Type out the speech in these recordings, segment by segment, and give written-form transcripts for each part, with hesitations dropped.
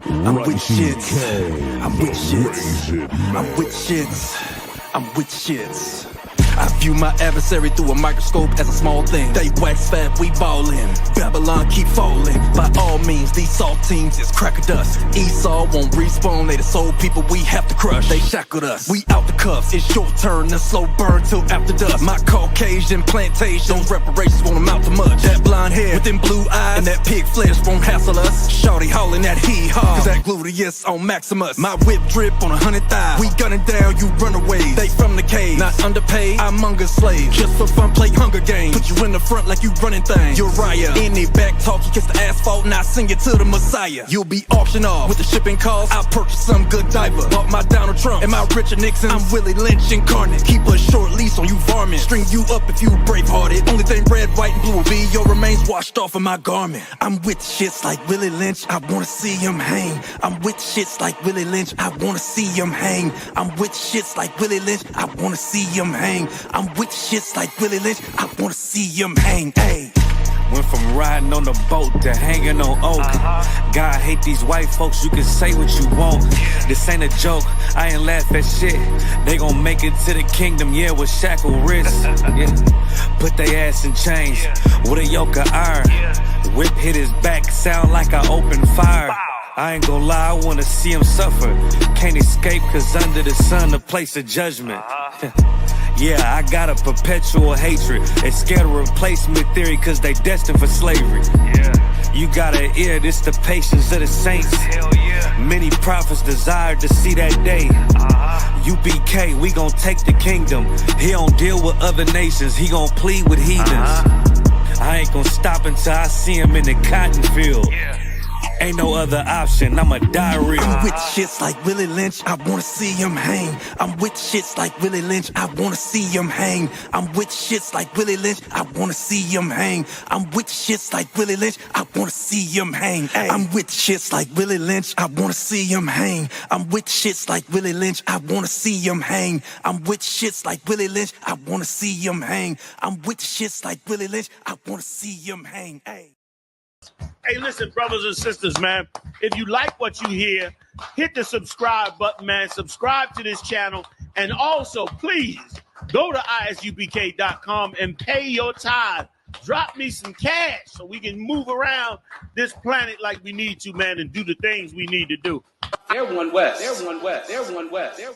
I'm with shits. I'm with shits. I'm with shits. I'm with shits. I view my adversary through a microscope as a small thing. They wax fat, we ballin'. Babylon keep falling. By all means, these saltines is crack of dust. Esau won't respawn, they the soul people we have to crush. They shackled us, we out the cuffs. It's your turn to slow burn till after dusk. My Caucasian plantation, those reparations won't amount to much. That blonde hair with them blue eyes and that pig flesh won't hassle us. Shawty hollering that hee-haw, cause that gluteus on Maximus. My whip drip on 100 thighs. We gunning down, you runaways. They from the cave, not underpaid. I'm Hunger slave, just for fun, play Hunger Games. Put you in the front like you running things. Uriah, any back talk, you kiss the asphalt, and I sing it to the Messiah. You'll be auctioned off with the shipping cost. I'll purchase some good diver. Bought my Donald Trump and my Richard Nixon. I'm Willie Lynch incarnate. Keep a short leash on you varmint. String you up if you brave-hearted. Only thing red, white, and blue will be your remains washed off of my garment. I'm with shits like Willie Lynch. I wanna see him hang. I'm with shits like Willie Lynch. I wanna see him hang. I'm with shits like Willie Lynch. I wanna see him hang. I'm with shits like Willie Lynch. I wanna see him hang. Hey. Went from riding on the boat to hanging on oak. God hate these white folks, you can say what you want. This ain't a joke, I ain't laugh at shit. They gon' make it to the kingdom, yeah, with shackle wrists. Yeah. Put they ass in chains with a yoke of iron. Whip hit his back, sound like I opened fire. I ain't gon' lie, I wanna see him suffer. Can't escape cause under the sun, the place of judgment. Yeah, I got a perpetual hatred. They scared of replacement theory cause they destined for slavery. Yeah. You gotta hear this, the patience of the saints. Hell yeah. Many prophets desired to see that day. UPK, we gon' take the kingdom. He don't deal with other nations, he gon' plead with heathens. I ain't gon' stop until I see him in the cotton field. Yeah. Ain't no other option, I'ma die real. I'm with shits like Willie Lynch, I wanna see him hang. I'm with shits like Willie Lynch, I wanna see him hang. I'm with shits like Willie Lynch, I wanna see him hang. I'm with shits like Willie Lynch, I wanna see him hang. Ay. I'm with shits like Willie Lynch, I wanna see him hang. I'm with shits like Willie Lynch, I wanna see him hang. I'm with shits like Willie Lynch, I wanna see him hang. I'm with shits like Willie Lynch, I wanna see him hang. Ay. Hey, listen, brothers and sisters, man. If you like what you hear, hit the subscribe button, man. Subscribe to this channel. And also, please, go to ISUPK.com and pay your tithe. Drop me some cash so we can move around this planet like we need to, man, and do the things we need to do. They're one west. They're one west. They're one west. They're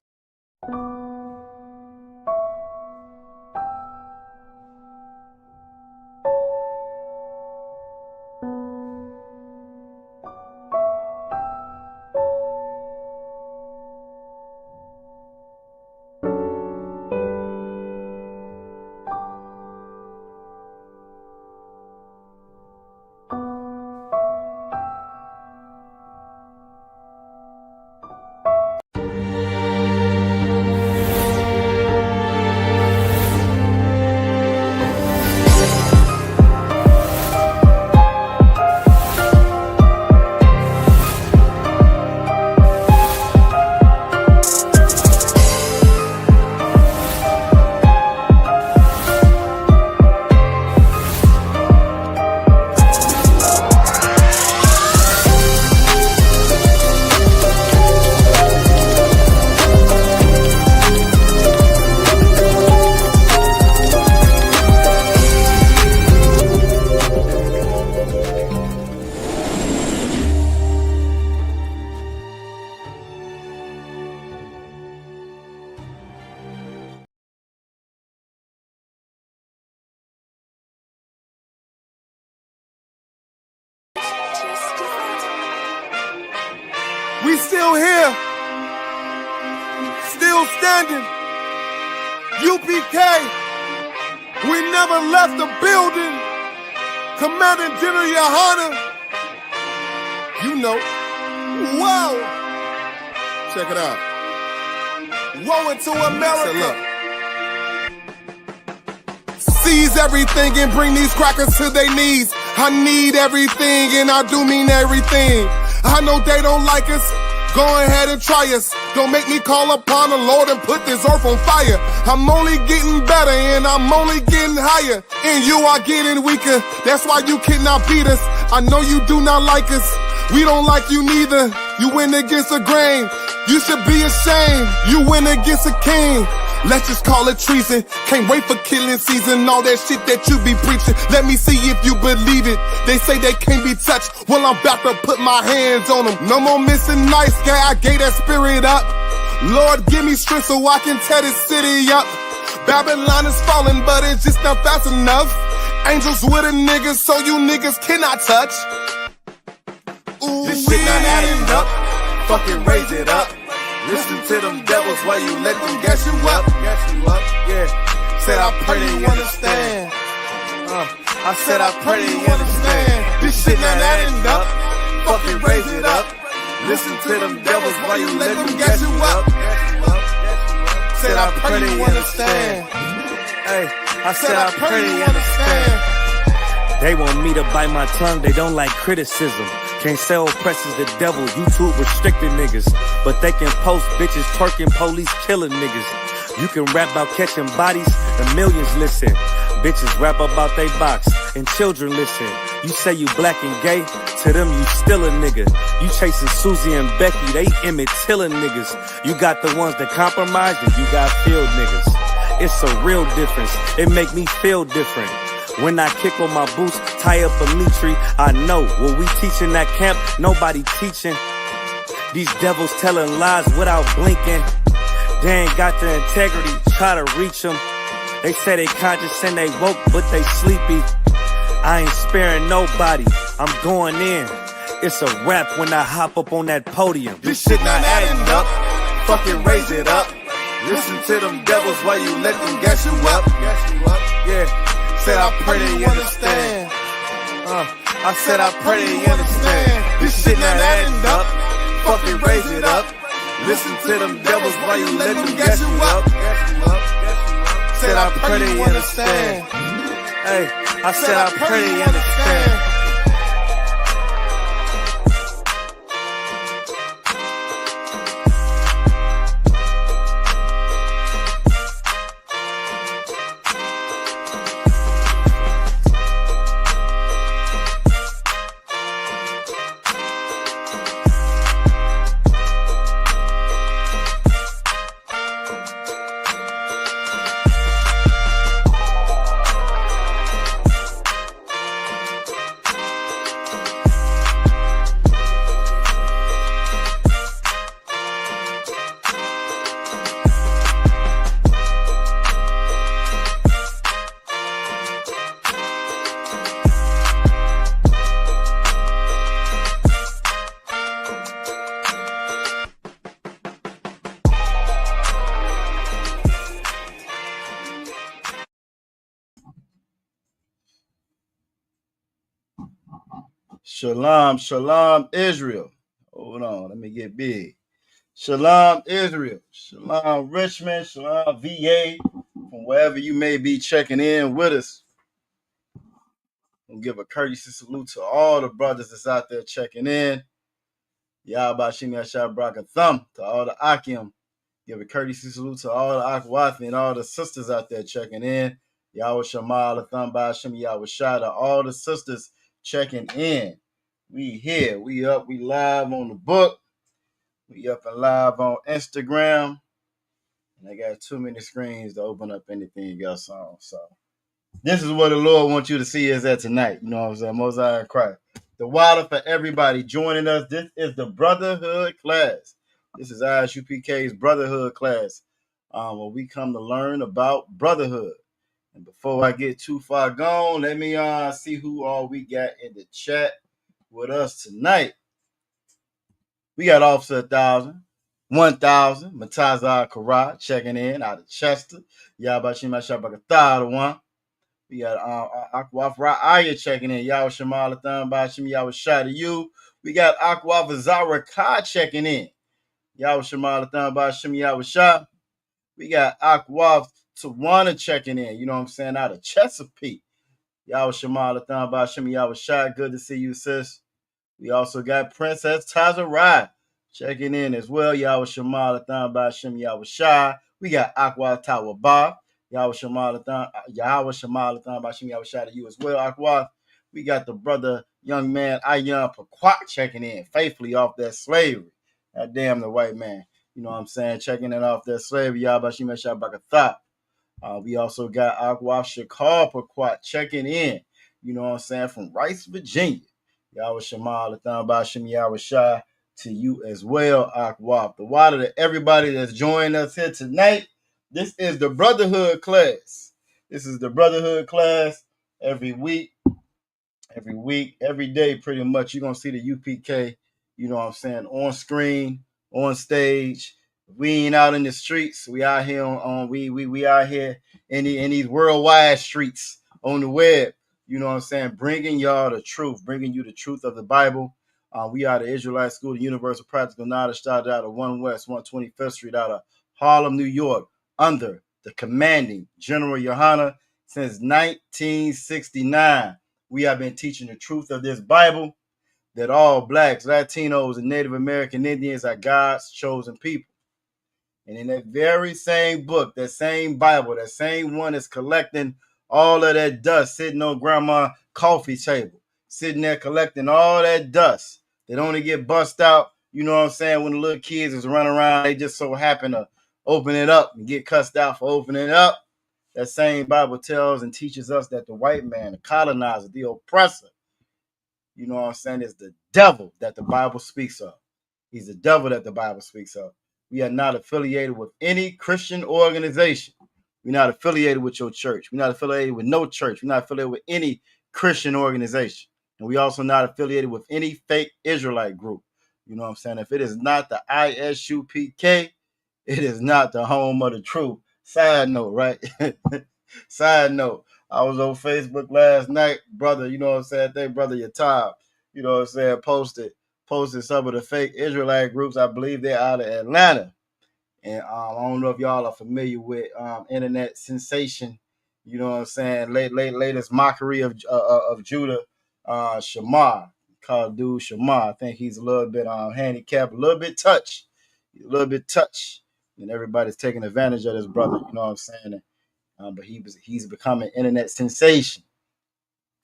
We still here, still standing. UPK, we never left the building. Commanding General Yohana, you know, whoa. Check it out. Woe into America. Seize everything and bring these crackers to their knees. I need everything and I do mean everything. I know they don't like us. Go ahead and try us. Don't make me call upon the Lord and put this earth on fire. I'm only getting better and I'm only getting higher. And you are getting weaker. That's why you cannot beat us. I know you do not like us. We don't like you neither. You went against the grain. You should be ashamed. You went against a king. Let's just call it treason. Can't wait for killing season. All that shit that you be preaching. Let me see if you believe it. They say they can't be touched. Well, I'm about to put my hands on them. No more missing nice guy. I gave that spirit up. Lord, give me strength so I can tear this city up. Babylon is falling, but it's just not fast enough. Angels with a nigga, so you niggas cannot touch. Ooh, this shit not adding up. Fucking raise it up. Listen to them devils while you let them gas you up. Yeah. Said I pray they understand. I said I pray they understand. This shit not adding up. Fucking raise it up. Listen to them devils while you let them gas you up. Said I pray they understand. Hey, I said I pray they understand. They want me to bite my tongue, they don't like criticism. Can't sell presses the devil, YouTube restricted niggas. But they can post bitches twerking, police killing niggas. You can rap about catching bodies, and millions listen. Bitches rap about they box, and children listen. You say you black and gay, to them you still a nigga. You chasing Susie and Becky, they Emmett Tillin niggas. You got the ones that compromise, and you got field niggas. It's a real difference, it make me feel different. When I kick on my boots, tie up a meat tree, I know what we teaching that camp, nobody teaching. These devils telling lies without blinking. They ain't got the integrity, try to reach them. They say they conscious and they woke, but they sleepy. I ain't sparing nobody, I'm going in. It's a rap when I hop up on that podium. This shit not adding up, fucking raise it up. Listen to them devils while you let them gas you up. Yeah. Said I pray they understand. I said I pray they understand. This shit not adding up. Fucking raise it up. Listen to them devils while you let them gas you up. Said I pray they understand. Hey, I said I pray they understand. Shalom, shalom, Israel. Hold on, let me get big. Shalom, Israel. Shalom, Richmond. Shalom, VA. From wherever you may be checking in with us. We'll give a courtesy salute to all the brothers that's out there checking in. Yahbashim Yashab Brakatham to all the Akim. Give a courtesy salute to all the Akwathi and all the sisters out there checking in. Yahweh Shamal Atham Bashim Yahweh Shada. All the sisters checking in. We here, we up, we live on the book. We up and live on Instagram. And I got too many screens to open up anything else on. So this is what the Lord wants you to see is at tonight. You know what I'm saying? Mosiah and Christ. The water for everybody joining us. This is the Brotherhood class. This is ISUPK's Brotherhood class. Where we come to learn about brotherhood. And before I get too far gone, let me see who all we got in the chat with us tonight. We got Officer 1000, Matazah Karat checking in out of Chester. Yabashim Shabakatah one. We got Akwaf Ra'aya checking in. Yahweh Shamal Atham Bashim Yahweh Shah to you. We got Akwaf Zara Ka checking in. Yahweh Shamal Atham Bashim Yahweh Shah. We got Akwaf Tawana checking in. You know what I'm saying? Out of Chesapeake. Yahweh Shamal Atham Bashim Yahweh Shah. Good to see you, sis. We also got Princess Tazarai checking in as well. Yahweh Shamal Atham Bashim Yahweh Shah. We got Aqua Tawabah. Yahweh Shamal Atham Bashim Yahweh Shah to you as well, Aqua. We got the brother, young man, ISUPK checking in faithfully off that slavery. God damn the white man. You know what I'm saying? Checking in off that slavery. Yabashim Shabakatha. We also got Aqua Chicago checking in. You know what I'm saying? From Rice, Virginia. Yahweh Shema, Lathan Bashim Yahweh Shah to you as well, Aqua. The water to everybody that's joining us here tonight. This is the Brotherhood class. This is the Brotherhood class every week, every day, pretty much. You're going to see the UPK, you know what I'm saying, on screen, on stage. We ain't out in the streets. We out here we out here in these worldwide streets on the web. You know what I'm saying? Bringing y'all the truth, bringing you the truth of the Bible. We are the Israelite School of Universal Practical Knowledge, started out of 1 West, 125th Street, out of Harlem, New York, under the commanding General Yohana since 1969. We have been teaching the truth of this Bible, that all blacks, Latinos, and Native American Indians are God's chosen people. And in that very same book, that same Bible, that same one is collecting all of that dust, sitting on grandma's coffee table, sitting there collecting all that dust that only get bust out, you know what I'm saying, when the little kids is running around, they just so happen to open it up and get cussed out for opening it up. That same Bible tells and teaches us that the white man, the colonizer, the oppressor, you know what I'm saying, is the devil that the Bible speaks of. He's the devil that the Bible speaks of. We are not affiliated with any Christian organization. We're not affiliated with your church. We're not affiliated with no church. We're not affiliated with any Christian organization. And we also not affiliated with any fake Israelite group. You know what I'm saying? If it is not the ISUPK, it is not the home of the truth. Side note, right? Side note, I was on Facebook last night, brother, you know what I'm saying? I think brother Yatab, you know what I'm saying, posted some of the fake Israelite groups. I believe they're out of Atlanta. And I don't know if y'all are familiar with internet sensation, you know what I'm saying, latest mockery of Judah, Shamar, called dude Shamar. I think he's a little bit handicapped, a little bit touched. And everybody's taking advantage of this brother, you know what I'm saying? But he's become an internet sensation.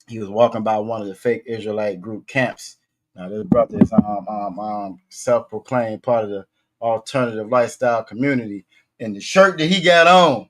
He was walking by one of the fake Israelite group camps. Now this brother is self-proclaimed part of the alternative lifestyle community. And the shirt that he got on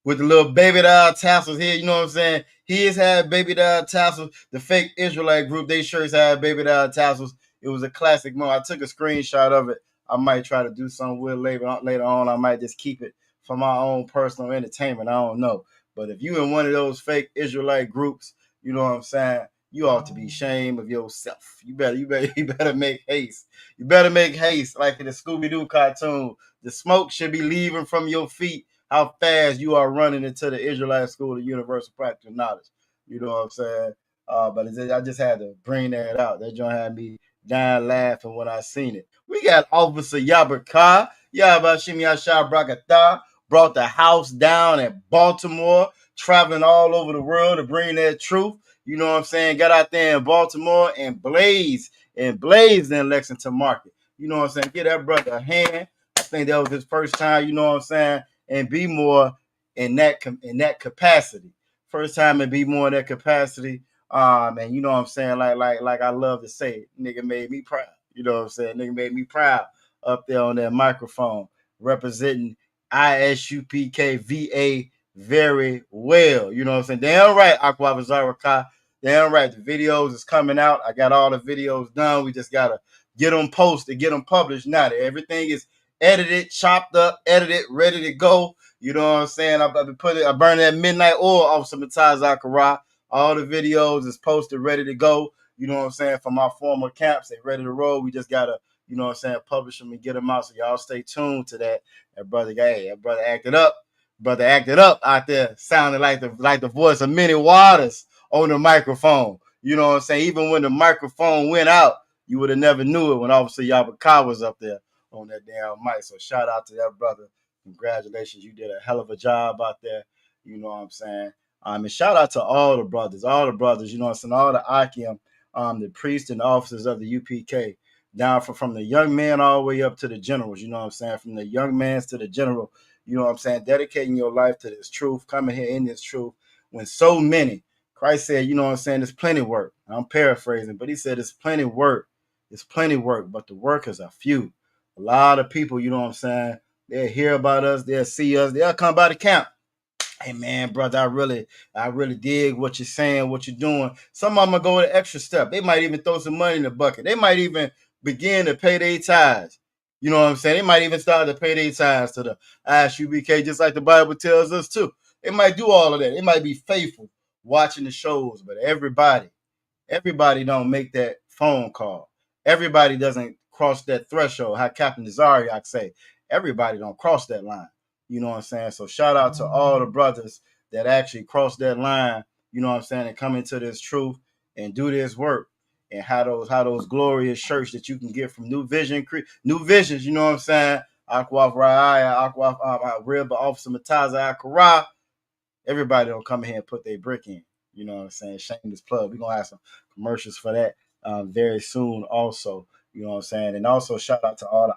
with the little baby doll tassels here, you know what I'm saying? His had baby doll tassels. The fake Israelite group, they shirts had baby doll tassels. It was a classic moment. I took a screenshot of it. I might try to do something with it later on. I might just keep it for my own personal entertainment. I don't know. But if you in one of those fake Israelite groups, you know what I'm saying, you ought to be ashamed of yourself. You better make haste. You better make haste, like in the Scooby-Doo cartoon. The smoke should be leaving from your feet. How fast you are running into the Israelite School of Universal Practical Knowledge. You know what I'm saying? But I just had to bring that out. That joint had me dying laughing when I seen it. We got Officer Yabaka, Yabashim Yashar Brakatha, brought the house down in Baltimore, traveling all over the world to bring that truth. You know what I'm saying? Got out there in Baltimore and blazed in Lexington Market. You know what I'm saying? Give that brother a hand. I think that was his first time, you know what I'm saying, and be more in that capacity. First time and be more in that capacity. And you know what I'm saying? Like I love to say, nigga made me proud. You know what I'm saying? Nigga made me proud up there on that microphone, representing ISUPK VA very well. You know what I'm saying? Damn right, Aqua Vazaraka. Damn right. The videos is coming out. I got all the videos done. We just gotta get them posted, get them published. Now that everything is edited, chopped up, edited, ready to go. You know what I'm saying? I burned that midnight oil off some Zakara. All the videos is posted, ready to go. You know what I'm saying? From my former camps, they ready to roll. We just gotta, you know what I'm saying, publish them and get them out. So y'all stay tuned to that. That brother acted up. Brother acted up out there, sounding like the voice of Minnie Waters on the microphone. You know what I'm saying? Even when the microphone went out, you would have never knew it when Officer Yabaka was up there on that damn mic. So shout out to that brother. Congratulations. You did a hell of a job out there. You know what I'm saying? And shout out to all the brothers, you know what I'm saying, all the Akim, the priests and the officers of the UPK, down from the young men all the way up to the generals, you know what I'm saying, from the young mans to the general, you know what I'm saying, dedicating your life to this truth, coming here in this truth, when so many Christ said, you know what I'm saying, there's plenty of work. I'm paraphrasing, but he said there's plenty of work. There's plenty of work, but the workers are few. A lot of people, you know what I'm saying, they'll hear about us, they'll see us, they'll come by the camp. Hey man, brother, I really dig what you're saying, what you're doing. Some of them will go the extra step. They might even throw some money in the bucket. They might even begin to pay their tithes. You know what I'm saying? They might even start to pay their tithes to the ISUPK, just like the Bible tells us too. They might do all of that. They might be faithful watching the shows, but everybody don't make that phone call. Everybody doesn't cross that threshold. How Captain Zariak say, everybody don't cross that line. You know what I'm saying? So shout out to all the brothers that actually cross that line, you know what I'm saying, and come into this truth and do this work. And how those glorious shirts that you can get from New Visions, you know what I'm saying? Aquaf Raya, Aquaf Rib Officer Mataza Akara. Everybody don't come here and put their brick in. You know what I'm saying? Shameless plug. We're gonna have some commercials for that very soon also. You know what I'm saying? And also shout out to all the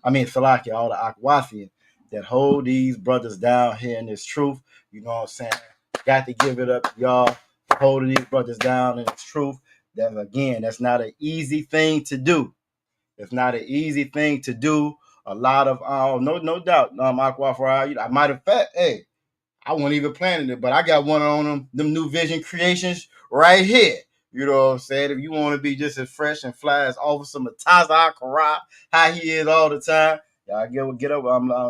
Philakia, all the Akwafian that hold these brothers down here in this truth. You know what I'm saying? Got to give it up, y'all, for holding these brothers down in this truth. That again, that's not an easy thing to do. It's not an easy thing to do. A lot of no doubt. Aquafra, I might have fact, hey, I wasn't even planning it, but I got one on them New Vision creations right here. You know what I'm saying? If you want to be just as fresh and fly as Officer Mataza Akara, how he is all the time, y'all get up.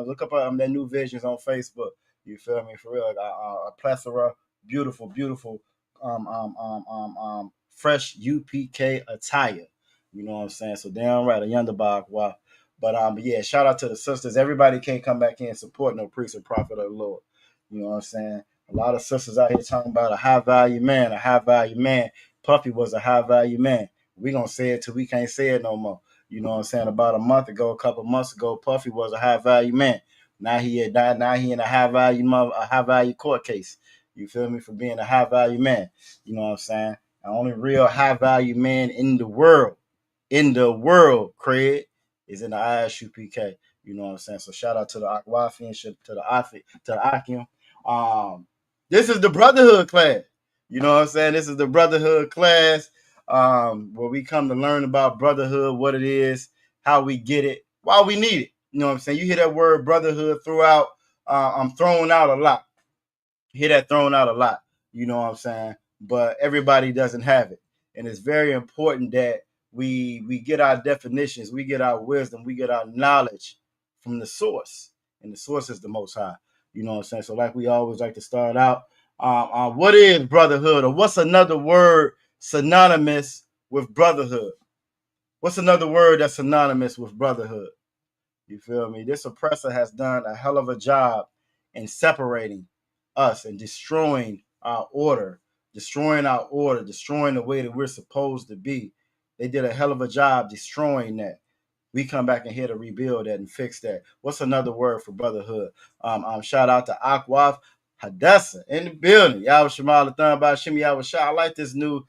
Look up that New Visions on Facebook. You feel me? For real, a plethora, beautiful, fresh UPK attire. You know what I'm saying? So damn right, a Yonderbach. Wow. But yeah, shout out to the sisters. Everybody can't come back in and support no priest or prophet of the Lord. You know what I'm saying? A lot of sisters out here talking about a high value man, a high value man. Puffy was a high value man. We gonna say it till we can't say it no more. You know what I'm saying? About a couple months ago, Puffy was a high value man. Now he had died. Now he in a high value court case. You feel me? For being a high value man. You know what I'm saying? The only real high value man in the world, Craig, is in the ISUPK. You know what I'm saying? So shout out to the Akwafian, to the Akim. This is the Brotherhood class. You know what I'm saying? This is the Brotherhood class where we come to learn about brotherhood, what it is, how we get it, why we need it. You know what I'm saying? You hear that word brotherhood throughout. I'm thrown out a lot. Hear that thrown out a lot. You know what I'm saying? But everybody doesn't have it. And it's very important that we get our definitions, we get our wisdom, we get our knowledge from the source. And the source is the Most High. You know what I'm saying? So like we always like to start out, what is brotherhood, or what's another word synonymous with brotherhood? What's another word that's synonymous with brotherhood? You feel me? This oppressor has done a hell of a job in separating us and destroying our order, destroying the way that we're supposed to be. They did a hell of a job destroying that. We come back in here to rebuild that and fix that. What's another word for brotherhood? Shout out to Akwaf Hadassah in the building. Y'all Shamal Thun by Shimmy. I like this new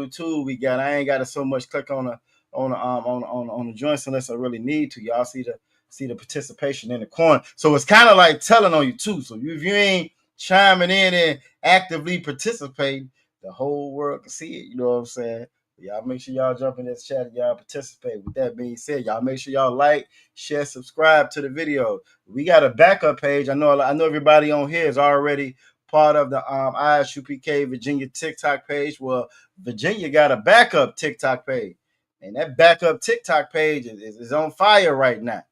tool we got. I ain't got to so much click on the joints unless I really need to. Y'all see the participation in the corner. So it's kind of like telling on you too. So if you ain't chiming in and actively participating, the whole world can see it. You know what I'm saying? Y'all make sure y'all jump in this chat and y'all participate. With that being said, y'all make sure y'all like, share, subscribe to the video. We got a backup page. I know everybody on here is already part of the ISUPK Virginia TikTok page. Well, Virginia got a backup TikTok page. And that backup TikTok page is on fire right now.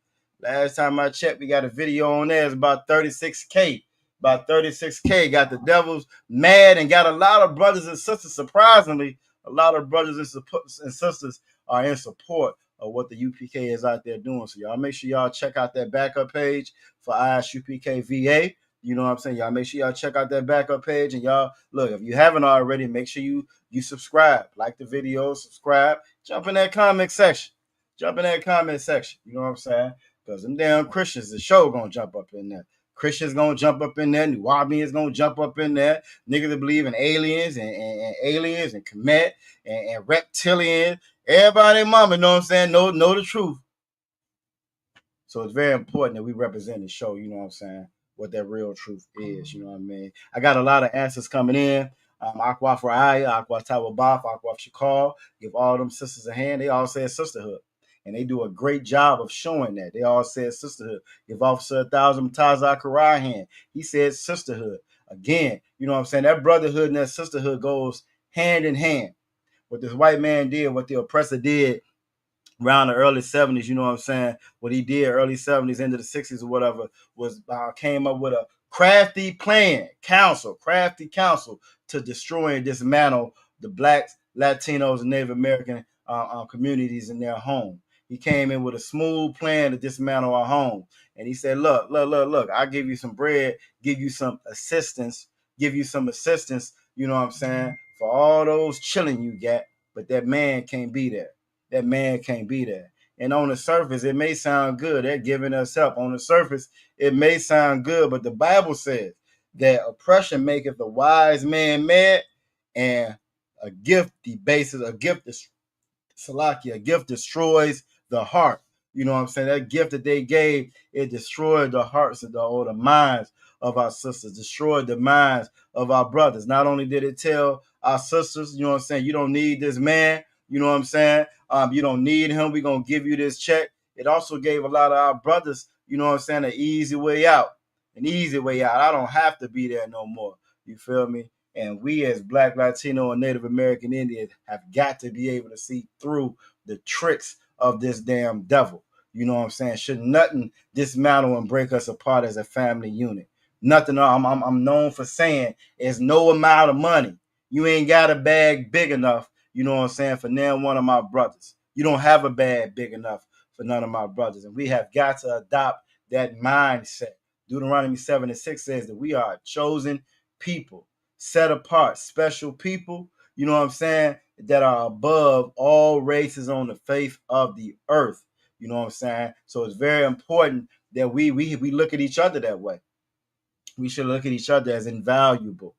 Last time I checked, we got a video on there. It's about 36K. About 36K. Got the devils mad and got a lot of brothers and sisters, surprisingly. A lot of brothers and sisters are in support of what the UPK is out there doing. So y'all make sure y'all check out that backup page for ISUPK VA. You know what I'm saying? Y'all make sure y'all check out that backup page. And y'all, look, if you haven't already, make sure you subscribe. Like the video, subscribe. Jump in that comment section. You know what I'm saying? Because them damn Christians, the show gonna jump up in there. Christians gonna jump up in there. Nuwabians gonna jump up in there. Niggas that believe in aliens and aliens and Kemet and reptilian. Everybody, mama, you know what I'm saying? Know the truth. So it's very important that we represent the show. You know what I'm saying? What that real truth is. You know what I mean? I got a lot of answers coming in. Aqua for Aya, Aqua Tawabaf, Aqua Shakal, give all them sisters a hand. They all say sisterhood. And they do a great job of showing that. They all said sisterhood. Give Officer 1,000 Taza Karai hand. He said sisterhood. Again, you know what I'm saying? That brotherhood and that sisterhood goes hand in hand. What this white man did, what the oppressor did around the early 70s, you know what I'm saying? What he did early 70s into the 60s or whatever was came up with a crafty plan, crafty counsel to destroy and dismantle the blacks, Latinos, and Native American communities in their home. He came in with a smooth plan to dismantle our home. And he said, look, I'll give you some bread, give you some assistance, you know what I'm saying, for all those chilling you got, but that man can't be there. That man can't be there. And on the surface, it may sound good. They're giving us help. On the surface, it may sound good, but the Bible says that oppression maketh the wise man mad, and a gift debases, a gift destroys the heart. You know what I'm saying? That gift that they gave, it destroyed the hearts of the minds of our sisters, destroyed the minds of our brothers. Not only did it tell our sisters, you know what I'm saying, you don't need this man, you know what I'm saying? You don't need him. We're going to give you this check. It also gave a lot of our brothers, you know what I'm saying, an easy way out. I don't have to be there no more. You feel me? And we as Black, Latino, and Native American Indians have got to be able to see through the tricks of this damn devil. You know what I'm saying? Should nothing dismantle and break us apart as a family unit. Nothing I'm known for saying is no amount of money. You ain't got a bag big enough, you know what I'm saying, for none one of my brothers. You don't have a bag big enough for none of my brothers. And we have got to adopt that mindset. Deuteronomy 7:6 says that we are a chosen people, set apart, special people, you know what I'm saying, that are above all races on the face of the earth. You know what I'm saying? So it's very important that we look at each other that way. We should look at each other as invaluable.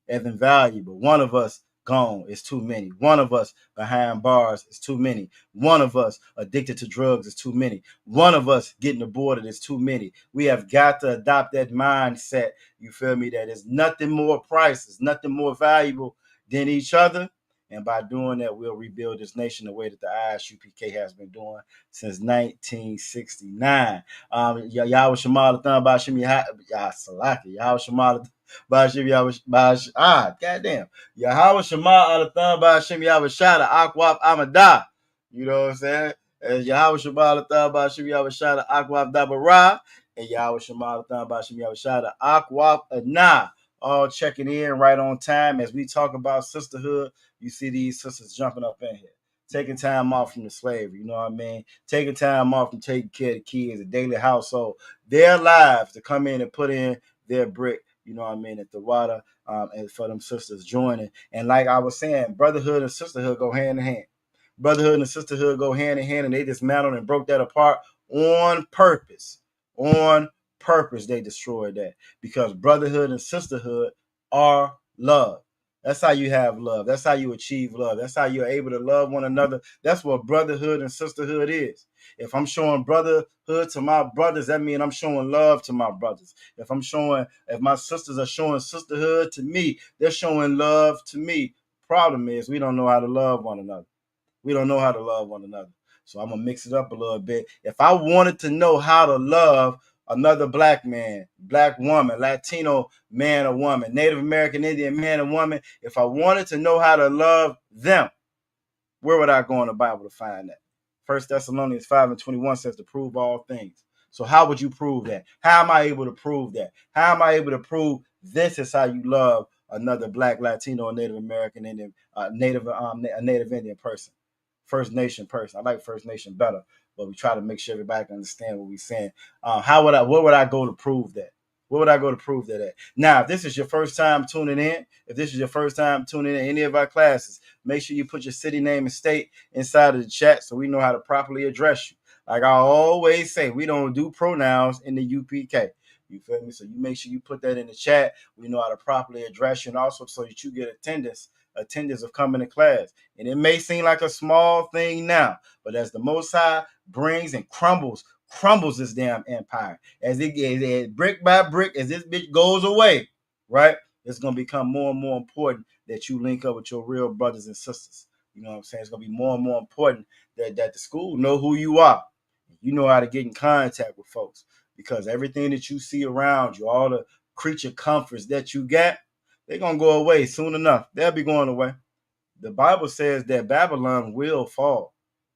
One of us gone is too many. One of us behind bars is too many. One of us addicted to drugs is too many. One of us getting aborted is too many. We have got to adopt that mindset, you feel me, that is nothing more priceless, nothing more valuable than each other. And by doing that, we'll rebuild this nation the way that the ISUPK has been doing since 1969. Yahweh Shema Thun Bashim Salaki. Yahweh Shema Bashim Yahweh goddamn. Yahweh Shema Thun Bashim Yahweh Shada Akwaf Amadah. You know what I'm saying? As Yahweh Shema Thun Bashim Yahweh Shada Akwaf Dabara, and Yahweh Shema Thun Bashim Yahweh Shada Akwaf Anah. All checking in right on time as we talk about sisterhood. You see these sisters jumping up in here, taking time off from the slavery, you know what I mean? Taking time off from taking care of the kids, the daily household, their lives to come in and put in their brick, you know what I mean, at the water, and for them sisters joining. And like I was saying, brotherhood and sisterhood go hand in hand. Brotherhood and sisterhood go hand in hand, and they dismantled and broke that apart on purpose. On purpose, they destroyed that, because brotherhood and sisterhood are love. That's how you have love. That's how you achieve love. That's how you're able to love one another. That's what brotherhood and sisterhood is. If I'm showing brotherhood to my brothers, that means I'm showing love to my brothers. If my sisters are showing sisterhood to me, they're showing love to me. Problem is, we don't know how to love one another. So I'm going to mix it up a little bit. If I wanted to know how to love another black man, black woman, Latino man or woman, Native American Indian man or woman, if I wanted to know how to love them, where would I go in the Bible to find that? 1 Thessalonians 5:21 says to prove all things. So how would you prove that? How am I able to prove that? How am I able to prove this is how you love another black, Latino, or Native American Indian, Native Indian person? First Nation person. I like First Nation better, but we try to make sure everybody can understand what we're saying. Where would I go to prove that? Where would I go to prove that at? Now, if this is your first time tuning in, any of our classes, make sure you put your city name and state inside of the chat so we know how to properly address you. Like I always say, we don't do pronouns in the UPK. You feel me? So you make sure you put that in the chat. We know how to properly address you, and also so that you get attendance of coming to class. And it may seem like a small thing now, but as the Most High brings and crumbles this damn empire, as brick by brick, as this bitch goes away, right? It's going to become more and more important that you link up with your real brothers and sisters. You know what I'm saying? It's gonna be more and more important that the school know who you are. You know how to get in contact with folks, because everything that you see around you, all the creature comforts that you got, they're gonna go away soon enough. They'll be going away. The Bible says that Babylon will fall.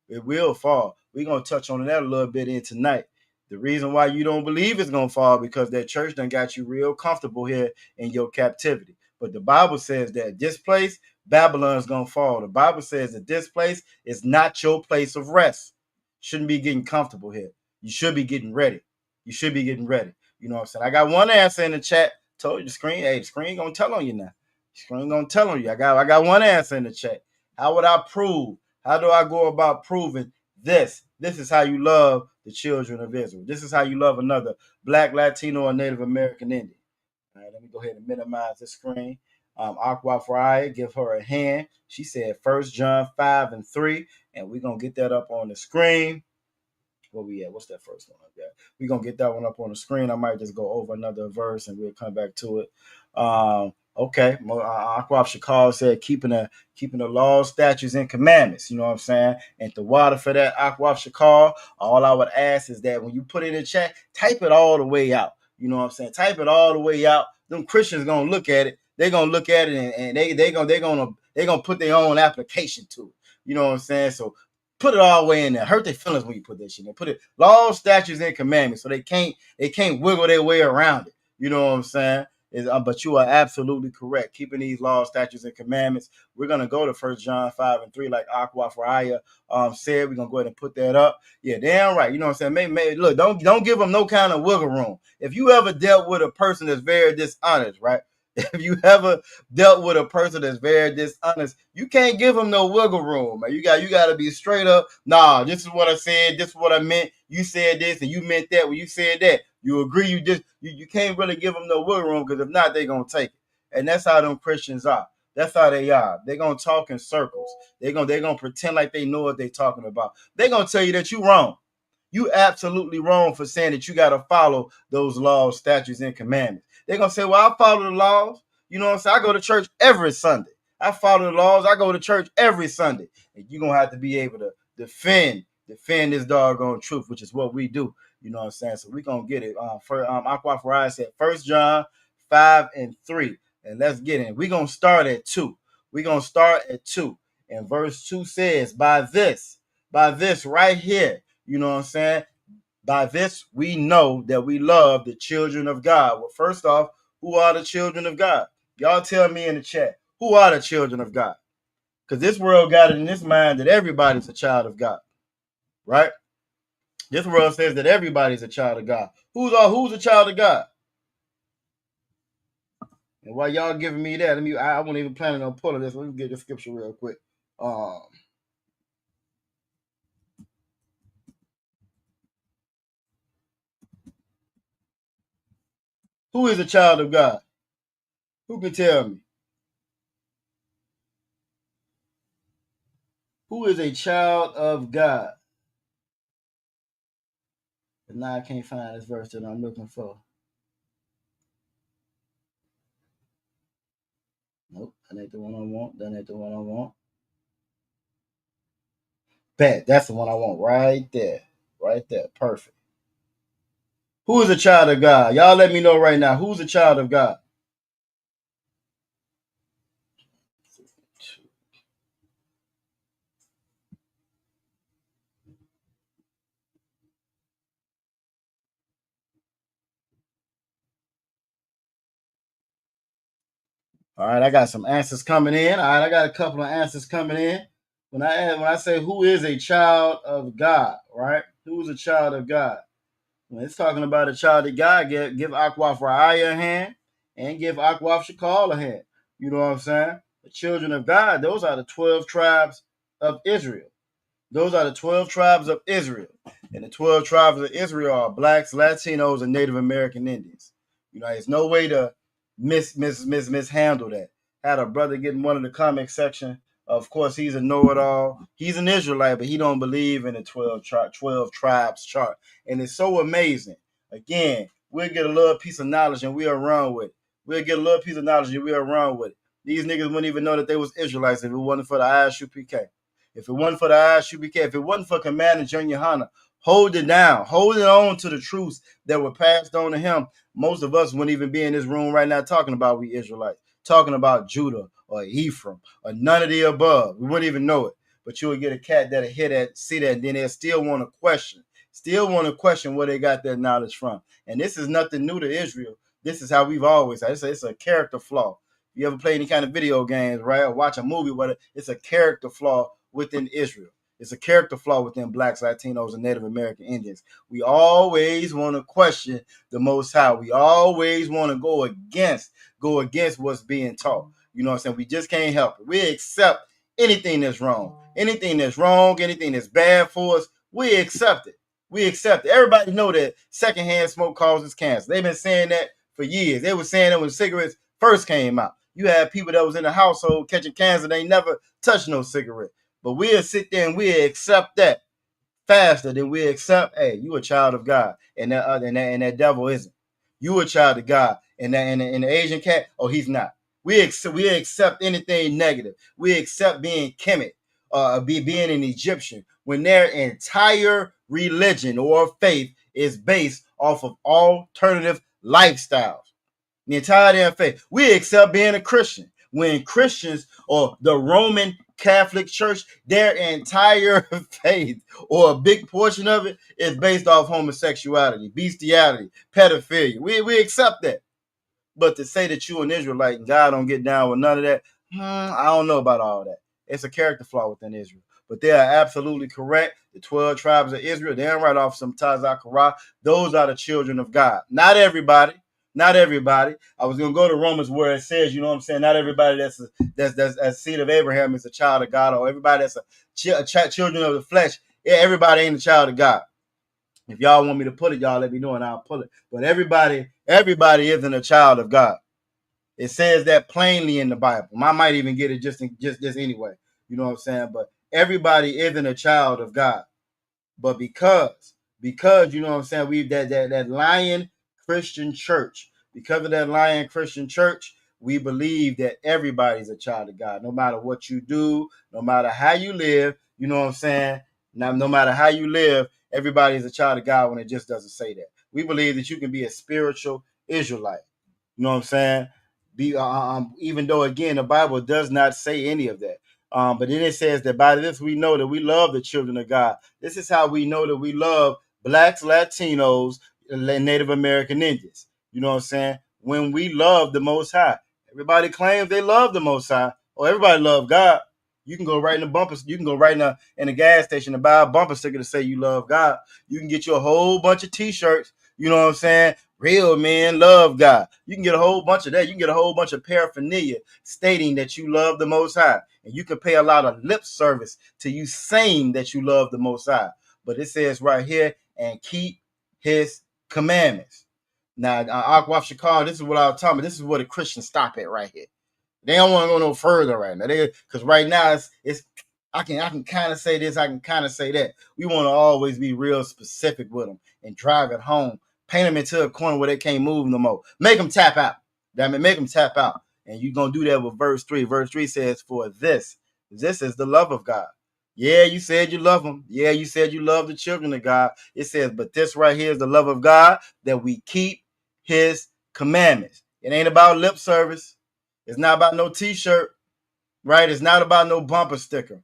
It will fall. We're going to touch on that a little bit in tonight. The reason why you don't believe it's going to fall because that church done got you real comfortable here in your captivity. But the Bible says that this place, Babylon's going to fall. The Bible says that this place is not your place of rest. Shouldn't be getting comfortable here. You should be getting ready. You should be getting ready. You know what I'm saying? I got one answer in the chat. Told you the screen. Hey, the screen going to tell on you now. Screen gonna tell on you. I got one answer in the chat. How would I prove? How do I go about proving this? This is how you love the children of Israel. This is how you love another Black, Latino, or Native American Indian. All right, let me go ahead and minimize the screen. Aqua Friday, give her a hand. She said 1 John 5:3, and we're gonna get that up on the screen. Where we at? What's that first one up there? We're gonna get that one up on the screen. I might just go over another verse and we'll come back to it. Okay. Aqua Shakal said keeping the laws, statutes, and commandments. You know what I'm saying? And the water for that, Aqua Shakal. All I would ask is that when you put it in chat, type it all the way out. You know what I'm saying? Type it all the way out. Them Christians gonna look at it. They're gonna look at it and they're gonna put their own application to it. You know what I'm saying? So put it all the way in there. Hurt their feelings when you put that shit in. Put it laws, statutes, and commandments, so they can't wiggle their way around it. You know what I'm saying? But you are absolutely correct. Keeping these laws, statutes, and commandments. We're gonna go to 1 John 5:3, like Aqua Faraya said. We're gonna go ahead and put that up. Yeah, damn right. You know what I'm saying? Maybe look, don't give them no kind of wiggle room. If you ever dealt with a person that's very dishonest, right? If you ever dealt with a person that's very dishonest, you can't give them no wiggle room, man. You got to be straight up. Nah, this is what I said. This is what I meant. You said this and you meant that when you said that. You agree. You can't really give them no wiggle room, because if not, they're gonna take it. And that's how them Christians are. That's how they are. They're gonna talk in circles. They're gonna pretend like they know what they're talking about. They're gonna tell you that you're wrong. You absolutely wrong for saying that you got to follow those laws, statutes, and commandments. They're going to say, well, I follow the laws. You know what I'm saying? I go to church every Sunday. I follow the laws. I go to church every Sunday. And you're going to have to be able to defend this doggone truth, which is what we do. You know what I'm saying? So we're going to get it. Aqua Farai said 1 John 5:3. And let's get it. We're going to start at 2. We're going to start at 2. And verse 2 says, by this right here, you know what I'm saying? By this, we know that we love the children of God. Well, first off, who are the children of God? Y'all tell me in the chat, who are the children of God? Because this world got it in its mind that everybody's a child of God, right? This world says that everybody's a child of God. Who's a child of God? And while y'all giving me that, I wasn't even planning on pulling this. Let me get the scripture real quick. Who is a child of God? Who can tell me? Who is a child of God? And now I can't find this verse that I'm looking for. Nope, that ain't the one I want. Bet, that's the one I want right there. Perfect. Who is a child of God? Y'all let me know right now. Who's a child of God? All right, I got some answers coming in. All right, I got a couple of answers coming in. When I say who is a child of God, right? Who is a child of God? When it's talking about a child of God, give Aqua Faraya a hand and give Aqua Shakal a hand. You know what I'm saying? The children of God, those are the 12 tribes of Israel. Those are the 12 tribes of Israel. And the 12 tribes of Israel are blacks, Latinos, and Native American Indians. You know, there's no way to mishandle that. Had a brother get in one of the comment section. Of course, he's a know-it-all. He's an Israelite, but he don't believe in the 12 tribes chart. And it's so amazing. Again, we'll get a little piece of knowledge and we'll run with it. These niggas wouldn't even know that they was Israelites if it wasn't for the ISUPK. If it wasn't for the ISUPK, if it wasn't for Commander Junior Hunter, holding on to the truths that were passed on to him, most of us wouldn't even be in this room right now talking about we Israelites, talking about Judah or Ephraim or none of the above. We wouldn't even know it. But you would get a cat that'll hear that, see that, and then they'll still want to question where they got that knowledge from. And this is nothing new to Israel. This is how we've always had. It's a character flaw. If you ever play any kind of video games, right, or watch a movie, it's a character flaw within Israel. It's a character flaw within blacks, Latinos, and Native American Indians. We always want to question the Most High. We always want to go against what's being taught. You know what I'm saying? We just can't help it. We accept anything that's wrong. Anything that's wrong, anything that's bad for us, we accept it. We accept it. Everybody know that secondhand smoke causes cancer. They've been saying that for years. They were saying that when cigarettes first came out. You had people that was in the household catching cancer. They never touched no cigarette. But we'll sit there and we'll accept that faster than we accept, hey, you a child of God, and that devil isn't. You a child of God, and the Asian cat, oh, he's not. We accept anything negative. We accept being Kemet, being an Egyptian, when their entire religion or faith is based off of alternative lifestyles. The entire damn faith. We accept being a Christian when Christians or the Roman Catholic Church, their entire faith or a big portion of it is based off homosexuality, bestiality, pedophilia. We accept that. But to say that you an Israelite and God don't get down with none of that, I don't know about all that. It's a character flaw within Israel. But they are absolutely correct. The 12 tribes of Israel, they're right off some Tazakara. Those are the children of God. Not everybody. Not everybody. I was going to go to Romans where it says, you know what I'm saying, not everybody that's a seed of Abraham is a child of God, or everybody that's children of the flesh. Yeah, everybody ain't a child of God. If y'all want me to put it, y'all let me know and I'll pull it. But everybody isn't a child of God. It says that plainly in the Bible. I might even get it just anyway. You know what I'm saying? But everybody isn't a child of God. But because you know what I'm saying, we that Lion Christian Church, because of that Lion Christian Church, we believe that everybody's a child of God, no matter what you do, no matter how you live. You know what I'm saying? Now, no matter how you live, everybody's a child of God when it just doesn't say that. We believe that you can be a spiritual Israelite. You know what I'm saying? Even though, again, the Bible does not say any of that. But then it says that by this we know that we love the children of God. This is how we know that we love blacks, Latinos, and Native American Indians. You know what I'm saying? When we love the Most High. Everybody claims they love the Most High. Or everybody love God. You can go right in the bumpers. You can go right in a gas station and buy a bumper sticker to say you love God. You can get you a whole bunch of T-shirts. You know what I'm saying? Real men love God. You can get a whole bunch of that. You can get a whole bunch of paraphernalia stating that you love the Most High. And you can pay a lot of lip service to you saying that you love the Most High. But it says right here, and keep his commandments. Now, Akwaf Shakar, this is what I was talking about. This is where the Christians stop at right here. They don't want to go no further right now. Because right now it's I can kind of say this, I can kind of say that. We want to always be real specific with them and drive it home. Paint them into a corner where they can't move no more. Make them tap out. Damn it, make them tap out. And you're going to do that with verse 3. Verse 3 says, for this is the love of God. Yeah, you said you love them. Yeah, you said you love the children of God. It says, but this right here is the love of God, that we keep his commandments. It ain't about lip service. It's not about no T-shirt, right? It's not about no bumper sticker.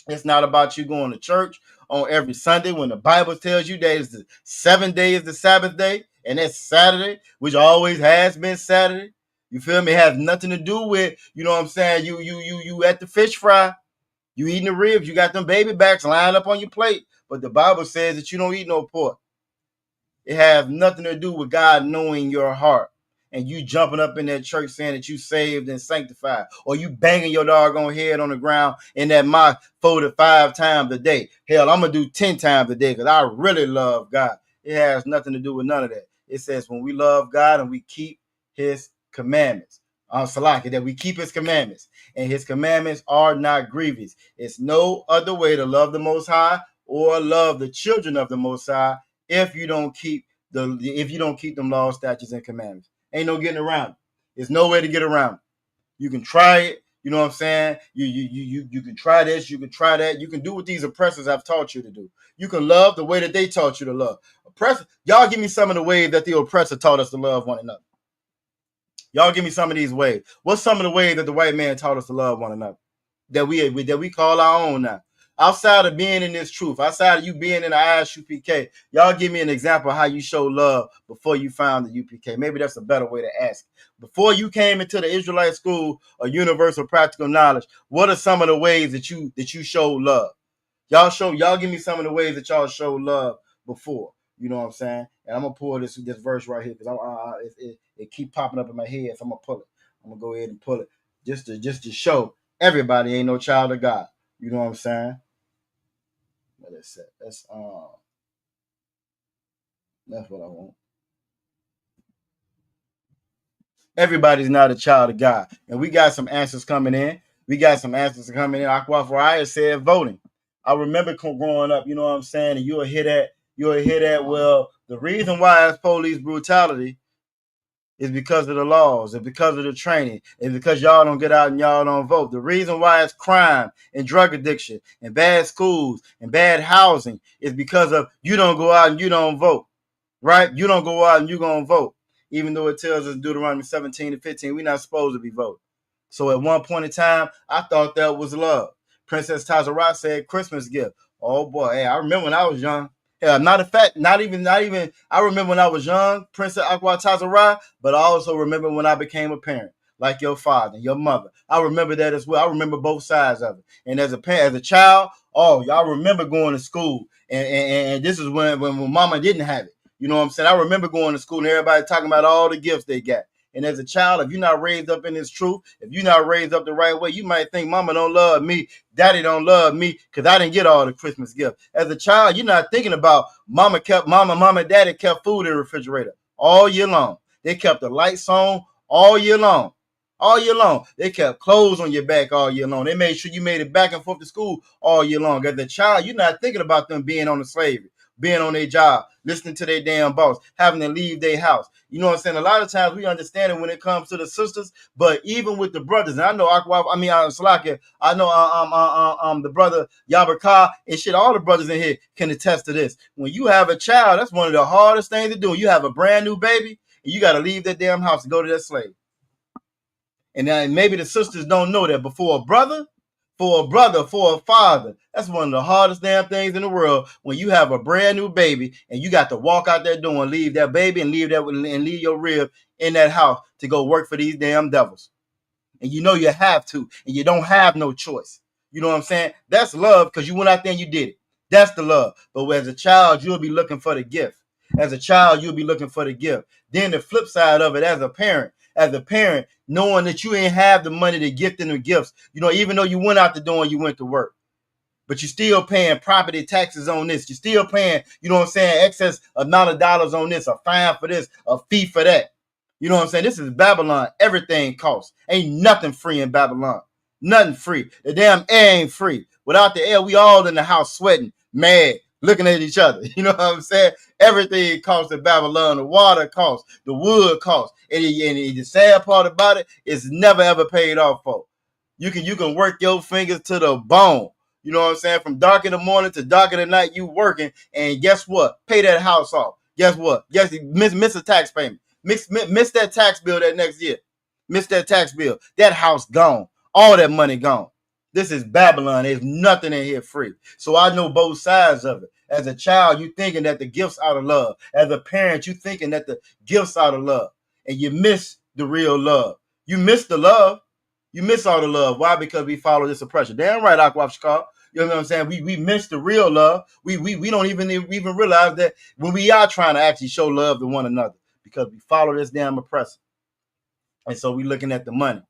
It's not about you going to church on every Sunday when the Bible tells you that the 7th day is the Sabbath day, and that's Saturday, which always has been Saturday. You feel me? It has nothing to do with, you know what I'm saying, you at the fish fry, you eating the ribs, you got them baby backs lined up on your plate, but the Bible says that you don't eat no pork. It has nothing to do with God knowing your heart and you jumping up in that church saying that you saved and sanctified, or you banging your doggone head on the ground in that mosque 4 to 5 times a day. Hell, I'm going to do 10 times a day because I really love God. It has nothing to do with none of that. It says when we love God and we keep his commandments. Salaki, that we keep his commandments. And his commandments are not grievous. It's no other way to love the Most High or love the children of the Most High if you don't keep them laws, statutes, and commandments. Ain't no getting around it. There's no way to get around it. You can try it. You know what I'm saying? You can try this. You can try that. You can do what these oppressors have taught you to do. You can love the way that they taught you to love. Y'all give me some of the ways that the oppressor taught us to love one another. Y'all give me some of these ways. What's some of the ways that the white man taught us to love one another? That we call our own now. Outside of being in this truth, outside of you being in the ISUPK, y'all give me an example of how you show love before you found the UPK. Maybe that's a better way to ask. Before you came into the Israelite School of Universal Practical Knowledge, what are some of the ways that you show love? Y'all give me some of the ways that y'all show love before. You know what I'm saying? And I'm gonna pull this verse right here because it keep popping up in my head. So I'm gonna pull it. I'm gonna go ahead and pull it just to show everybody ain't no child of God. You know what I'm saying? That's it. That's what I want. Everybody's not a child of God, and we got some answers coming in. Aquafariah said voting. I remember growing up. You know what I'm saying? And you'll hear that. Well, the reason why it's police brutality is because of the laws, and because of the training, and because y'all don't get out and y'all don't vote. The reason why it's crime and drug addiction and bad schools and bad housing is because of you don't go out and you don't vote, right? You don't go out and you gonna vote, even though it tells us Deuteronomy 17:15, we're not supposed to be voting. So at one point in time, I thought that was love. Princess Tazara said Christmas gift. Oh boy, hey, I remember when I was young. Yeah, not even. I remember when I was young, Princess Aqua Tazara, but I also remember when I became a parent, like your father, your mother. I remember that as well. I remember both sides of it. And as a parent, as a child, oh, y'all remember going to school, and this is when Mama didn't have it. You know what I'm saying? I remember going to school and everybody talking about all the gifts they got. And as a child, if you're not raised up in this truth, if you're not raised up the right way, you might think Mama don't love me, Daddy don't love me because I didn't get all the Christmas gifts. As a child, you're not thinking about Mama, Daddy kept food in the refrigerator all year long. They kept the lights on all year long. All year long. They kept clothes on your back all year long. They made sure you made it back and forth to school all year long. As a child, you're not thinking about them being on the slavery, being on their job, listening to their damn boss, having to leave their house. You know what I'm saying? A lot of times we understand it when it comes to the sisters, but even with the brothers, and I know Salakia, I know the brother Yabaka and shit, all the brothers in here can attest to this. When you have a child, that's one of the hardest things to do. You have a brand new baby, and you got to leave that damn house to go to that slave. And then maybe the sisters don't know that, but for a father, that's one of the hardest damn things in the world when you have a brand new baby and you got to walk out that door and leave that baby and leave your rib in that house to go work for these damn devils. And you know you have to, and you don't have no choice. You know what I'm saying? That's love because you went out there and you did it. That's the love. But as a child, you'll be looking for the gift. As a child, you'll be looking for the gift. Then the flip side of it, as a parent, knowing that you ain't have the money to gift them the gifts, you know, even though you went out the door and you went to work, but you're still paying property taxes on this. You're still paying, you know what I'm saying, excess amount of dollars on this, a fine for this, a fee for that. You know what I'm saying? This is Babylon. Everything costs. Ain't nothing free in Babylon. Nothing free. The damn air ain't free. Without the air, we all in the house sweating, mad, looking at each other. You know what I'm saying? Everything costs in Babylon. The water costs. The wood costs. And the sad part about it is never ever paid off for. You can work your fingers to the bone. You know what I'm saying? From dark in the morning to dark in the night, you working. And guess what? Pay that house off. Guess what? Guess miss a tax payment. Miss that tax bill that next year. Miss that tax bill. That house gone. All that money gone. This is Babylon. There's nothing in here free. So I know both sides of it. As a child, you thinking that the gifts out of love. As a parent, you thinking that the gifts out of love. And you miss the real love. You miss the love. You miss all the love. Why? Because we follow this oppression. Damn right, Aquafshkar. You know what I'm saying? We miss the real love. We don't even realize that when we are trying to actually show love to one another because we follow this damn oppressor. And so we looking at the money,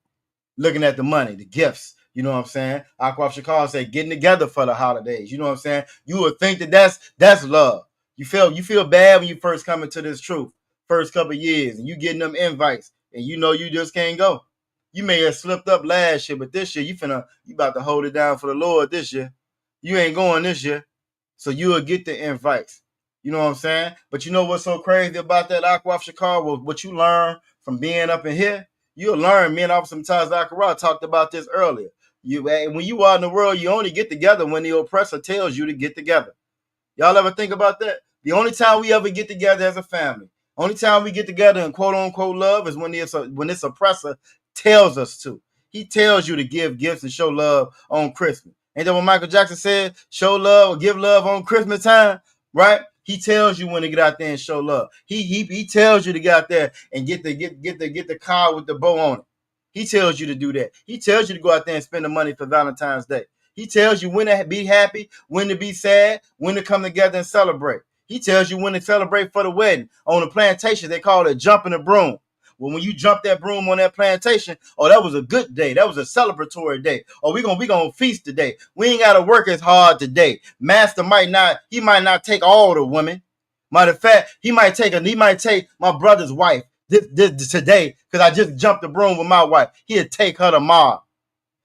the gifts. You know what I'm saying? Aquafshkar said getting together for the holidays. You know what I'm saying? You would think that that's love. You feel bad when you first come into this truth, first couple of years, and you getting them invites, and you know you just can't go. You may have slipped up last year, but this year you about to hold it down for the Lord this year. You ain't going this year. So you will get the invites. You know what I'm saying? But you know what's so crazy about that, Aquafshkar? What you learn from being up in here? You'll learn. Me and Officer Taz Zachariah talked about this earlier. When you are in the world, you only get together when the oppressor tells you to get together. Y'all ever think about that? The only time we ever get together as a family, only time we get together in quote unquote love is when this oppressor tells us to. He tells you to give gifts and show love on Christmas. Ain't that what Michael Jackson said? Show love or give love on Christmas time, right? He tells you when to get out there and show love. He tells you to get out there and get the car with the bow on it. He tells you to do that. He tells you to go out there and spend the money for Valentine's Day. He tells you when to be happy, when to be sad, when to come together and celebrate. He tells you when to celebrate for the wedding. On the plantation, they call it jumping the broom. Well, when you jump that broom on that plantation, oh, that was a good day. That was a celebratory day. Oh, we gonna feast today. We ain't gotta work as hard today. Master might not take all the women. Matter of fact, he might take my brother's wife this today because I just jumped the broom with my wife. He'll take her tomorrow.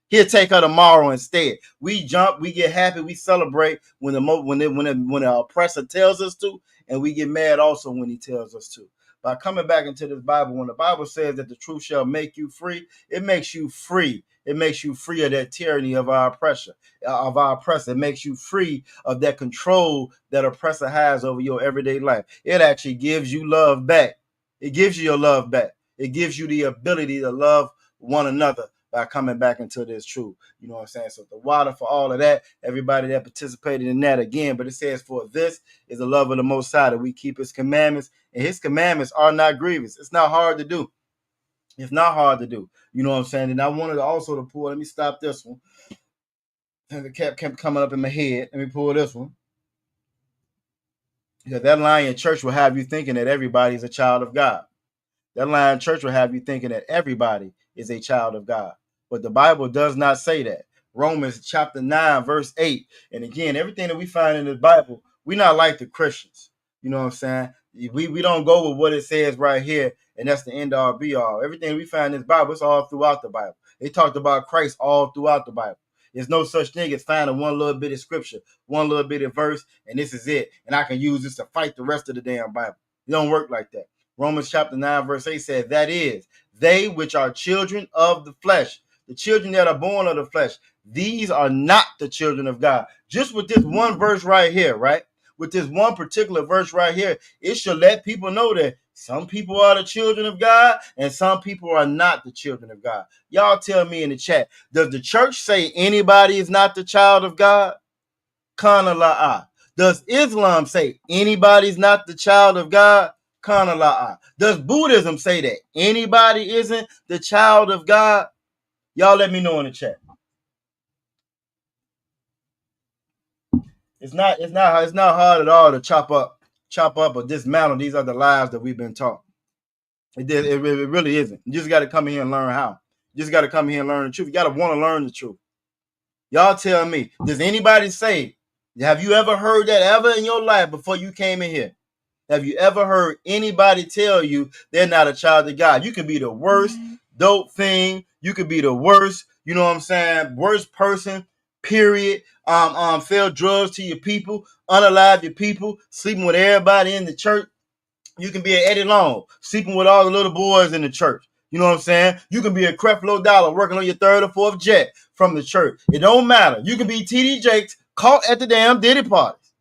He'll take her tomorrow instead. We jump, we get happy, we celebrate when the oppressor tells us to, and we get mad also when he tells us to. By coming back into this Bible, when the Bible says that the truth shall make you free, it makes you free. It makes you free of that tyranny of our oppressor. It makes you free of that control that oppressor has over your everyday life. It actually gives you love back. It gives you your love back. It gives you the ability to love one another by coming back into this truth. You know what I'm saying? So the water for all of that, everybody that participated in that again, but it says for this is the love of the Most High, that we keep his commandments, and his commandments are not grievous. It's not hard to do. It's not hard to do. You know what I'm saying? And I wanted also to pull, let me stop this one. And it kept coming up in my head. Let me pull this one. Because that line in church will have you thinking that everybody's a child of God. That line in church will have you thinking that everybody is a child of God. But the Bible does not say that. Romans chapter 9, verse 8. And again, everything that we find in the Bible, we're not like the Christians. You know what I'm saying? We don't go with what it says right here, and that's the end all be all. Everything we find in this Bible, it's all throughout the Bible. They talked about Christ all throughout the Bible. There's no such thing as finding one little bit of scripture, one little bit of verse, and this is it. And I can use this to fight the rest of the damn Bible. It don't work like that. Romans chapter 9, verse 8 says, that is, they which are children of the flesh, the children that are born of the flesh, these are not the children of God. Just with this one verse right here, right? With this one particular verse right here, it should let people know that some people are the children of God and some people are not the children of God. Y'all tell me in the chat, does the church say anybody is not the child of God? Kana la'a. Does Islam say anybody's not the child of God? Kana la'a. Does Buddhism say that anybody isn't the child of God? Y'all let me know in the chat. It's not hard at all to chop up or dismantle these other lies that we've been taught. It really isn't. You just got to come here and learn how. You just got to come here and learn the truth. You got to want to learn the truth. Y'all tell me, does anybody say, have you ever heard that ever in your life before you came in here? Have you ever heard anybody tell you they're not a child of God? You can be the worst dope thing. You could be the worst, you know what I'm saying, worst person, period. Sell drugs to your people, unalive your people, sleeping with everybody in the church. You can be an Eddie Long, sleeping with all the little boys in the church. You know what I'm saying? You can be a Creflo Dollar working on your third or fourth jet from the church. It don't matter. You can be T.D. Jakes caught at the damn Diddy parties.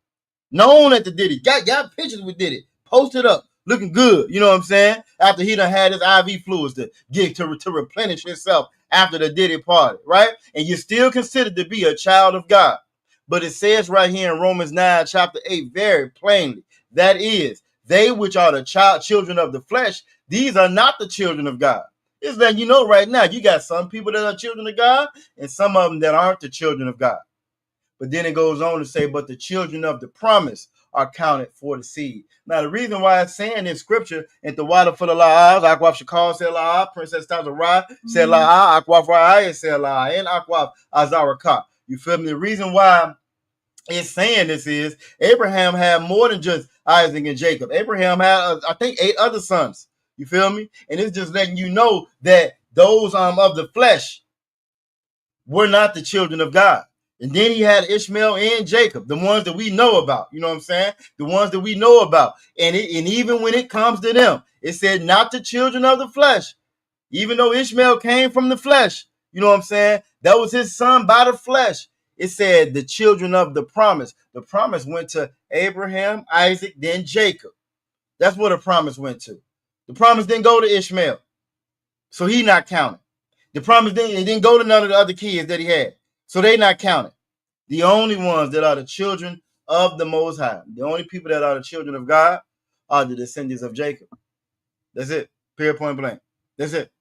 Known at the Diddy. Got pictures with Diddy. Posted up. Looking good. You know what I'm saying? After he done had his IV fluids to get to replenish himself after the Diddy party. Right? And you're still considered to be a child of God. But it says right here in Romans 9, chapter 8, very plainly, that is, they which are the children of the flesh, these are not the children of God. It's letting you know right now, you got some people that are children of God and some of them that aren't the children of God. But then it goes on to say, but the children of the promise are counted for the seed. Now, the reason why it's saying in scripture, and the water for the la'as, Akwaf Shakal said la'ah, Princess Tazarah said la'ah, Akwaf Ra'ayah said la'ah, and Akwaf Azaraka. You feel me? The reason why it's saying this is Abraham had more than just Isaac and Jacob. Abraham had, I think, 8 other sons. You feel me? And it's just letting you know that those of the flesh were not the children of God. And then he had Ishmael and Jacob, the ones that we know about. You know what I'm saying? The ones that we know about. And even when it comes to them, it said not the children of the flesh, Even though Ishmael came from the flesh, you know what I'm saying? That was his son by the flesh. It said the children of the promise. The promise went to Abraham, Isaac, then Jacob. That's where the promise went to. The promise didn't go to Ishmael. So he not counted. The promise didn't go to none of the other kids that he had. So they not counted. The only ones that are the children of the Most High, the only people that are the children of God are the descendants of Jacob. That's it. Period, point blank. That's it.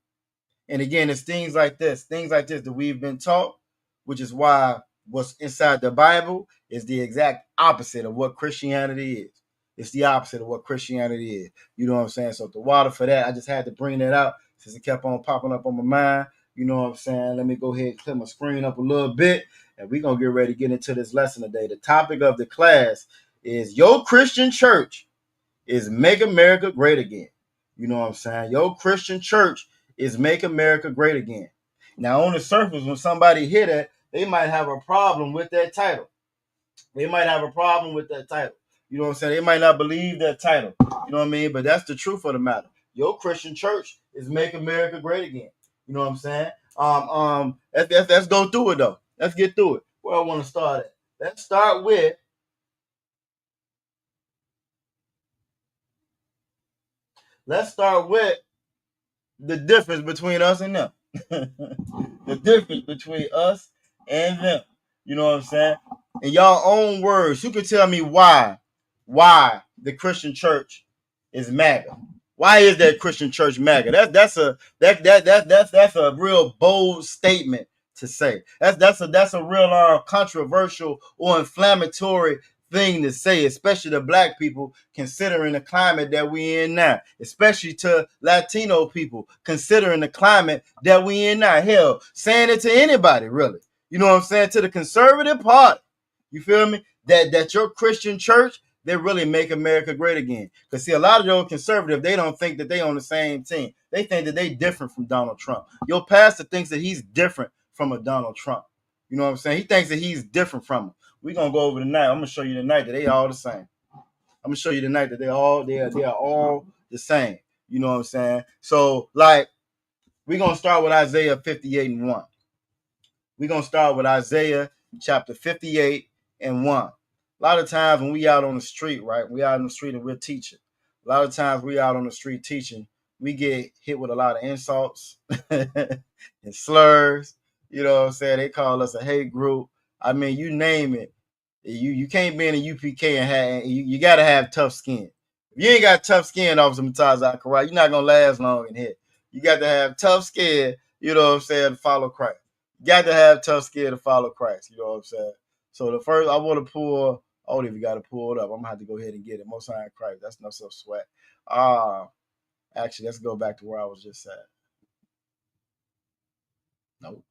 And again, it's things like this that we've been taught, which is why what's inside the Bible is the exact opposite of what Christianity is. It's the opposite of what Christianity is. You know what I'm saying? So the water for that, I just had to bring that out since it kept on popping up on my mind. You know what I'm saying? Let me go ahead and clear my screen up a little bit, and we're going to get ready to get into this lesson today. The topic of the class is your Christian church is Make America Great Again. You know what I'm saying? Your Christian church is Make America Great Again. Now, on the surface, when somebody hear that, they might have a problem with that title. They might have a problem with that title. You know what I'm saying? They might not believe that title. You know what I mean? But that's the truth of the matter. Your Christian church is Make America Great Again. You know what I'm saying? Let's go through it though. Let's get through it. Where I want to start at. Let's start with the difference between us and them. The difference between us and them. You know what I'm saying? In y'all own words, you can tell me why the Christian church is MAGA. Why is that Christian church MAGA? That's a real bold statement to say. That's a real controversial or inflammatory thing to say, especially to black people, considering the climate that we in now, especially to Latino people, considering the climate that we in now. Hell, saying it to anybody, really. You know what I'm saying? To the conservative party. You feel me? That your Christian church, they really Make America Great Again. Because see, a lot of those conservatives, they don't think that they on the same team. They think that they different from Donald Trump. Your pastor thinks that he's different from a Donald Trump. You know what I'm saying? He thinks that he's different from him. We're gonna go over tonight. I'm gonna show you tonight that they all the same. I'm gonna show you tonight that they are all the same. You know what I'm saying? So, like, we're gonna start with Isaiah 58 and 1. We're gonna start with Isaiah chapter 58 and 1. A lot of times when we out on the street, right? We out on the street and we're teaching. A lot of times we out on the street teaching, we get hit with a lot of insults and slurs. You know what I'm saying? They call us a hate group. I mean, you name it. You can't be in a UPK and have you got to have tough skin. If you ain't got tough skin, Officer Mutaz Akarai, you're not gonna last long in here. You got to have tough skin, you know what I'm saying, to follow Christ. You got to have tough skin to follow Christ, you know what I'm saying. So the first I want to pull, I don't even got to pull it up. I'm gonna have to go ahead and get it. Most High in Christ. That's no so sweat. Actually, let's go back to where I was just at. Nope.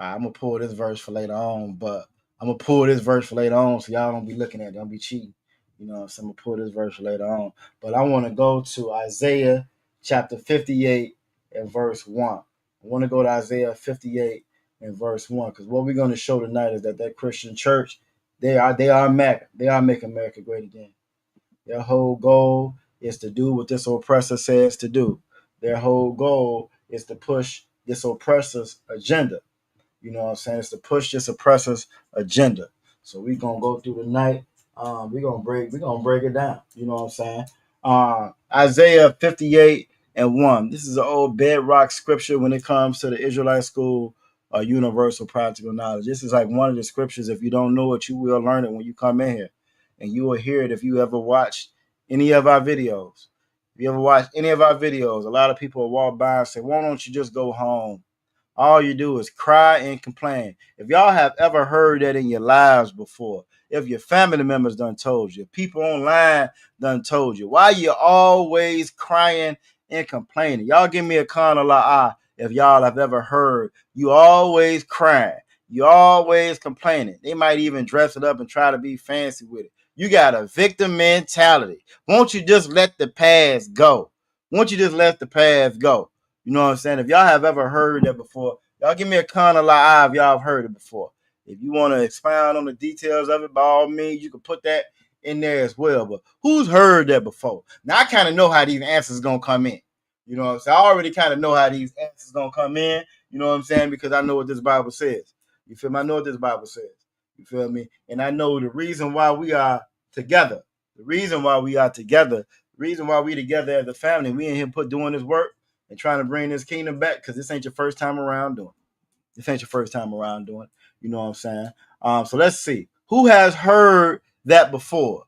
I'm gonna pull this verse for later on, but I'm gonna pull this verse for later on, so y'all don't be looking at it, don't be cheating. You know, so I'm gonna pull this verse for later on. But I want to go to Isaiah chapter 58 and verse 1. I want to go to Isaiah 58 and verse 1, because what we're going to show tonight is that Christian church, they are MAGA. They are Make America Great Again. Their whole goal is to do what this oppressor says to do. Their whole goal is to push this oppressor's agenda. You know what I'm saying? It's to push this oppressor's agenda. So we're gonna go through the night. We're gonna break it down. You know what I'm saying? Isaiah 58 and 1. This is an old bedrock scripture when it comes to the Israelite school universal practical knowledge. This is like one of the scriptures. If you don't know it, you will learn it when you come in here. And you will hear it if you ever watched any of our videos. If you ever watched any of our videos, a lot of people will walk by and say, why don't you just go home? All you do is cry and complain. If y'all have ever heard that in your lives before, if your family members done told you, people online done told you, why you always crying and complaining? Y'all give me a kind of la if y'all have ever heard you always crying, you always complaining. They might even dress it up and try to be fancy with it. You got a victim mentality. Won't you just let the past go? Won't you just let the past go? You know what I'm saying? If y'all have ever heard that before, y'all give me a kind of lie if y'all have heard it before. If you want to expound on the details of it, by all means, you can put that in there as well. But who's heard that before? Now, I kind of know how these answers going to come in. You know what I'm saying? I already kind of know how these answers gonna come in. You know what I'm saying? Because I know what this Bible says. You feel me? I know what this Bible says. You feel me? And I know the reason why we are together. The reason why we are together. The reason why we together as a family. We in here doing this work and trying to bring this kingdom back, because this ain't your first time around doing it. This ain't your first time around doing it. You know what I'm saying? So let's see. Who has heard that before?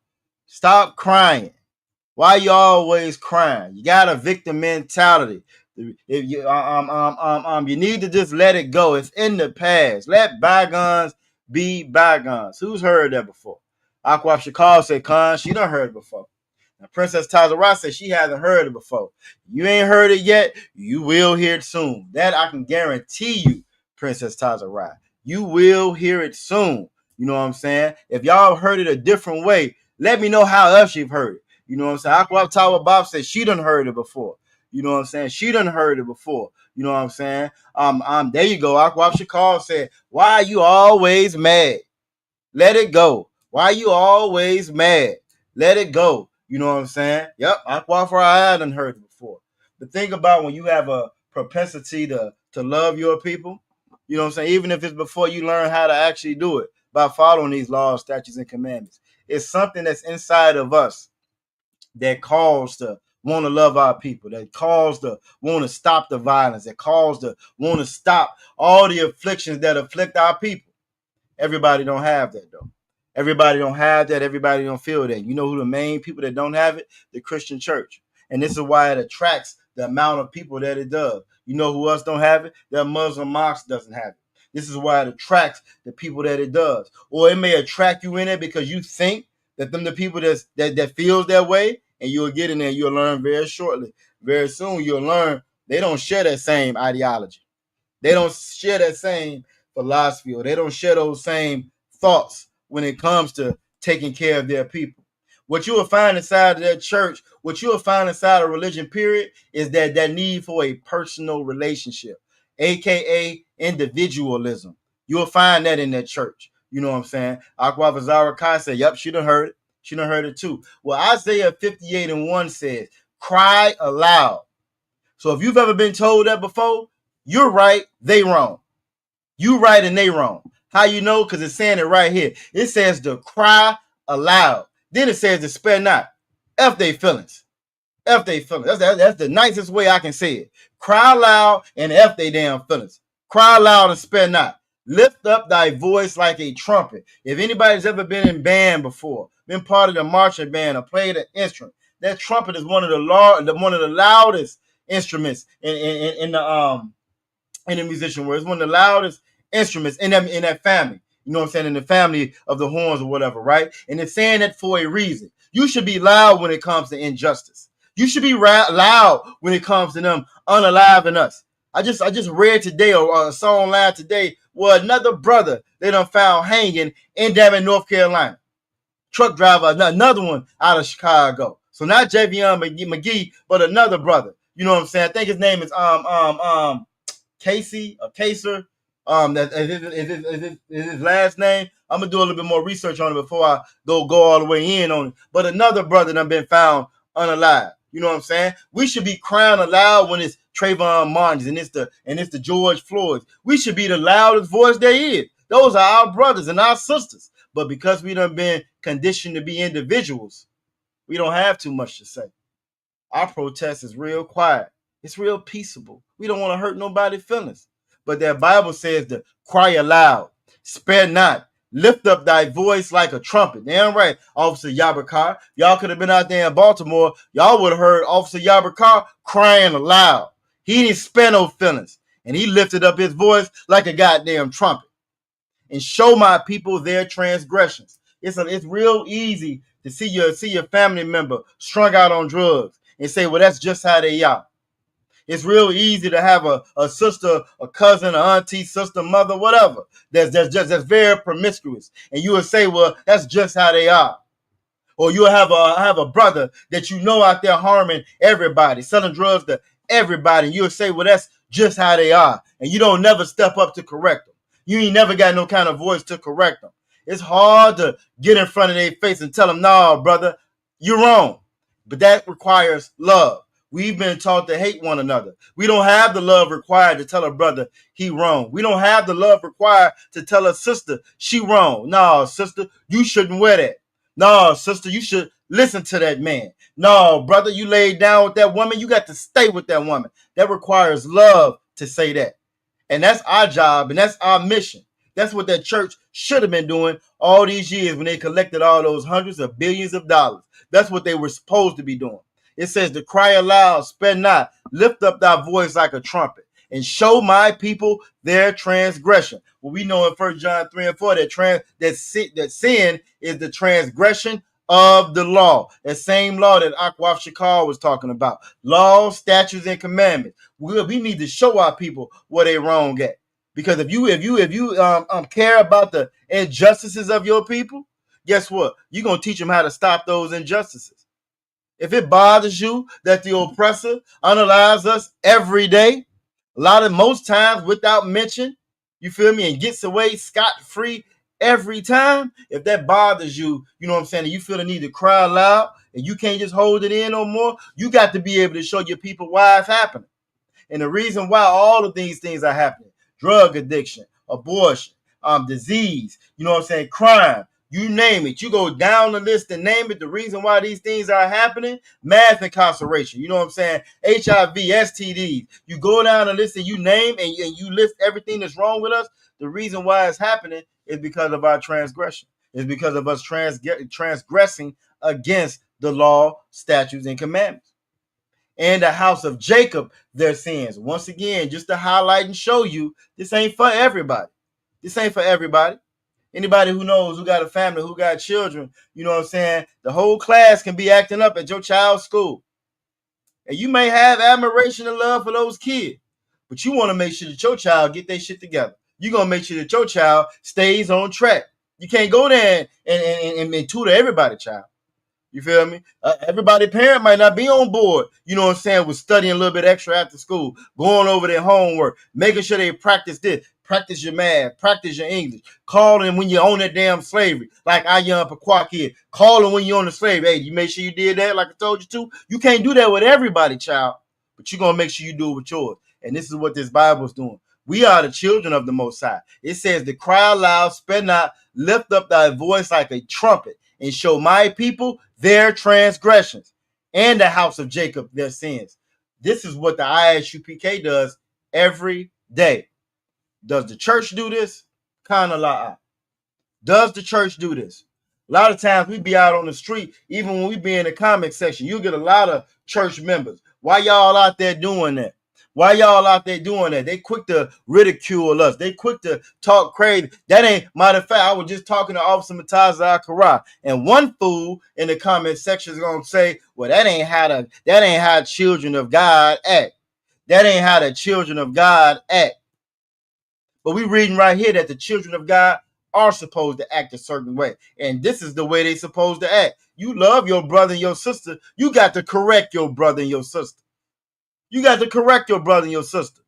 Stop crying. Why you always crying? You got a victim mentality. If you need to just let it go. It's in the past. Let bygones be bygones. Who's heard that before? Aqua Shakal said, Khan, she done heard it before. Now, Princess Tazara said she hasn't heard it before. You ain't heard it yet. You will hear it soon. That I can guarantee you, Princess Tazara. You will hear it soon. You know what I'm saying? If y'all heard it a different way, let me know how else you've heard it. You know what I'm saying? Aqua Tower Bob said she done heard it before. You know what I'm saying? She done heard it before. You know what I'm saying? There you go. Aqua Shakal said, why are you always mad? Let it go. Why are you always mad? Let it go. You know what I'm saying? Yep. Aqua I done heard it before. The thing about when you have a propensity to love your people, you know what I'm saying? Even if it's before you learn how to actually do it by following these laws, statutes, and commandments. It's something that's inside of us that calls to want to love our people, that calls to want to stop the violence, that calls to want to stop all the afflictions that afflict our people. Everybody don't have that, though. Everybody don't have that. Everybody don't feel that. You know who the main people that don't have it? The Christian church. And this is why it attracts the amount of people that it does. You know who else don't have it? The Muslim mosque doesn't have it. This is why it attracts the people that it does. Or it may attract you in it because you think that them the people that feels that way, and you'll get in there and you'll learn very shortly. Very soon you'll learn they don't share that same ideology. They don't share that same philosophy, or they don't share those same thoughts when it comes to taking care of their people. What you will find inside of that church, what you will find inside of religion, period, is that need for a personal relationship, aka individualism. You will find that in that church. You know what I'm saying? Aqua Vazara Kai said, yep, she done heard it. She done heard it too. Well, Isaiah 58:1 says, cry aloud. So if you've ever been told that before, you're right, they wrong. You right and they wrong. How you know? Because it's saying it right here. It says to cry aloud. Then it says to spare not. F they feelings. F they feelings. That's the nicest way I can say it. Cry loud and F they damn feelings. Cry loud and spare not. Lift up thy voice like a trumpet. If anybody's ever been in band before, been part of the marching band or played an instrument, that trumpet is one of the loudest instruments in the musician world. It's one of the loudest instruments in that family. You know what I'm saying? In the family of the horns or whatever, right? And it's saying that for a reason. You should be loud when it comes to injustice. You should be loud when it comes to them unaliving us. I just read today or a song live today where another brother they done found hanging in Davin, North Carolina. Truck driver, another one out of Chicago. So not Javion McGee, but another brother. You know what I'm saying? I think his name is Casey or Kaser. That is his last name. I'm gonna do a little bit more research on it before I go all the way in on it. But another brother done been found unalive. You know what I'm saying? We should be crying aloud when it's Trayvon Martin's and it's the George Floyd's. We should be the loudest voice there is. Those are our brothers and our sisters. But because we done been conditioned to be individuals, we don't have too much to say. Our protest is real quiet. It's real peaceable. We don't want to hurt nobody's feelings. But that Bible says to cry aloud, spare not, lift up thy voice like a trumpet. Damn right, Officer Yabakar. Y'all could have been out there in Baltimore. Y'all would have heard Officer Yabakar crying aloud. He didn't spare no feelings. And he lifted up his voice like a goddamn trumpet. And show my people their transgressions. It's real easy to see your family member strung out on drugs and say, well, that's just how they are. It's real easy to have a sister, a cousin, an auntie, sister, mother, whatever, that's very promiscuous. And you would say, well, that's just how they are. Or you'll have a brother that you know out there harming everybody, selling drugs to everybody. And you'll say, well, that's just how they are. And you don't never step up to correct them. You ain't never got no kind of voice to correct them. It's hard to get in front of their face and tell them, no, brother, you're wrong. But that requires love. We've been taught to hate one another. We don't have the love required to tell a brother he wrong. We don't have the love required to tell a sister she wrong. No, sister, you shouldn't wear that. No, sister, you should listen to that man. No, brother, you laid down with that woman. You got to stay with that woman. That requires love to say that. And that's our job and that's our mission. That's what that church should have been doing all these years when they collected all those hundreds of billions of dollars. That's what they were supposed to be doing. It says to cry aloud, spare not, lift up thy voice like a trumpet, and show my people their transgression. Well, we know in 1 John 3 and 4 that sin is the transgression of the law. That same law that M.A.G.A was talking about. Laws, statutes, and commandments. We need to show our people what they wrong at. Because if you care about the injustices of your people, guess what? You're going to teach them how to stop those injustices. If it bothers you that the oppressor unalives us every day, most times without mention, you feel me, and gets away scot-free every time, if that bothers you, you know what I'm saying, and you feel the need to cry loud and you can't just hold it in no more, you got to be able to show your people why it's happening. And the reason why all of these things are happening, drug addiction, abortion, disease, you know what I'm saying, crime, you name it. You go down the list and name it. The reason why these things are happening, mass incarceration, you know what I'm saying, HIV, STDs. You go down the list and you name and you list everything that's wrong with us. The reason why it's happening is because of our transgression. It's because of us transgressing against the law, statutes, and commandments. And the house of Jacob, their sins. Once again, just to highlight and show you, this ain't for everybody. This ain't for everybody. Anybody who knows, who got a family, who got children, you know what I'm saying? The whole class can be acting up at your child's school. And you may have admiration and love for those kids, but you want to make sure that your child get their shit together. You're going to make sure that your child stays on track. You can't go there and tutor everybody, child. You feel me? Everybody parent might not be on board, you know what I'm saying, with studying a little bit extra after school, going over their homework, making sure they practice this, practice your math, practice your English, calling when you're on that damn slavery, like ISUPK kid, calling when you're on the slave. Hey, you make sure you did that like I told you to? You can't do that with everybody, child, but you're going to make sure you do it with yours. And this is what this Bible's doing. We are the children of the Most High. It says to cry aloud, spare not, lift up thy voice like a trumpet, and show my people their transgressions, and the house of Jacob their sins. This is what the ISUPK does every day. Does the church do this? Kind of la. Does the church do this? A lot of times we be out on the street, even when we be in the comment section, you get a lot of church members. Why y'all out there doing that? Why y'all out there doing that? They quick to ridicule us. They quick to talk crazy. That ain't, matter of fact, I was just talking to Officer M.A.G.A, and one fool in the comment section is gonna say, well, that ain't how children of God act. That ain't how the children of God act. But we reading right here that the children of God are supposed to act a certain way. And this is the way they supposed to act. You love your brother and your sister. You got to correct your brother and your sister. You got to correct your brother and your sister.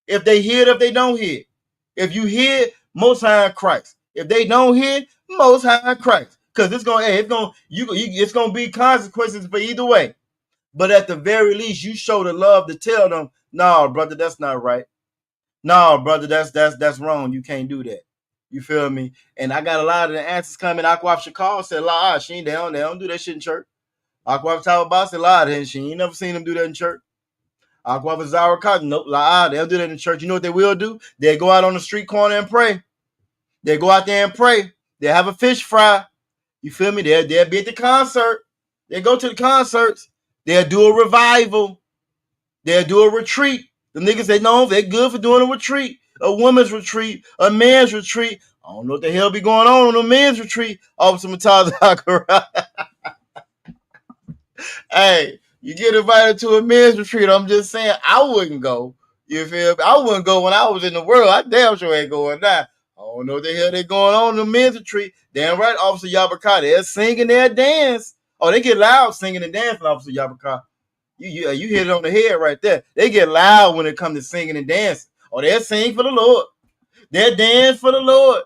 If they hear it, if they don't hear it. If you hear it, Most High in Christ. If they don't hear it, Most High in Christ. Because it's gonna be consequences for either way. But at the very least, you show the love to tell them, no, brother, that's not right. No, brother, that's wrong. You can't do that. You feel me? And I got a lot of the answers coming. M.A.G.A said, "La, they don't do that shit in church." M.A.G.A said, "La, she ain't never seen them do that in church." M.A.G.A nope, la, they'll do that in church. You know what they will do? They'll go out on the street corner and pray. They'll go out there and pray. They'll have a fish fry. You feel me? They'll be at the concert. They'll go to the concerts. They'll do a revival. They'll do a retreat. The niggas say, no, they're good for doing a retreat, a woman's retreat, a man's retreat. I don't know what the hell be going on a men's retreat. Officer M.A.G.A. Hey, you get invited to a men's retreat. I'm just saying, I wouldn't go. You feel me? I wouldn't go when I was in the world. I damn sure ain't going now. I don't know what the hell they going on in the men's retreat. Damn right, Officer M.A.G.A. They're singing, they'll dance. Oh, they get loud singing and dancing, Officer M.A.G.A. You hit it on the head right there. They get loud when it comes to singing and dancing. Or they'll sing for the Lord. They'll dance for the Lord.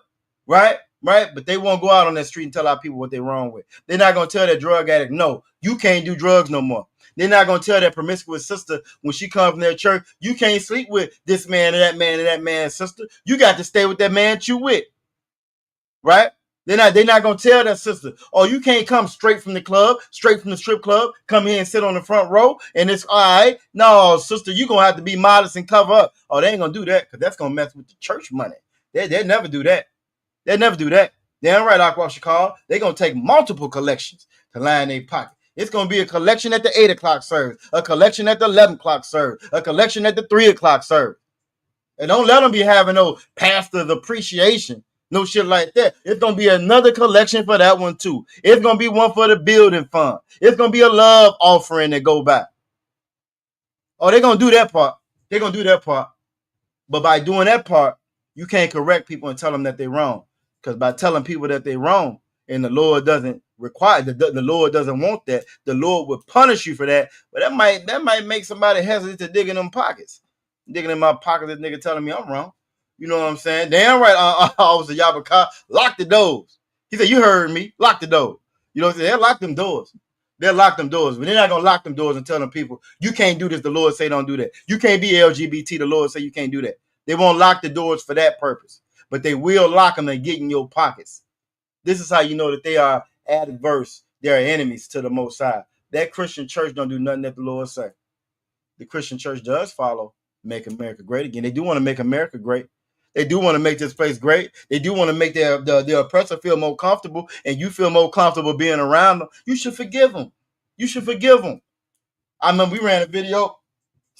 Right? But they won't go out on that street and tell our people what they're wrong with. They're not going to tell that drug addict, no, you can't do drugs no more. They're not going to tell that promiscuous sister when she comes from their church, you can't sleep with this man and that man and that man's sister. You got to stay with that man that you with. Right? They're not going to tell that sister, oh, you can't come straight from the club, straight from the strip club, come here and sit on the front row, and it's all right. No, sister, you're going to have to be modest and cover up. Oh, they ain't going to do that because that's going to mess with the church money. They never do that. They never do that. Damn right, Aqua Chicago. They're going to take multiple collections to line their pocket. It's going to be a collection at the 8 o'clock service, a collection at the 11 o'clock service, a collection at the 3 o'clock service. And don't let them be having no pastor's appreciation, no shit like that. It's going to be another collection for that one too. It's going to be one for the building fund. It's going to be a love offering that go by. Oh, they're going to do that part. They're going to do that part. But by doing that part, you can't correct people and tell them that they're wrong. Because by telling people that they're wrong, and the Lord doesn't require, the Lord doesn't want that, the Lord would punish you for that. But that might make somebody hesitant to dig in them pockets. Digging in my pocket, this nigga telling me I'm wrong. You know what I'm saying? Damn right, Officer Yabaka, lock the doors. He said, you heard me, lock the door. You know what I'm saying? They'll lock them doors. They'll lock them doors, but they're not going to lock them doors and tell them people, you can't do this, the Lord say don't do that. You can't be LGBT, the Lord say you can't do that. They won't lock the doors for that purpose, but they will lock them and get in your pockets. This is how you know that they are adverse. They are enemies to the Most High. That Christian church don't do nothing that the Lord say. The Christian church does follow Make America Great Again. They do want to make America great. They do want to make this place great. They do want to make the oppressor feel more comfortable, and you feel more comfortable being around them. You should forgive them. You should forgive them. I remember we ran a video,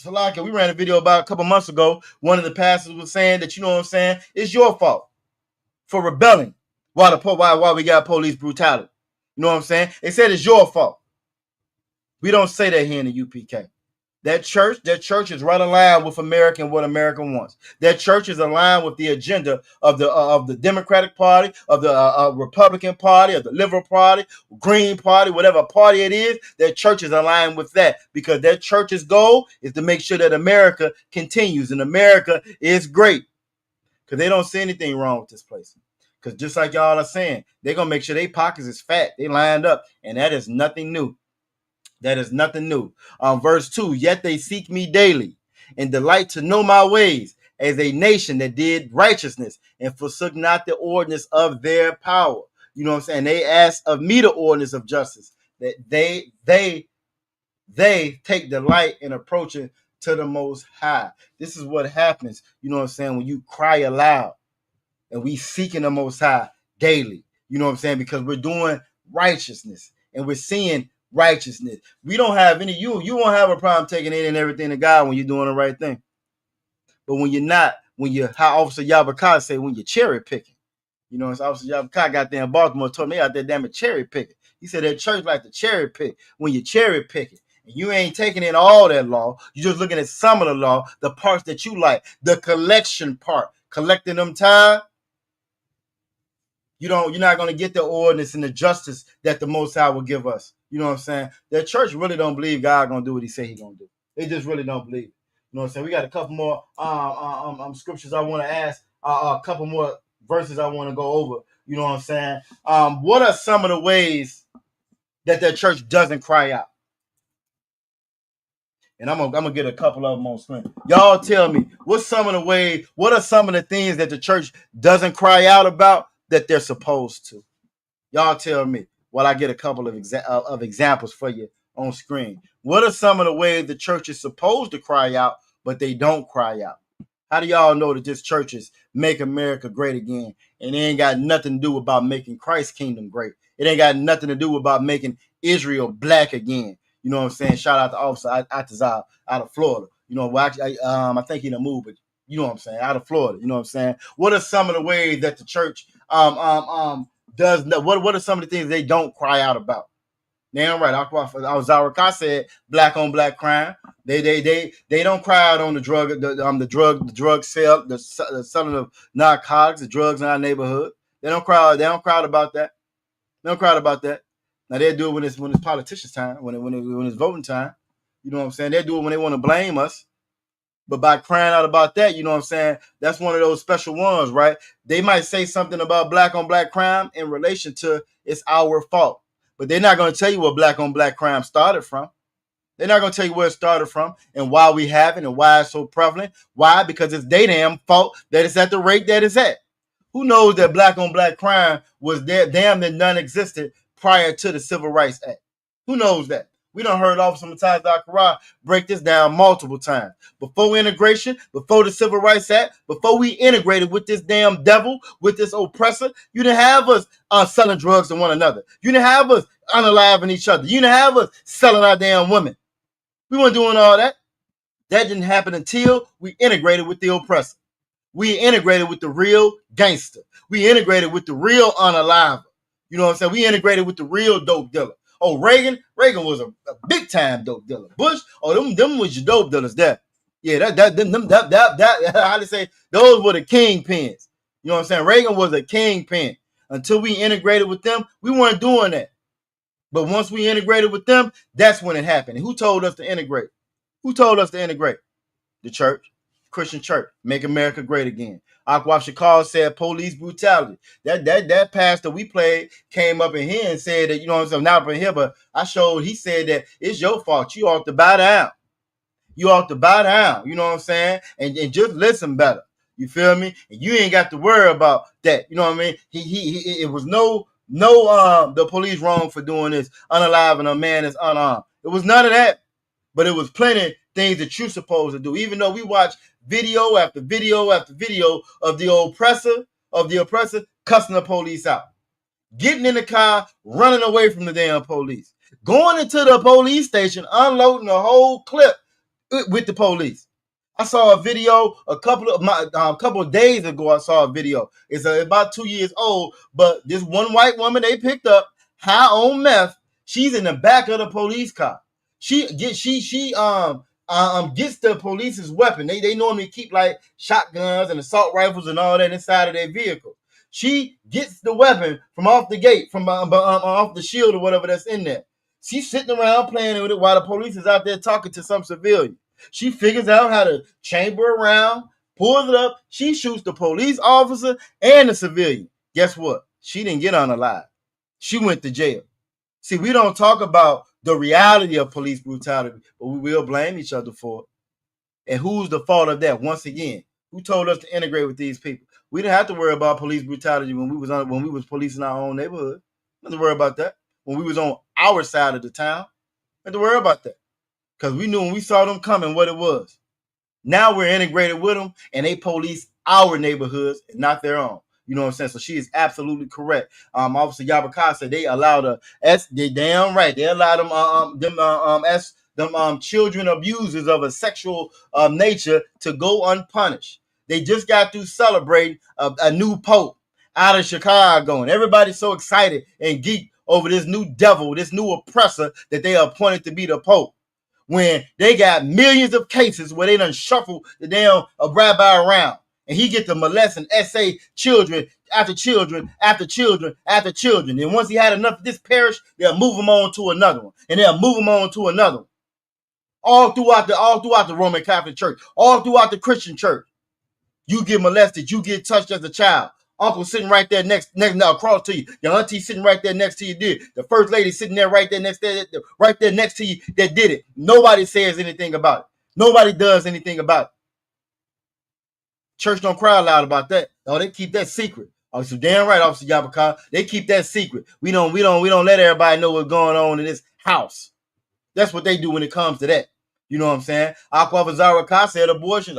Salaka, we ran a video about a couple months ago. One of the pastors was saying that, you know what I'm saying, it's your fault for rebelling while we got police brutality. You know what I'm saying? They said it's your fault. We don't say that here in the UPK. That church is right aligned with America and what America wants. That church is aligned with the agenda of the Democratic Party, of the Republican Party, of the Liberal Party, Green Party, whatever party it is. That church is aligned with that because that church's goal is to make sure that America continues and America is great. Because they don't see anything wrong with this place. Because just like y'all are saying, they're gonna make sure their pockets is fat. They lined up, and that is nothing new. That is nothing new. Verse 2, yet they seek me daily and delight to know my ways as a nation that did righteousness and forsook not the ordinance of their power. You know what I'm saying? They ask of me the ordinance of justice, that they take delight in approaching to the Most High. This is what happens, you know what I'm saying, when you cry aloud and we seeking the Most High daily. You know what I'm saying? Because we're doing righteousness and we're seeing righteousness. We don't have any, you won't have a problem taking in and everything to God when you're doing the right thing. But when you're not, when you're, how Officer Yabaka say, when you're cherry picking, you know, it's Officer Yabaka got there in Baltimore, told me out there damn it cherry picking. He said that church like to cherry pick. When you're cherry picking, and you ain't taking in all that law, you're just looking at some of the law, the parts that you like, the collection part, collecting them time. You're not going to get the ordinance and the justice that the Most High will give us. You know what I'm saying? The church really don't believe God going to do what he say he going to do. They just really don't believe it. You know what I'm saying? We got a couple more scriptures I want to ask, a couple more verses I want to go over. You know what I'm saying? What are some of the ways that church doesn't cry out? And I'm gonna get a couple of them on screen. Y'all tell me, what are some of the things that the church doesn't cry out about that they're supposed to? Y'all tell me while I get a couple of examples for you on screen. What are some of the ways the church is supposed to cry out, but they don't cry out? How do y'all know that this church is Make America Great Again, and it ain't got nothing to do about making Christ's kingdom great? It ain't got nothing to do about making Israel black again. You know what I'm saying? Shout out to Officer Atazal out of Florida. You know, well, actually, I think he done moved, but you know what I'm saying? Out of Florida. You know what I'm saying? What are some of the ways that the church does? What are some of the things they don't cry out about? Damn right. Zaraka said black on black crime. They don't cry out on the drug sale, the selling of narcotics, the drugs in our neighborhood. They don't cry out about that. They don't cry out about that. Now they do it when it's politicians' time, when it's voting time. You know what I'm saying? They do it when they want to blame us. But by crying out about that, you know what I'm saying? That's one of those special ones, right? They might say something about black on black crime in relation to it's our fault. But they're not going to tell you where black on black crime started from. They're not going to tell you where it started from and why we have it and why it's so prevalent. Why? Because it's their damn fault that it's at the rate that it's at. Who knows that black on black crime was there damn near non-existent prior to the Civil Rights Act? Who knows that? We done heard Officer Matthias Zachariah break this down multiple times. Before integration, before the Civil Rights Act, before we integrated with this damn devil, with this oppressor, you didn't have us selling drugs to one another. You didn't have us unaliving each other. You didn't have us selling our damn women. We weren't doing all that. That didn't happen until we integrated with the oppressor. We integrated with the real gangster. We integrated with the real unaliver. You know what I'm saying? We integrated with the real dope dealer. Oh, Reagan was a big time dope dealer. Bush, them was your dope dealers there. Yeah, how to say, those were the kingpins. You know what I'm saying? Reagan was a kingpin. Until we integrated with them, we weren't doing that. But once we integrated with them, that's when it happened. And who told us to integrate? Who told us to integrate? The church, Christian church, make America great again. Aquaf Shakal said police brutality. That pastor we played came up in here and said that, you know what I'm saying, not up in here, but he said that it's your fault. You ought to bow down. You ought to bow down, you know what I'm saying? And just listen better. You feel me? And you ain't got to worry about that. You know what I mean? It was the police wrong for doing this, unaliving a man that's unarmed. It was none of that. But it was plenty things that you're supposed to do. Even though we watch video after video after video of the oppressor cussing the police out, getting in the car, running away from the damn police, going into the police station, unloading a whole clip with the police. I saw a video a couple of days ago. I saw a video. It's about 2 years old, but this one white woman they picked up high on meth. She's in the back of the police car. She gets the police's weapon. They normally keep like shotguns and assault rifles and all that inside of their vehicle. She gets the weapon from off the gate, from off the shield or whatever that's in there. She's sitting around playing with it while the police is out there talking to some civilian. She figures out how to chamber around, pulls it up. She shoots the police officer and the civilian. Guess what? She didn't get on alive. She went to jail. See, we don't talk about the reality of police brutality, but we will blame each other for it. And who's the fault of that? Once again, who told us to integrate with these people? We didn't have to worry about police brutality when we was policing our own neighborhood. We didn't have to worry about that. When we was on our side of the town, we didn't have to worry about that. Because we knew when we saw them coming what it was. Now we're integrated with them, and they police our neighborhoods and not their own. You know what I'm saying? So she is absolutely correct. Officer M.A.G.A said they allowed they damn right. They allowed them children abusers of a sexual nature to go unpunished. They just got through celebrating a new pope out of Chicago, and everybody's so excited and geeked over this new devil, this new oppressor that they appointed to be the pope. When they got millions of cases where they done shuffle the damn rabbi around, and he get to molest and essay children after children after children after children. And once he had enough of this parish, they'll move him on to another one, and they'll move him on to another one. All throughout the Roman Catholic Church, all throughout the Christian church, you get molested, you get touched as a child. Uncle sitting right there next across to you. Your auntie sitting right there next to you did. The first lady sitting there right there next to you that did it. Nobody says anything about it. Nobody does anything about it. Church don't cry loud about that. Oh, they keep that secret. Oh, so damn right, Officer M.A.G.A. They keep that secret. We don't let everybody know what's going on in this house. That's what they do when it comes to that. You know what I'm saying? Aqua Zaraka said abortion.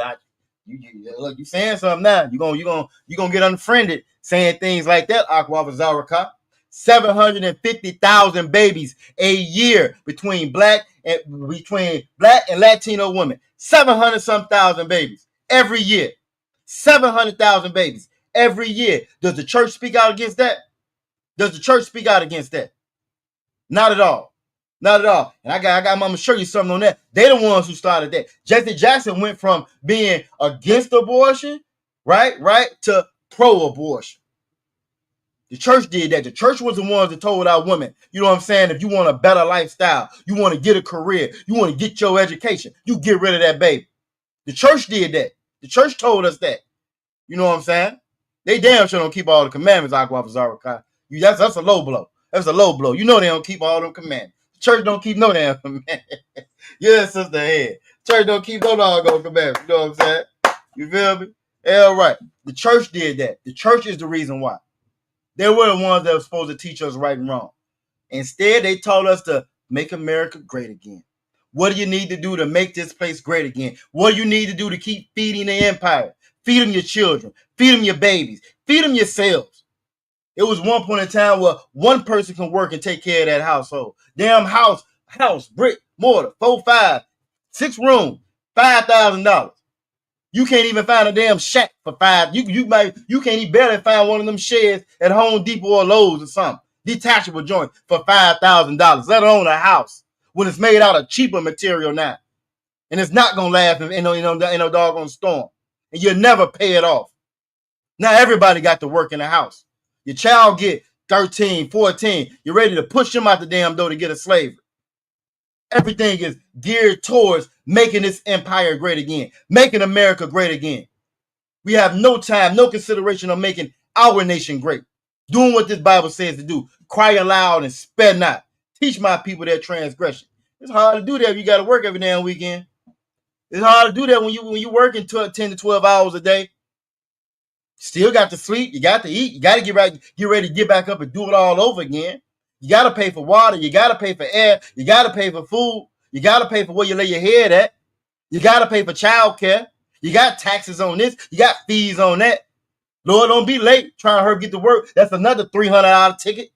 Look, you saying something now. You gonna get unfriended saying things like that, Aqua Zaraka. 750,000 babies a year between black and Latino women. 700-some thousand babies every year. 700,000 babies every year. Does the church speak out against that? Does the church speak out against that? Not at all. Not at all. And I'm going to show you something on that. They're the ones who started that. Jesse Jackson went from being against abortion, right, to pro-abortion. The church did that. The church was the ones that told our women, you know what I'm saying, if you want a better lifestyle, you want to get a career, you want to get your education, you get rid of that baby. The church did that. The church told us that. You know what I'm saying? They damn sure don't keep all the commandments, Aqua Zaraka. That's a low blow. That's a low blow. You know they don't keep all them commandments. The church don't keep no damn commandments. You're a sister head. Church don't keep no doggone commandments. You know what I'm saying? You feel me? All right. The church did that. The church is the reason why. They were the ones that were supposed to teach us right and wrong. Instead, they told us to make America great again. What do you need to do to make this place great again? What do you need to do to keep feeding the empire? Feed them your children. Feed them your babies. Feed them yourselves. It was one point in time where one person can work and take care of that household. Damn house, brick, mortar, 4, 5, 6 rooms, $5,000. You can't even find a damn shack for $5. You can't even barely find one of them sheds at Home Depot or Lowe's or something. Detachable joint for $5,000, let alone a house when it's made out of cheaper material now, and it's not gonna last in no doggone storm, and you'll never pay it off. Now everybody got to work in the house. Your child get 13, 14. You're ready to push them out the damn door to get a slavery. Everything is geared towards making this empire great again, making America great again. We have no time, no consideration on making our nation great. Doing what this Bible says to do. Cry aloud and spare not. Teach my people their transgression. It's hard to do that if you got to work every damn weekend. It's hard to do that when you working 10 to 12 hours a day. Still got to sleep. You got to eat. You got to get ready to get back up and do it all over again. You got to pay for water. You got to pay for air. You got to pay for food. You got to pay for where you lay your head at. You got to pay for child care. You got taxes on this. You got fees on that. Lord, don't be late trying to hurry get to work. That's another $300 ticket.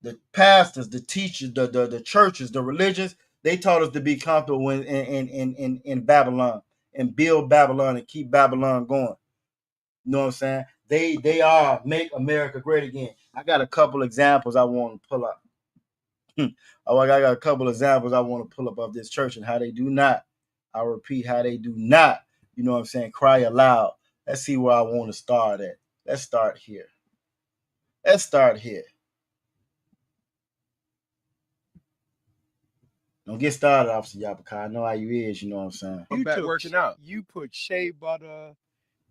The pastors, the teachers, the churches, the religions, they taught us to be comfortable in Babylon and build Babylon and keep Babylon going. You know what I'm saying? They are make America great again. I got a couple examples I want to pull up. I got a couple examples I want to pull up of this church and how they do not. I repeat, how they do not. You know what I'm saying? Cry aloud. Let's see where I want to start at. Let's start here. Don't get started, Officer Yapaka. I know how you is, you know what I'm saying? I'm back working out. You put shea butter,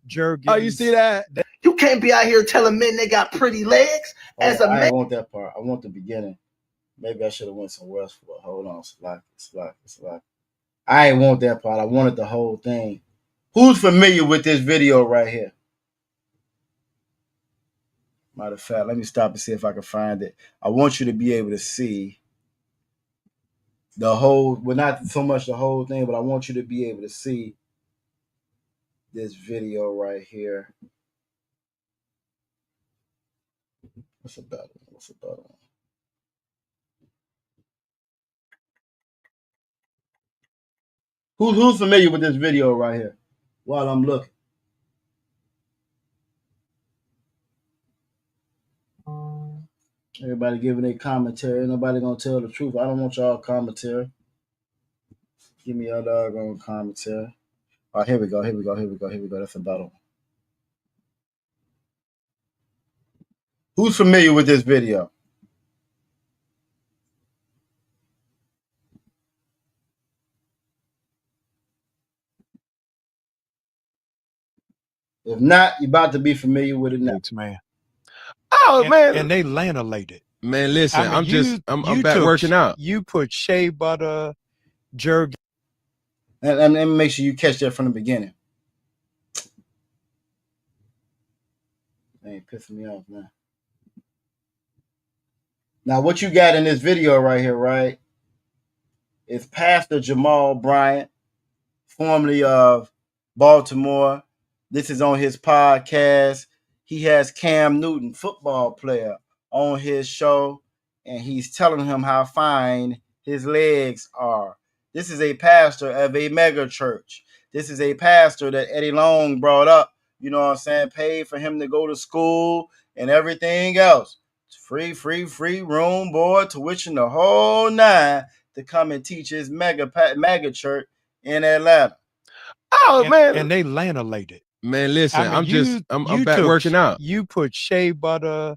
jerky. Oh, you see that? You can't be out here telling men they got pretty legs. I don't want that part. I want the beginning. Maybe I should have went somewhere else for it. Hold on. Slack. I ain't want that part. I wanted the whole thing. Who's familiar with this video right here? Matter of fact, let me stop and see if I can find it. I want you to be able to see the whole, well, not so much the whole thing, but I want you to be able to see this video right here. What's a better one? Who's familiar with this video right here? While I'm looking. Everybody giving their commentary. Nobody gonna tell the truth. I don't want y'all commentary. Give me your doggone commentary. All right, here we go. That's a better one. Who's familiar with this video? If not, you're about to be familiar with it now. Man. Oh, man. And they lanolated. Man, listen, I'm back working out. You put shea butter, jerky. And let me make sure you catch that from the beginning. They ain't pissing me off now. Now, what you got in this video right here, right, is Pastor Jamal Bryant, formerly of Baltimore. This is on his podcast. He has Cam Newton, football player, on his show, and he's telling him how fine his legs are. This is a pastor of a mega church. This is a pastor that Eddie Long brought up, you know what I'm saying, paid for him to go to school and everything else. Free room, board, tuition, the whole nine to come and teach his mega church in Atlanta. Oh, man. And they lanolated. Man, listen, I'm back working out. You put shea butter,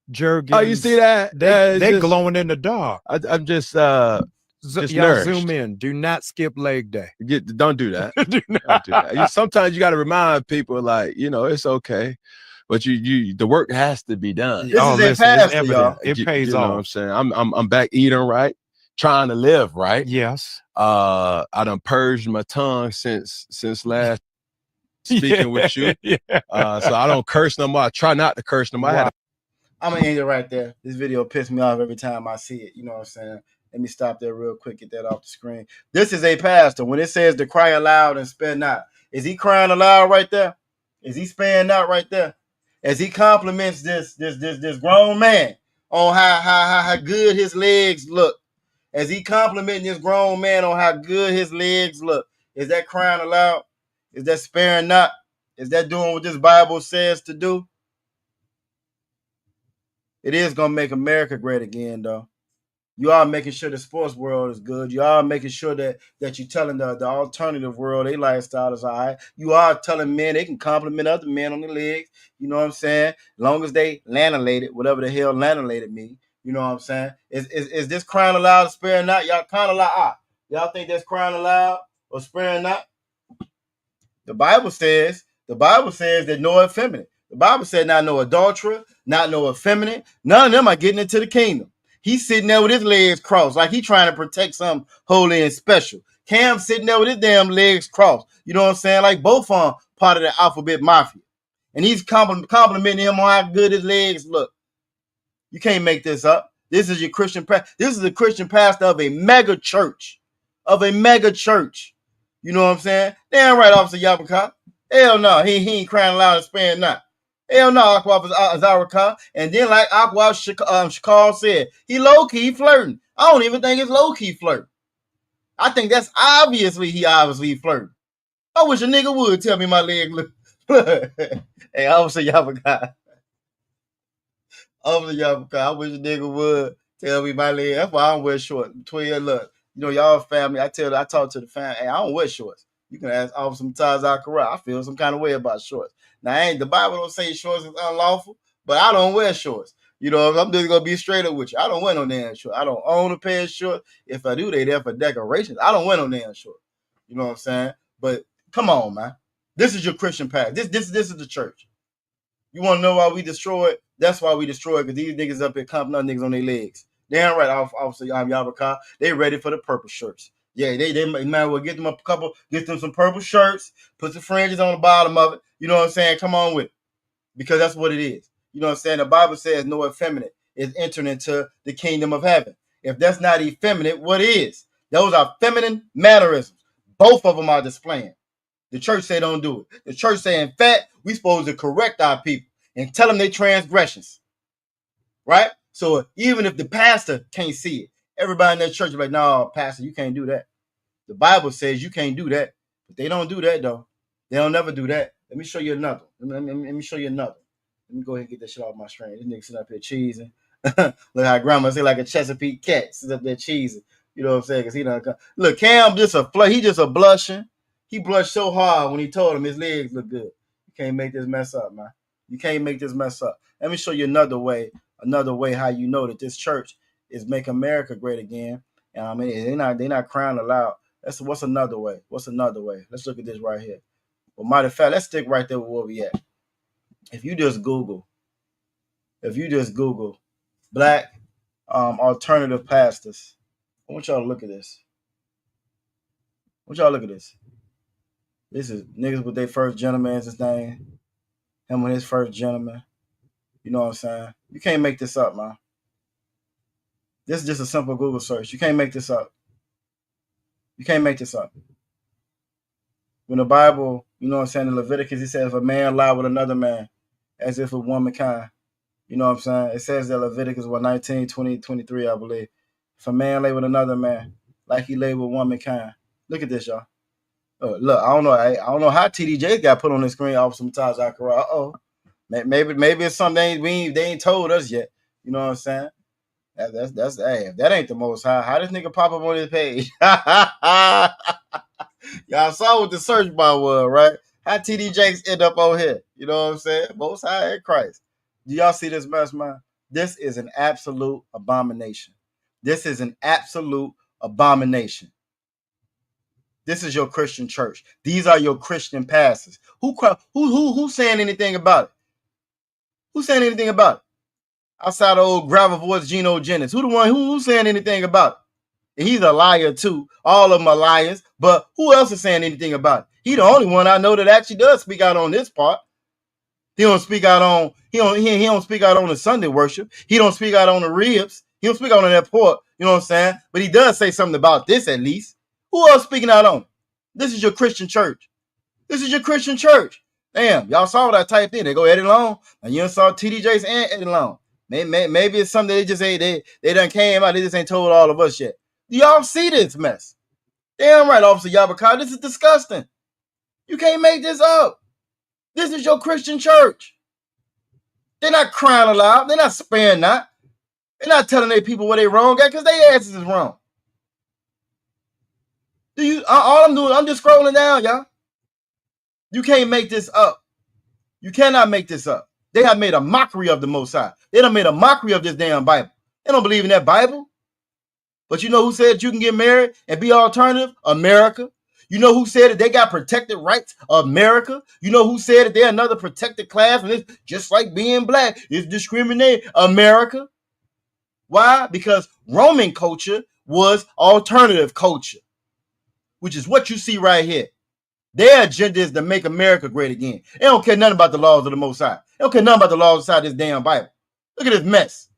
jerky. Oh, you see that? They glowing in the dark. I'm just Y'all nourished. zoom in. Do not skip leg day. Don't do that. Don't do that. Sometimes you got to remind people, like, you know, it's okay, but the work has to be done. This is a pastor, y'all. It pays you know off. what I'm saying? I'm back eating right. trying to live, right? Yes. I done purged my tongue since last speaking with you. Yeah. So I don't curse no more. I try not to curse no more. Wow. I'm gonna end it right there. This video pisses me off every time I see it. You know what I'm saying? Let me stop there real quick, get that off the screen. This is a pastor. When it says to cry aloud and spare not, is he crying aloud right there? Is he sparing not right there? As he compliments this grown man on how good his legs look. As he complimenting this grown man on how good his legs look. Is that crying aloud? Is that sparing not? Is that doing what this Bible says to do? It is gonna make America great again, though. You are making sure the sports world is good. You are making sure that you're telling the alternative world their lifestyle is all right. You are telling men they can compliment other men on their legs. You know what I'm saying? As long as they lanolated, whatever the hell lanolated mean. You know what I'm saying? Is this crying aloud or sparing not? Y'all kind of like, y'all think that's crying aloud or sparing not? The Bible says that no effeminate. The Bible said not no adulterer, not no effeminate. None of them are getting into the kingdom. He's sitting there with his legs crossed, like he's trying to protect something holy and special. Cam's sitting there with his damn legs crossed. You know what I'm saying? Like both of them part of the alphabet mafia. And he's complimenting him on how good his legs look. You can't make this up. This is your Christian pastor. This is a Christian pastor of a mega church. You know what I'm saying? Damn right, Officer Yabaka. Hell no, he ain't crying loud and sparing not. Hell no, Aqua Azaraka. And then like Aqua Shakal said, he low-key flirting. I don't even think it's low-key flirting. I think that's he obviously flirting. I wish a nigga would tell me my leg look. Hey, Officer Yabaka. Officer Yabaka, I wish a nigga would tell me my leg. That's why I don't wear shorts. 12 look. You know, y'all family, I talk to the family, hey, I don't wear shorts. You can ask Officer Tazakara. I feel some kind of way about shorts. Now, the Bible don't say shorts is unlawful, but I don't wear shorts. You know, I'm just going to be straight up with you. I don't wear no damn shorts. I don't own a pair of shorts. If I do, they there for decorations. I don't wear no damn shorts. You know what I'm saying? But come on, man. This is your Christian path. This is the church. You want to know why we destroy it? That's why we destroy it, because these niggas up here comping other niggas on their legs. Damn right, Officer Yabaka. They ready for the purple shirts. Yeah, they might well get them some purple shirts, put some fringes on the bottom of it. You know what I'm saying? Come on with it. Because that's what it is. You know what I'm saying? The Bible says no effeminate is entering into the kingdom of heaven. If that's not effeminate, what is? Those are feminine mannerisms. Both of them are displaying. The church say don't do it. The church say, in fact, we supposed to correct our people and tell them their transgressions. Right? So even if the pastor can't see it, everybody in that church is like, no, pastor, you can't do that. The Bible says you can't do that. But they don't do that, though. They don't never do that. Let me show you another. Let me show you another. Let me go ahead and get that shit off my screen. This nigga sitting up here cheesing. Look how grandma say like a Chesapeake cat sits up there cheesing. You know what I'm saying? Because he done come. Look, Cam he just a blushing. He blushed so hard when he told him his legs look good. You can't make this mess up, man. You can't make this mess up. Let me show you another way how you know that this church is making America great again. And I mean, they're not crying aloud. What's another way? Let's look at this right here. Well, matter of fact, let's stick right there with where we at. If you just Google black alternative pastors, I want y'all to look at this. This is niggas with their first gentleman is his name. Him with his first gentleman. You know what I'm saying? You can't make this up, man. This is just a simple Google search. You can't make this up. When the Bible, you know what I'm saying, in Leviticus, it says if a man lie with another man as if a womankind. You know what I'm saying? It says that Leviticus 19, 20, 23, I believe. If a man lay with another man like he lay with womankind. Look at this, y'all. Look, I don't know how TDJ got put on the screen off some ties. Maybe it's something they ain't told us yet. You know what I'm saying? That's hey, if that ain't the most high, how this nigga pop up on his page? Y'all saw what the search bar was, right? How TD Jakes end up on here? You know what I'm saying? Most high in Christ. Do y'all see this mess, man? This is an absolute abomination. This is your Christian church. These are your Christian pastors. Who's saying anything about it? Who's saying anything about it? Outside of old gravel voice Geno Jennings. Who's saying anything about it? And he's a liar too. All of them are liars. But who else is saying anything about it? He the only one I know that actually does speak out on this part. He don't speak out on he don't speak out on the Sunday worship. He don't speak out on the ribs. He don't speak out on that pork. You know what I'm saying? But he does say something about this at least. Who else speaking out on it? This is your Christian church. This is your Christian church. Damn, y'all saw what I typed in. They go Eddie Long, and you saw TD Jakes and Eddie Long. Maybe it's something they just ain't they done came out. They just ain't told all of us yet. Do y'all see this mess? Damn right, Officer Yabaka. This is disgusting. You can't make this up. This is your Christian church. They're not crying aloud. They're not sparing not. They're not telling their people what they wrong at because their asses is wrong. All I'm doing, I'm just scrolling down, y'all. You can't make this up. You cannot make this up. They have made a mockery of the Most High. They done made a mockery of this damn Bible. They don't believe in that Bible. But you know who said you can get married and be alternative? America. You know who said that they got protected rights? America. You know who said that they're another protected class and it's just like being black? It's discriminating. America. Why? Because Roman culture was alternative culture, which is what you see right here. Their agenda is to make America great again. They don't care nothing about the laws of the Most High. They don't care nothing about the laws inside this damn Bible. Look at this mess.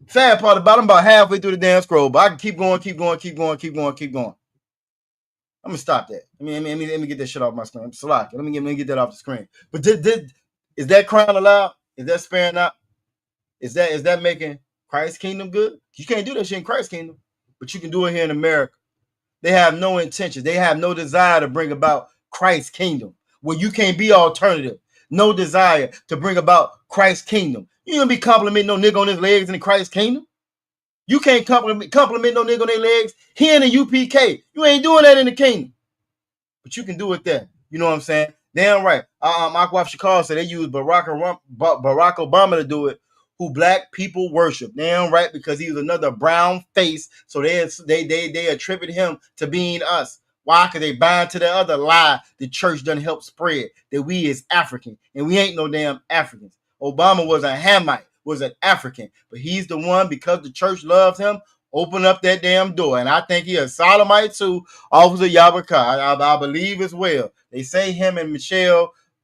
Sad part about it, I'm about halfway through the damn scroll, but I can keep going. I'm gonna stop that. Let me get that shit off my screen. I'm Salaki. Let me get that off the screen. But is that crying aloud? Is that sparing out? Is that making Christ's kingdom good? You can't do that shit in Christ's kingdom, but you can do it here in America. They have no intention. They have no desire to bring about Christ's kingdom. Where you can't be alternative. No desire to bring about Christ's kingdom. You ain't gonna be complimenting no nigga on his legs in the Christ's kingdom. You can't compliment no nigga on their legs here in the UPK. You ain't doing that in the kingdom. But you can do it there. You know what I'm saying? Damn right. My wife Shakar said they use Barack Obama to do it, who black people worship. Damn right, because he was another brown face. So they attribute him to being us. Why? Because they bind to the other lie the church done help spread, that we is African. And we ain't no damn Africans. Obama was a Hamite, was an African. But he's the one, because the church loves him, open up that damn door. And I think he a Sodomite too, Officer Yabaka. I believe as well. They say him and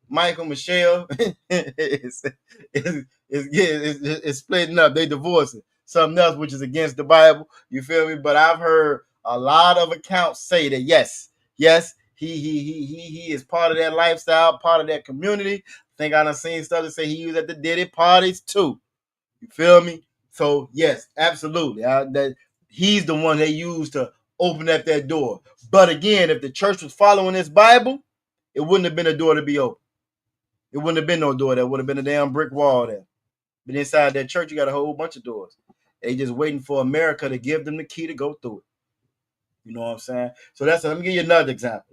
Michael Michelle is splitting up. They divorcing. Something else which is against the Bible. You feel me? But I've heard a lot of accounts say that yes, he is part of that lifestyle, part of that community. I think I done seen stuff that say he was at the Diddy parties too. You feel me? So yes, absolutely. That he's the one they used to open up that door. But again, if the church was following this Bible, it wouldn't have been a door to be open. It wouldn't have been no door. There would have been a damn brick wall there. But inside that church, you got a whole bunch of doors. They just waiting for America to give them the key to go through it. You know what I'm saying? So let me give you another example.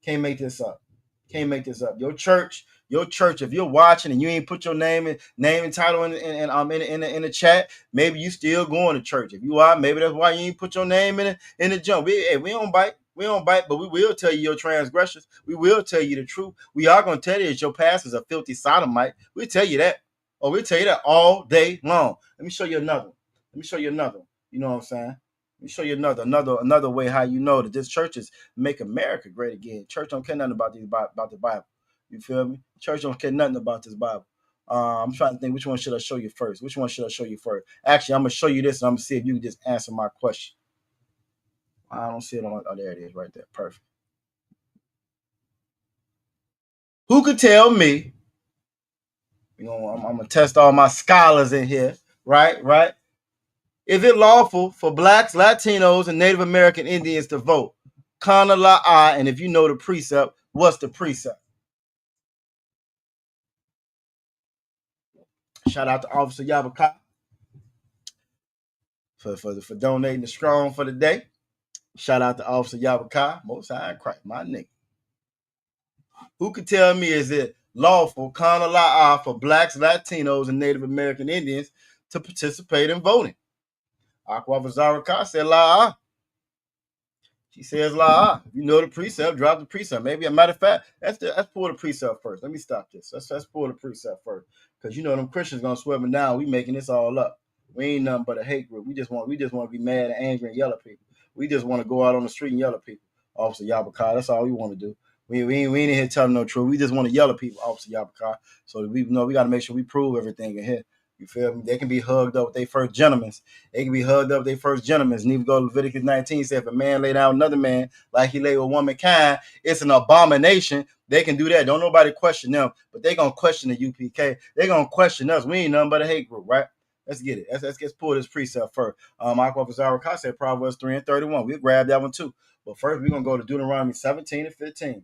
Can't make this up. Your church, if you're watching and you ain't put your name and title in the chat, maybe you still going to church. If you are, maybe that's why you ain't put your name in the jump. We don't bite. But we will tell you your transgressions. We will tell you the truth. We are going to tell you that your pastor's a filthy sodomite. We'll tell you that. Or we'll tell you that all day long. Let me show you another one. You know what I'm saying? Let me show you another way how you know that this church is make America great again. Church don't care nothing about the Bible. You feel me? Church don't care nothing about this Bible. I'm trying to think which one should I show you first. Actually, I'm going to show you this and I'm going to see if you can just answer my question. I don't see it on. Oh, there it is right there. Perfect. Who could tell me? I'm going to test all my scholars in here. Right? Is it lawful for blacks, Latinos, and Native American Indians to vote? Kana la'a, and if you know the precept, what's the precept? Shout out to Officer Yabaka for donating the strong for the day. Shout out to Officer Yabaka, Most High in Christ, my nigga. Who could tell me, is it lawful, kana la'a, for blacks, Latinos, and Native American Indians to participate in voting? Aqua Vazaraka said la'a. She says, "La, you know the precept, drop the precept." Maybe a matter of fact, let's pull the precept first. Let me stop this. Let's pull the precept first, because you know them Christians gonna swear me down. We making this all up. We ain't nothing but a hate group. We just want to be mad and angry and yell at people. We just want to go out on the street and yell at people. Officer Yabaka, that's all we want to do. We ain't in here telling no truth. We just want to yell at people, Officer Yabaka. So we know we got to make sure we prove everything in here. You feel me? They can be hugged up with their first gentlemen. They can be hugged up with their first gentlemen. And even go to Leviticus 19, say if a man lay down another man like he lay with womankind, it's an abomination. They can do that. Don't nobody question them, but they gonna question the UPK. They gonna question us. We ain't nothing but a hate group, right? Let's get it. Let's pull this precept first. Michael Officer Zaraka said Proverbs 3 and 31. We'll grab that one too. But first, we're gonna go to Deuteronomy 17 and 15.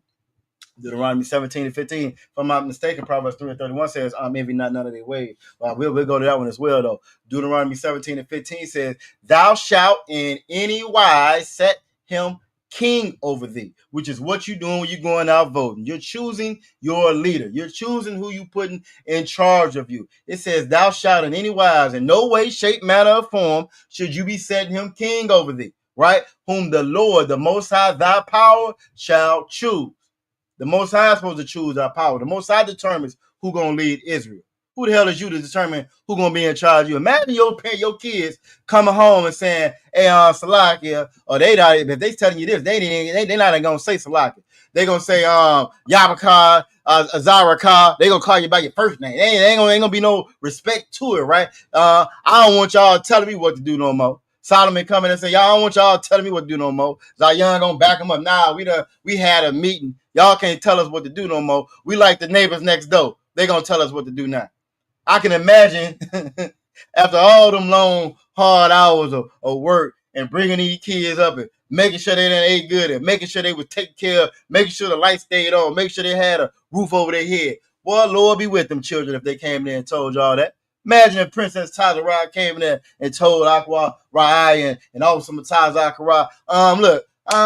Deuteronomy 17 and 15. If I'm not mistaken, Proverbs 3 and 31 says, envy not none of their ways. We'll go to that one as well, though. Deuteronomy 17 and 15 says, thou shalt in any wise set him king over thee, which is what you're doing when you're going out voting. You're choosing your leader. You're choosing who you putting in charge of you. It says, thou shalt in any wise, in no way, shape, manner, or form, should you be setting him king over thee, right? Whom the Lord, the Most High, thy power shall choose. The Most High is supposed to choose our power. The Most High determines who's going to lead Israel. Who the hell is you to determine who's going to be in charge of you? Imagine your kids coming home and saying, hey, Salakia, or if they telling you this, they're not going to say Salakia. They're going to say Yabaka, Azaraka. They're going to call you by your first name. Ain't going to be no respect to it, right? I don't want y'all telling me what to do no more. Solomon coming and say, y'all don't want y'all telling me what to do no more. Zion gonna back him up. Nah, we had a meeting. Y'all can't tell us what to do no more. We like the neighbors next door. They gonna tell us what to do now. I can imagine after all them long, hard hours of work and bringing these kids up and making sure they didn't ate good and making sure they was taken care of, making sure the lights stayed on, making sure they had a roof over their head. Boy, Lord be with them children if they came there and told y'all that. Imagine if Princess Tazara came in there and told Aqua Rai and Officer Mataz Akara, look,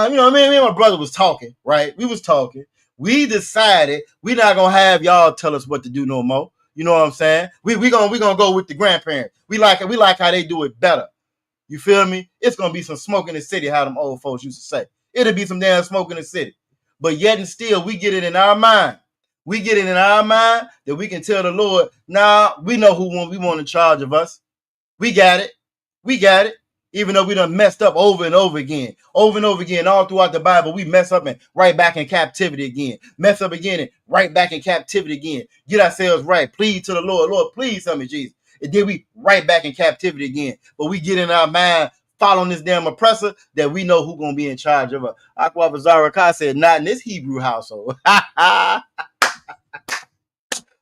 you know, me and my brother was talking, right? We was talking. We decided we're not gonna have y'all tell us what to do no more. You know what I'm saying? We gonna go with the grandparents. We like how they do it better. You feel me? It's gonna be some smoke in the city, how them old folks used to say. It'll be some damn smoke in the city. But yet and still, we get it in our mind. We get it in our mind that we can tell the Lord, nah, we know who we want in charge of us. We got it. We got it. Even though we done messed up over and over again. Over and over again, all throughout the Bible, we mess up and right back in captivity again. Mess up again and right back in captivity again. Get ourselves right. Plead to the Lord. Lord, please help me, Jesus. And then we right back in captivity again. But we get in our mind following this damn oppressor that we know who's going to be in charge of us. Aqua Zaraka said, not in this Hebrew household.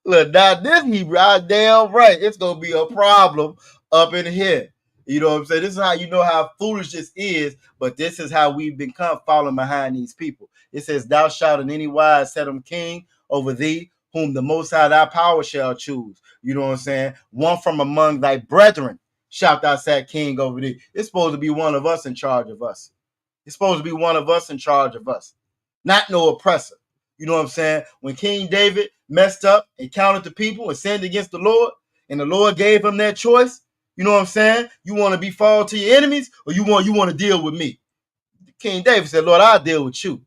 Look, not this Hebrew. Damn right. It's going to be a problem up in here. You know what I'm saying? This is how you know how foolish this is, but this is how we've become following behind these people. It says, thou shalt in any wise set him king over thee, whom the Most High thy power shall choose. You know what I'm saying? One from among thy brethren shalt thou set king over thee. It's supposed to be one of us in charge of us. It's supposed to be one of us in charge of us, not no oppressor. You know what I'm saying? When King David messed up and counted the people and sinned against the Lord, and the Lord gave him that choice, you know what I'm saying? You want to be fall to your enemies, or you want to deal with me? King David said, Lord, I'll deal with you.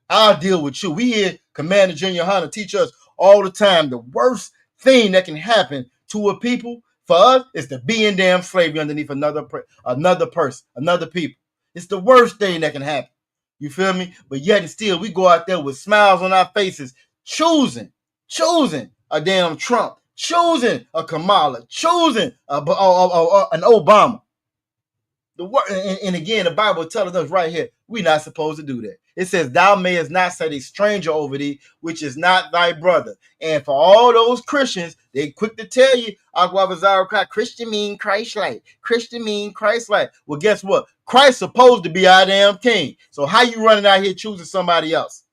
I'll deal with you. We hear Commander Junior Hunter teach us all the time. The worst thing that can happen to a people for us is to be in damn slavery underneath another person, another people. It's the worst thing that can happen. You feel me? But yet and still, we go out there with smiles on our faces, choosing a damn Trump, choosing a Kamala, choosing an Obama. And again, the Bible tells us right here, we're not supposed to do that. It says, thou mayest not set a stranger over thee, which is not thy brother. And for all those Christians, they quick to tell you, Christian mean Christ-like. Christian mean Christ-like. Well, guess what? Christ's supposed to be our damn king. So how you running out here choosing somebody else?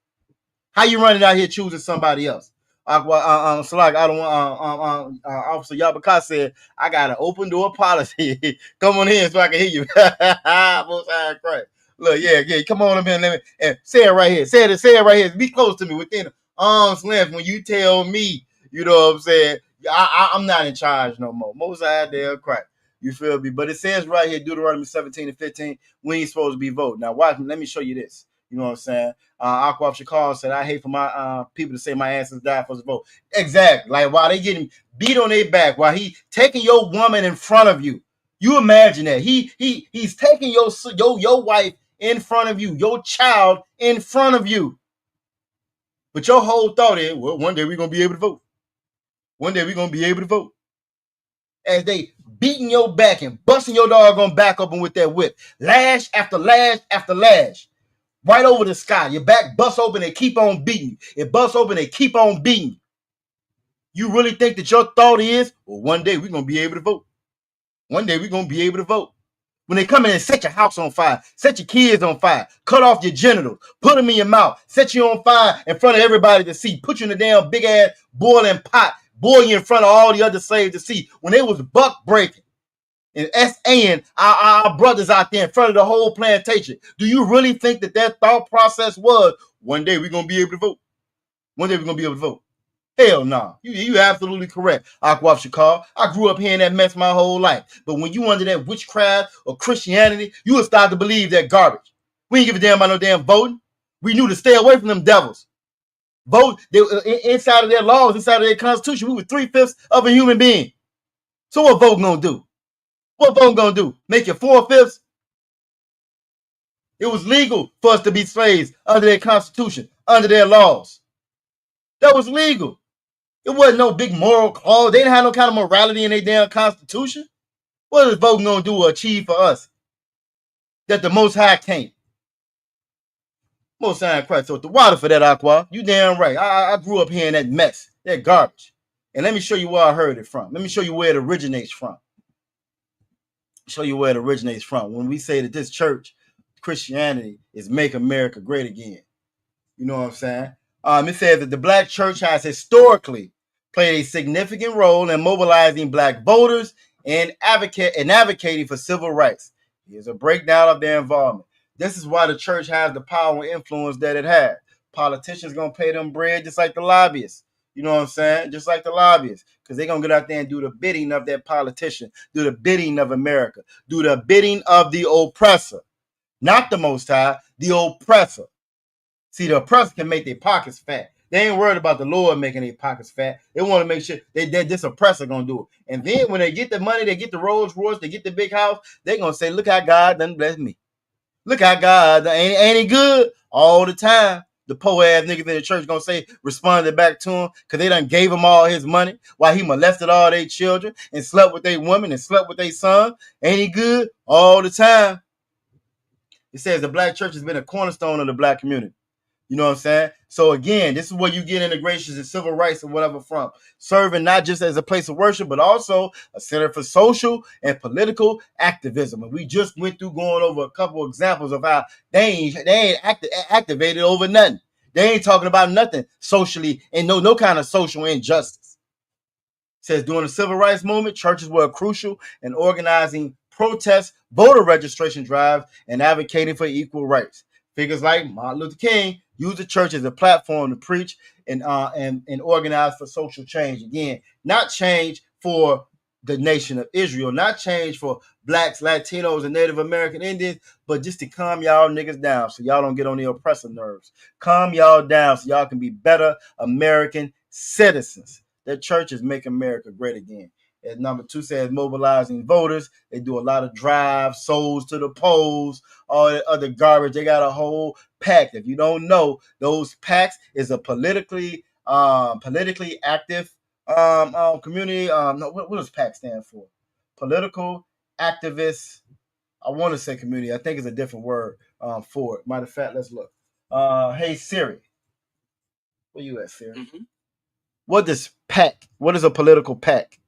How you running out here choosing somebody else? Slag, I don't want. Officer Yabaka said, "I got an open door policy. Come on in so I can hear you." Most High Christ. Look, yeah, come on up in and say it right here. Say it right here. Be close to me within arm's length when you tell me. You know what I'm saying? I'm not in charge no more. Most High damn Christ. You feel me? But it says right here, Deuteronomy 17 and 15, we ain't supposed to be voting. Now, watch me. Let me show you this. You know what I'm saying? Aqua Shakar said, I hate for my people to say my ancestors died for the vote. Exactly. Like, while they getting beat on their back, while he taking your woman in front of you. You imagine that. He's taking your wife in front of you, your child in front of you. But your whole thought is, well, one day we're going to be able to vote. One day we're going to be able to vote. As they beating your back and busting your doggone back open with that whip. Lash after lash after lash. Right over the sky. Your back busts open and keep on beating. It busts open and keep on beating. You really think that your thought is, well, one day we're going to be able to vote. One day we're going to be able to vote. When they come in and set your house on fire, set your kids on fire, cut off your genitals, put them in your mouth, set you on fire in front of everybody to see, put you in a damn big ass boiling pot, boil you in front of all the other slaves to see. When they was buck breaking and SAing our brothers out there in front of the whole plantation, do you really think that their thought process was, one day we're going to be able to vote? One day we're going to be able to vote. Hell no. Nah. You absolutely correct, Aquaf Shakar. I grew up hearing that mess my whole life. But when you under that witchcraft or Christianity, you will start to believe that garbage. We ain't give a damn about no damn voting. We knew to stay away from them devils. Vote inside of their laws, inside of their constitution. We were 3/5 of a human being. So what vote gonna do? What vote gonna do? Make you 4/5? It was legal for us to be slaves under their constitution, under their laws. That was legal. It wasn't no big moral clause. They didn't have no kind of morality in their damn constitution. What is voting gonna do or achieve for us that the Most High can't? Most High Christ. So the water for that, Aqua. You damn right. I grew up hearing that mess, that garbage. And let me show you where I heard it from. Let me show you where it originates from. Show you where it originates from. When we say that this church, Christianity, is make America great again. You know what I'm saying? It says that the black church has historically played a significant role in mobilizing black voters and advocating for civil rights. Here's a breakdown of their involvement. This is why the church has the power and influence that it has. Politicians gonna pay them bread just like the lobbyists. You know what I'm saying? Just like the lobbyists. Because they're gonna get out there and do the bidding of that politician, do the bidding of America, do the bidding of the oppressor. Not the Most High, the oppressor. See, the oppressor can make their pockets fat. They ain't worried about the Lord making their pockets fat. They want to make sure that this oppressor gonna do it. And then when they get the money, they get the Rolls Royce, they get the big house, they gonna say, look how God done blessed me. Look how God ain't he good all the time. The poor ass niggas in the church gonna say, responded back to him because they done gave him all his money while he molested all their children and slept with their women and slept with their son. Ain't he good all the time? It says the black church has been a cornerstone of the black community. You know what I'm saying? So again, this is where you get integrations and civil rights and whatever from. Serving not just as a place of worship, but also a center for social and activism. And we just went through going over a couple of examples of how they ain't activated over nothing. They ain't talking about nothing socially and no kind of social injustice. It says during the civil rights movement, churches were crucial in organizing protests, voter registration drives, and advocating for equal rights. Figures like Martin Luther King used the church as a platform to preach and organize for social change. Again, not change for the nation of Israel, not change for blacks, Latinos, and Native American Indians, but just to calm y'all niggas down so y'all don't get on the oppressor nerves. Calm y'all down so y'all can be better American citizens. That church is making America great again. As number 2 says, mobilizing voters. They do a lot of drives, souls to the polls, all that other garbage. They got a whole pack. If you don't know, those packs is a politically active community. What does PAC stand for? Political activist. I want to say community. I think it's a different word for it. Matter of fact, let's look. Hey Siri, where you at, Siri? Mm-hmm. What is PAC? What is a political PAC?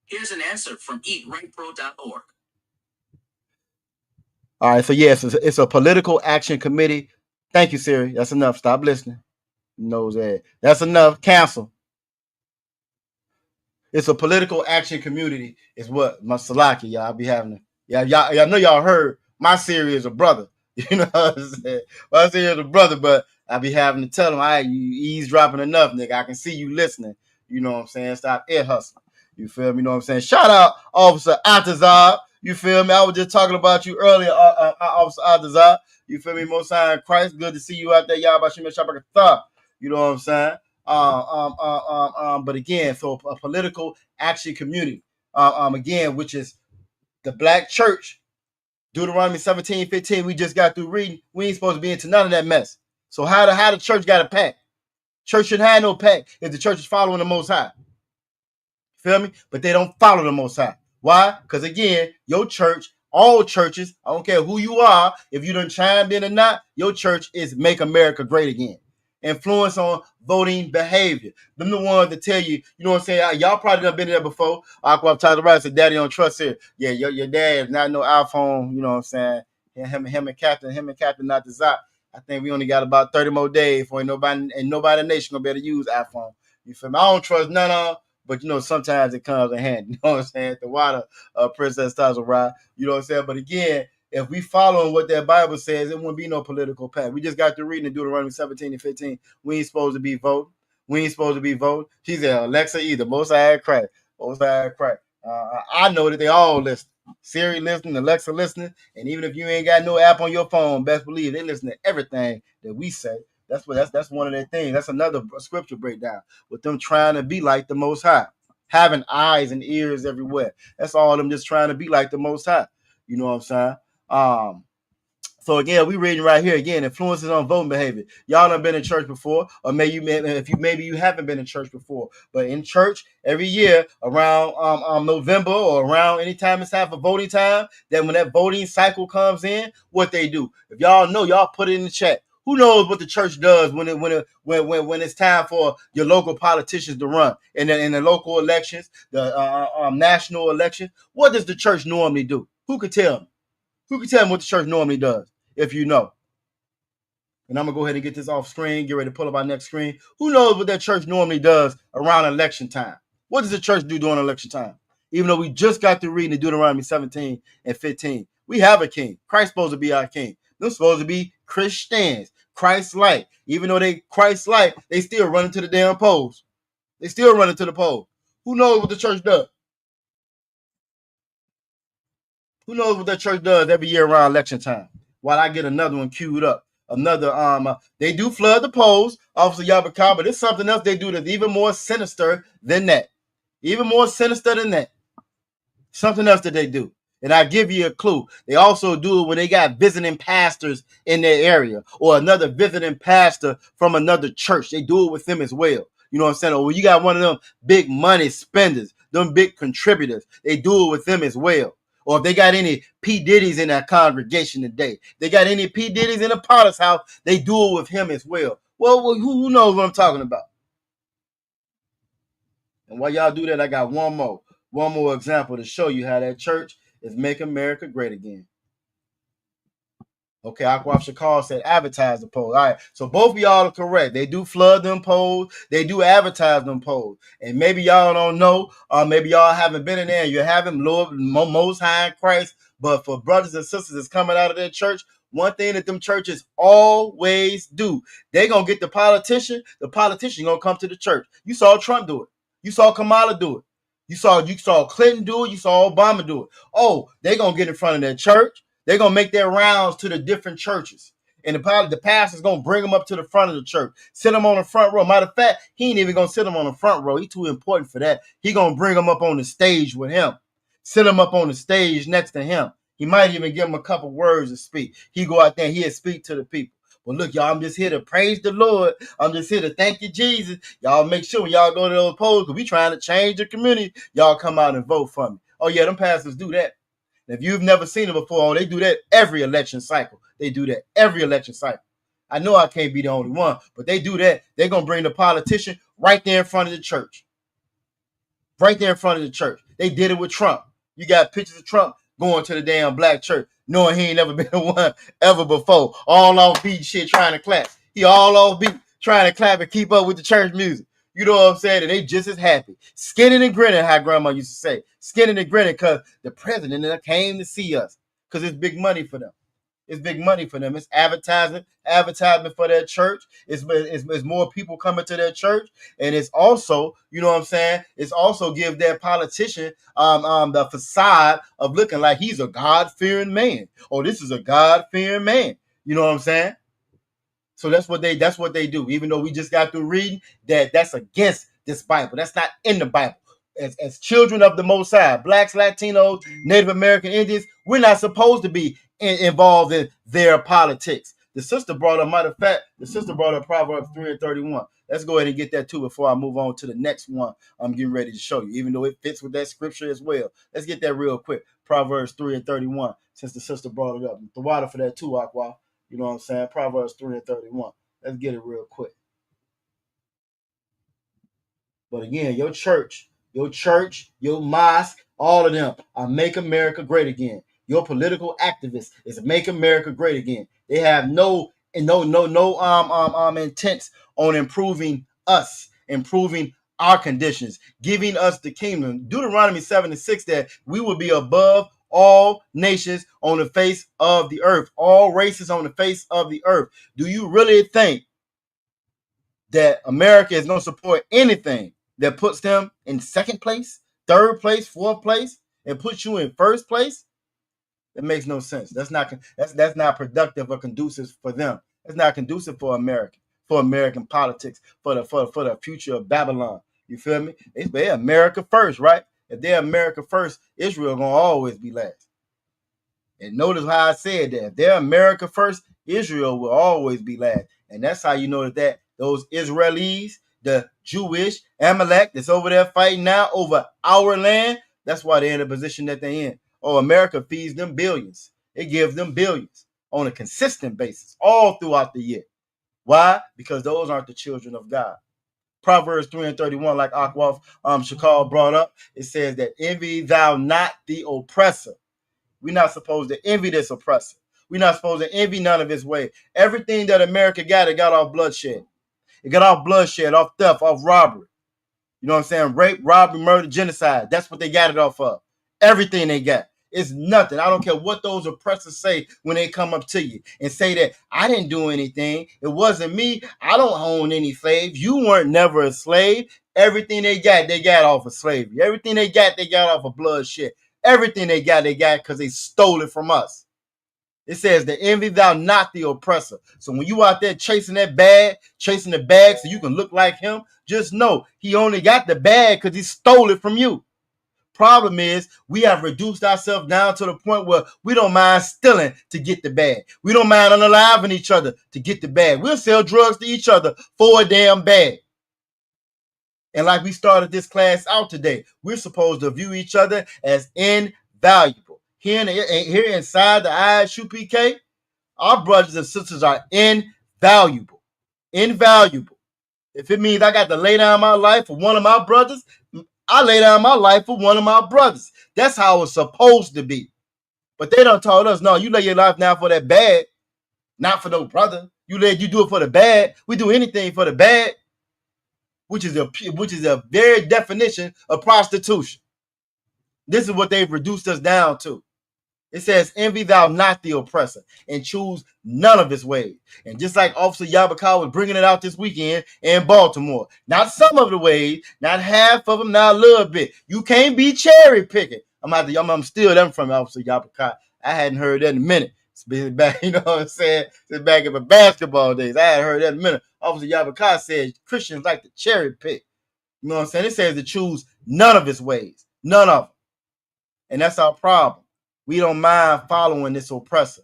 Here's an answer from eatrightpro.org. All right, so yes, it's a political action committee. Thank you, Siri. That's enough. Stop listening. Knows that. That's enough. Cancel. It's a political action community. Is what my Salaki, y'all be having. Y'all know y'all heard my Siri is a brother. You know what I'm saying? My Siri is a brother, but I be having to tell him, all right, you eavesdropping enough, nigga. I can see you listening. You know what I'm saying? Stop ear hustling. You feel me? You know what I'm saying? Shout out Officer Atazar. You feel me? I was just talking about you earlier, Officer Atazar. You feel me? Most High in Christ. Good to see you out there, y'all. You know what I'm saying? But again, so a political action community, again, which is the black church, Deuteronomy 17:15. We just got through reading. We ain't supposed to be into none of that mess. So how the church got a pact? Church shouldn't have no pact if the church is following the Most High. Feel me? But they don't follow the Most High. Why? Because again, your church, all churches, I don't care who you are, if you done chimed in or not, your church is Make America Great Again. Influence on voting behavior. Them the ones that tell you, you know what I'm saying? Y'all probably done been there before. Aqua Tyler Rice said, Daddy don't trust here. Yeah, your dad is not no iPhone, you know what I'm saying? Him and Captain not the Zot. I think we only got about 30 more days before nobody in the nation gonna be able to use iPhone. You feel me? I don't trust none of them. But, you know, sometimes it comes in handy. You know what I'm saying? The water, Princess Ties will ride. You know what I'm saying? But again, if we following what that Bible says, it wouldn't be no political path. We just got to reading in Deuteronomy 17:15. We ain't supposed to be voting. She said, Alexa either. Most I crack. I know that they all listen. Siri listening, Alexa listening. And even if you ain't got no app on your phone, best believe they listen to everything that we say. That's one of their things. That's another scripture breakdown with them trying to be like the Most High, having eyes and ears everywhere. That's all them just trying to be like the Most High. You know what I'm saying? So again, we reading right here again, influences on voting behavior. Y'all done been in church before, or maybe you haven't been in church before, but in church every year around November or around anytime it's time for voting time, then when that voting cycle comes in, what they do. If y'all know, y'all put it in the chat. Who knows what the church does when it's time for your local politicians to run in the local elections, the national elections? What does the church normally do? Who could tell me? Who can tell me what the church normally does, if you know? And I'm going to go ahead and get this off screen, get ready to pull up our next screen. Who knows what that church normally does around election time? What does the church do during election time? Even though we just got through reading the Deuteronomy 17:15. We have a king. Christ's supposed to be our king. They're supposed to be Christians, Christ-like. Even though they Christ-like, they still run into the damn polls. They still run into the poll. Who knows what the church does? Who knows what that church does every year around election time? While I get another one queued up. Another, they do flood the polls, Officer Yabaka, but it's something else they do that's even more sinister than that. Even more sinister than that. Something else that they do. And I give you a clue. They also do it when they got visiting pastors in their area or another visiting pastor from another church. They do it with them as well. You know what I'm saying? Or when you got one of them big money spenders, them big contributors, they do it with them as well. Or if they got any P. Diddy's in that congregation today, they got any P. Diddy's in the Potter's house, they do it with him as well. Well, who knows what I'm talking about? And while y'all do that, I got one more example to show you how that church is Make America Great Again. Okay, Aqua Shakar said advertise the polls. All right, so both of y'all are correct. They do flood them polls. They do advertise them polls. And maybe y'all don't know, maybe y'all haven't been in there and you haven't, Lord, Most High in Christ. But for brothers and sisters that's coming out of their church, one thing that them churches always do, they going to get the politician going to come to the church. You saw Trump do it. You saw Kamala do it. You saw Clinton do it. You saw Obama do it. Oh, they going to get in front of their church. They're going to make their rounds to the different churches. And the pastor's going to bring them up to the front of the church. Sit them on the front row. Matter of fact, he ain't even going to sit them on the front row. He's too important for that. He going to bring them up on the stage with him. Sit them up on the stage next to him. He might even give them a couple words to speak. He go out there and he'll speak to the people. Well, look, y'all, I'm just here to praise the Lord. I'm just here to thank you, Jesus. Y'all make sure when y'all go to those polls, because we trying to change the community, y'all come out and vote for me. Oh, yeah, them pastors do that. If you've never seen it before, they do that every election cycle. They do that every election cycle. I know I can't be the only one, but they do that. They're going to bring the politician right there in front of the church. Right there in front of the church. They did it with Trump. You got pictures of Trump going to the damn black church, knowing he ain't never been one ever before. All off beat shit trying to clap. He all off beat trying to clap and keep up with the church music. You know what I'm saying? And they just as happy. Skinning and grinning, how grandma used to say. Skinning and grinning because the president came to see us because it's big money for them. It's big money for them. It's advertisement for their church. It's more people coming to their church, and it's also, you know what I'm saying. It's also give their politician the facade of looking like he's a God-fearing man. Oh, this is a God-fearing man. You know what I'm saying? So that's what they do. Even though we just got through reading that's against this Bible. That's not in the Bible. As children of the Most High, blacks, Latinos, Native American Indians, we're not supposed to be involved in their politics. The sister brought up, matter of fact, Proverbs 3:31. Let's go ahead and get that too before I move on to the next one I'm getting ready to show you, even though it fits with that scripture as well. Let's get that real quick. Proverbs 3:31, since the sister brought it up. The water for that too, Aqua. You know what I'm saying? Proverbs 3:31. Let's get it real quick. But again, your church, your mosque, all of them are Make America Great Again. Your political activists is Make America Great Again. They have no intents on improving us, improving our conditions, giving us the kingdom. Deuteronomy 7:6 that we will be above all nations on the face of the earth, all races on the face of the earth. Do you really think that America is going to support anything that puts them in second place, third place, fourth place, and puts you in first place? That makes no sense. That's not productive or conducive for them. It's not conducive for America, for American politics, for the future of Babylon. You feel me? They're America first, right? If they're America first, Israel gonna always be last. And notice how I said that. If they're America first, Israel will always be last. And that's how you know that those Israelis, the Jewish M.A.G.A that's over there fighting now over our land, that's why they're in the position that they're in. Oh, America feeds them billions. It gives them billions on a consistent basis all throughout the year. Why? Because those aren't the children of God. Proverbs 3:31, like Aquaf Shakal brought up, it says that envy thou not the oppressor. We're not supposed to envy this oppressor. We're not supposed to envy none of his way. Everything that America got, it got off bloodshed. It got off bloodshed, off theft, off robbery. You know what I'm saying? Rape, robbery, murder, genocide. That's what they got it off of. Everything they got. It's nothing. I don't care what those oppressors say when they come up to you and say that I didn't do anything. It wasn't me. I don't own any slaves. You weren't never a slave. Everything they got off of slavery. Everything they got off of bloodshed. Everything they got because they stole it from us. It says the envy thou not the oppressor. So when you out there chasing the bag so you can look like him, just know he only got the bag because he stole it from you. Problem is, we have reduced ourselves down to the point where we don't mind stealing to get the bag. We don't mind unaliving each other to get the bag. We'll sell drugs to each other for a damn bag. And like we started this class out today, we're supposed to view each other as invaluable. Here inside the ISUPK, our brothers and sisters are invaluable. Invaluable. If it means I got to lay down my life for one of my brothers, I lay down my life for one of my brothers. That's how it's supposed to be. But they done told us, no, you lay your life down for that bag, not for no brother. You do it for the bag. We do anything for the bag, which is a very definition of prostitution. This is what they've reduced us down to. It says, envy thou not the oppressor, and choose none of his ways. And just like Officer M.A.G.A was bringing it out this weekend in Baltimore, not some of the ways, not half of them, not a little bit. You can't be cherry picking. I'm still them from Officer M.A.G.A. I hadn't heard that in a minute. It's been back, you know what I'm saying? It's back in my basketball days. I hadn't heard that in a minute. Officer M.A.G.A said Christians like to cherry pick. You know what I'm saying? It says to choose none of his ways. None of them. And that's our problem. We don't mind following this oppressor,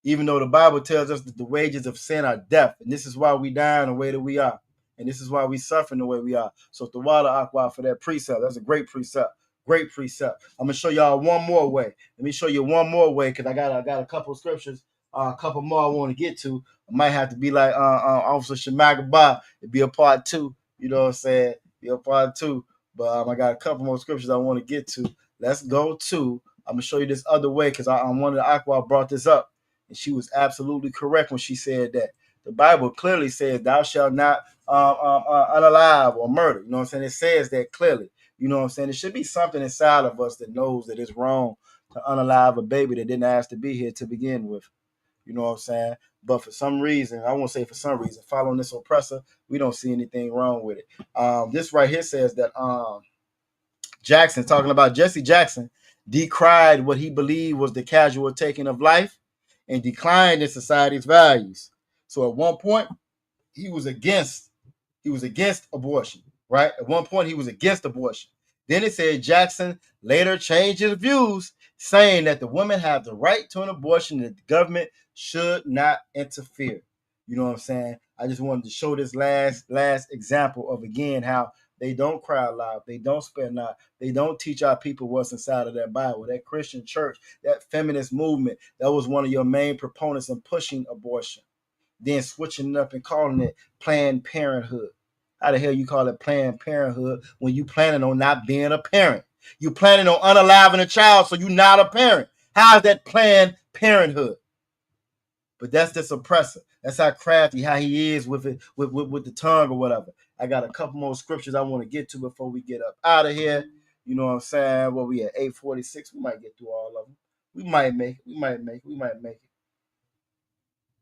even though the Bible tells us that the wages of sin are death. And this is why we die the way that we are. And this is why we suffer the way we are. So the water aqua for that precept. That's a great precept. Great precept. I'm going to show y'all one more way. Let me show you one more way because I got a couple of scriptures, a couple more I want to get to. I might have to be like Officer M.A.G.A. It'd be a part 2. You know what I'm saying? Be a part 2. But I got a couple more scriptures I want to get to. Let's go to. I'm going to show you this other way because one of the Aqua brought this up. And she was absolutely correct when she said that. The Bible clearly says, thou shalt not unalive or murder. You know what I'm saying? It says that clearly. You know what I'm saying? There should be something inside of us that knows that it's wrong to unalive a baby that didn't ask to be here to begin with. You know what I'm saying? But for some reason, I won't say for some reason, following this oppressor, we don't see anything wrong with it. This right here says that Jackson, talking about Jesse Jackson, decried what he believed was the casual taking of life and declined in society's values. So at one point, he was against abortion, right? At one point, he was against abortion. Then it said Jackson later changed his views, saying that the women have the right to an abortion and that the government should not interfere. You know what I'm saying? I just wanted to show this last example of, again, how they don't cry aloud, they don't spare not, they don't teach our people what's inside of that Bible. That Christian church, that feminist movement, that was one of your main proponents in pushing abortion. Then switching it up and calling it Planned Parenthood. How the hell you call it Planned Parenthood when you planning on not being a parent? You planning on unaliving a child, so you're not a parent. How is that Planned Parenthood? But that's this oppressor. That's how crafty, how he is with it, with the tongue or whatever. I got a couple more scriptures I want to get to before we get up out of here. You know what I'm saying? Well, we at 8:46. We might get through all of them. We might make it.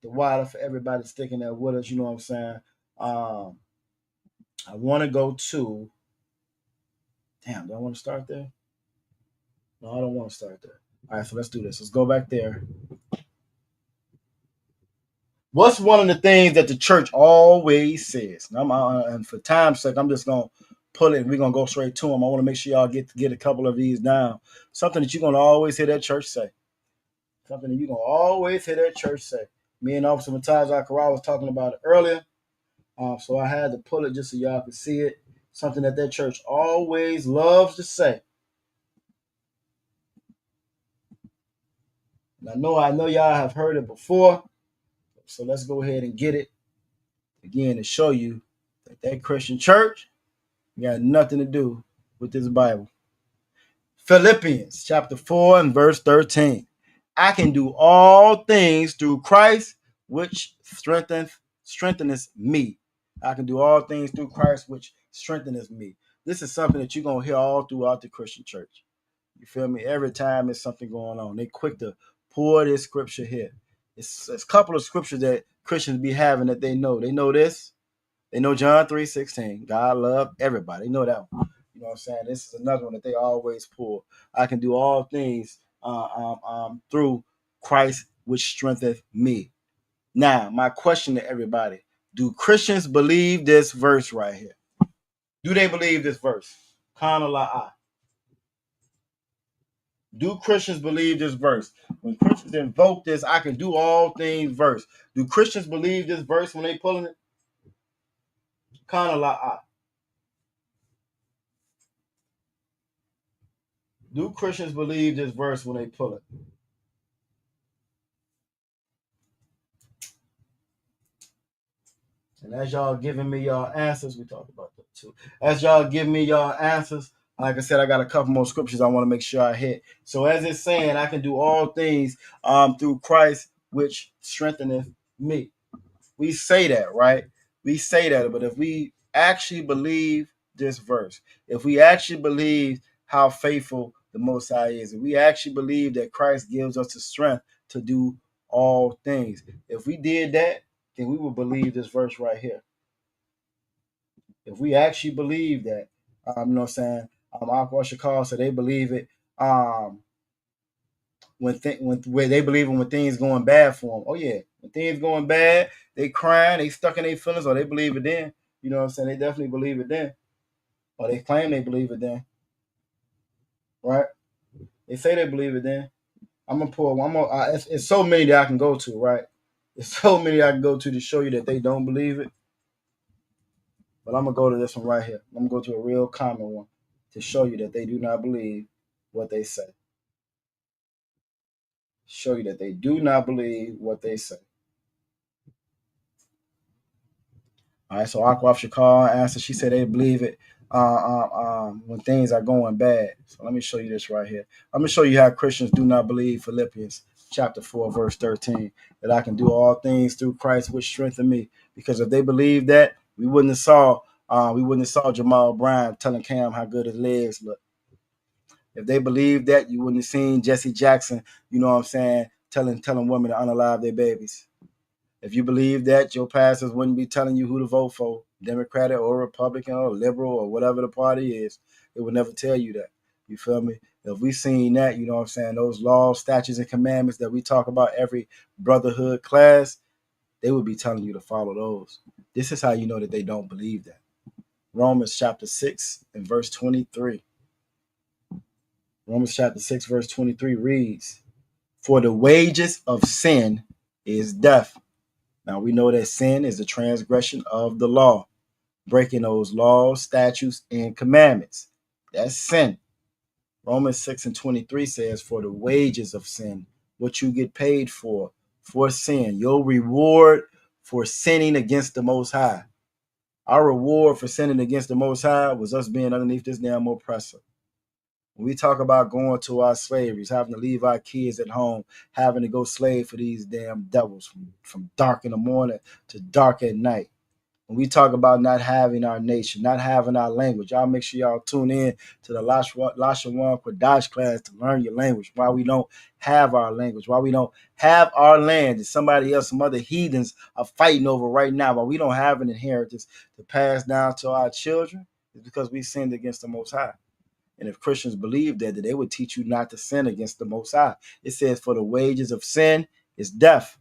The water for everybody sticking there with us. You know what I'm saying? I want to go to. Damn, do I want to start there? No, I don't want to start there. All right, so let's do this. Let's go back there. What's one of the things that the church always says? And for time's sake, I'm just gonna pull it and we're gonna go straight to them. I want to make sure y'all get a couple of these down. Something that you're gonna always hear that church say. Something that you're gonna always hear that church say. Me and Officer Mataz Akara was talking about it earlier. So I had to pull it just so y'all could see it. Something that church always loves to say. And I know y'all have heard it before. So let's go ahead and get it again to show you that Christian church got nothing to do with this Bible. Philippians chapter 4 and verse 13. I can do all things through Christ, which strengtheneth me. I can do all things through Christ, which strengtheneth me. This is something that you're going to hear all throughout the Christian church. You feel me? Every time there's something going on, they quick to pour this scripture here. It's a couple of scriptures that Christians be having that they know. They know this. They know John 3:16. God loved everybody. They know that one. You know what I'm saying? This is another one that they always pull. I can do all things through Christ, which strengtheneth me. Now, my question to everybody: do Christians believe this verse right here? Do they believe this verse? Kana la'a. Do Christians believe this verse? When Christians invoke this, I can do all things verse. Do Christians believe this verse when they pulling it? Kana la'a. Do Christians believe this verse when they pull it? And as y'all giving me y'all answers, we talked about that too. As y'all give me y'all answers, like I said, I got a couple more scriptures I want to make sure I hit. So as it's saying, I can do all things through Christ, which strengtheneth me. We say that, right? We say that, but if we actually believe this verse, if we actually believe how faithful the Most High is, if we actually believe that Christ gives us the strength to do all things, if we did that, then we would believe this verse right here. If we actually believe that, you know what I'm saying? Aqua Shakal said they believe it. When they believe it when things going bad for them. Oh yeah, when things going bad, they crying, they stuck in their feelings, or they believe it then. You know what I'm saying? They definitely believe it then, or they claim they believe it then. Right? They say they believe it then. I'm gonna pull. It's so many that I can go to. Right? It's so many I can go to show you that they don't believe it. But I'm gonna go to this one right here. I'm gonna go to a real common one to show you that they do not believe what they say. Show you that they do not believe what they say. All right, so Aqua Shakal answered. She said they believe it when things are going bad. So let me show you this right here. I'm gonna show you how Christians do not believe Philippians chapter 4, verse 13, that I can do all things through Christ which strengthen me. Because if they believed that, we wouldn't have saw Jamal Bryant telling Cam how good his legs look. If they believed that, you wouldn't have seen Jesse Jackson, you know what I'm saying, telling women to unalive their babies. If you believe that, your pastors wouldn't be telling you who to vote for, Democratic or Republican or liberal or whatever the party is. They would never tell you that. You feel me? If we seen that, you know what I'm saying, those laws, statutes, and commandments that we talk about every Brotherhood class, they would be telling you to follow those. This is how you know that they don't believe that. Romans chapter 6 and verse 23. Romans chapter 6, verse 23 reads, "For the wages of sin is death." Now we know that sin is the transgression of the law, breaking those laws, statutes, and commandments. That's sin. Romans 6 and 23 says, "For the wages of sin," what you get paid for sin, your reward for sinning against the Most High. Our reward for sinning against the Most High was us being underneath this damn oppressor. When we talk about going to our slaveries, having to leave our kids at home, having to go slave for these damn devils from dark in the morning to dark at night. When we talk about not having our nation, not having our language, y'all make sure y'all tune in to the Lashawan Kodash class to learn your language. Why we don't have our language, why we don't have our land that somebody else, some other heathens are fighting over right now, why we don't have an inheritance to pass down to our children, is because we sinned against the Most High. And if Christians believe that they would teach you not to sin against the Most High. It says, "For the wages of sin is death,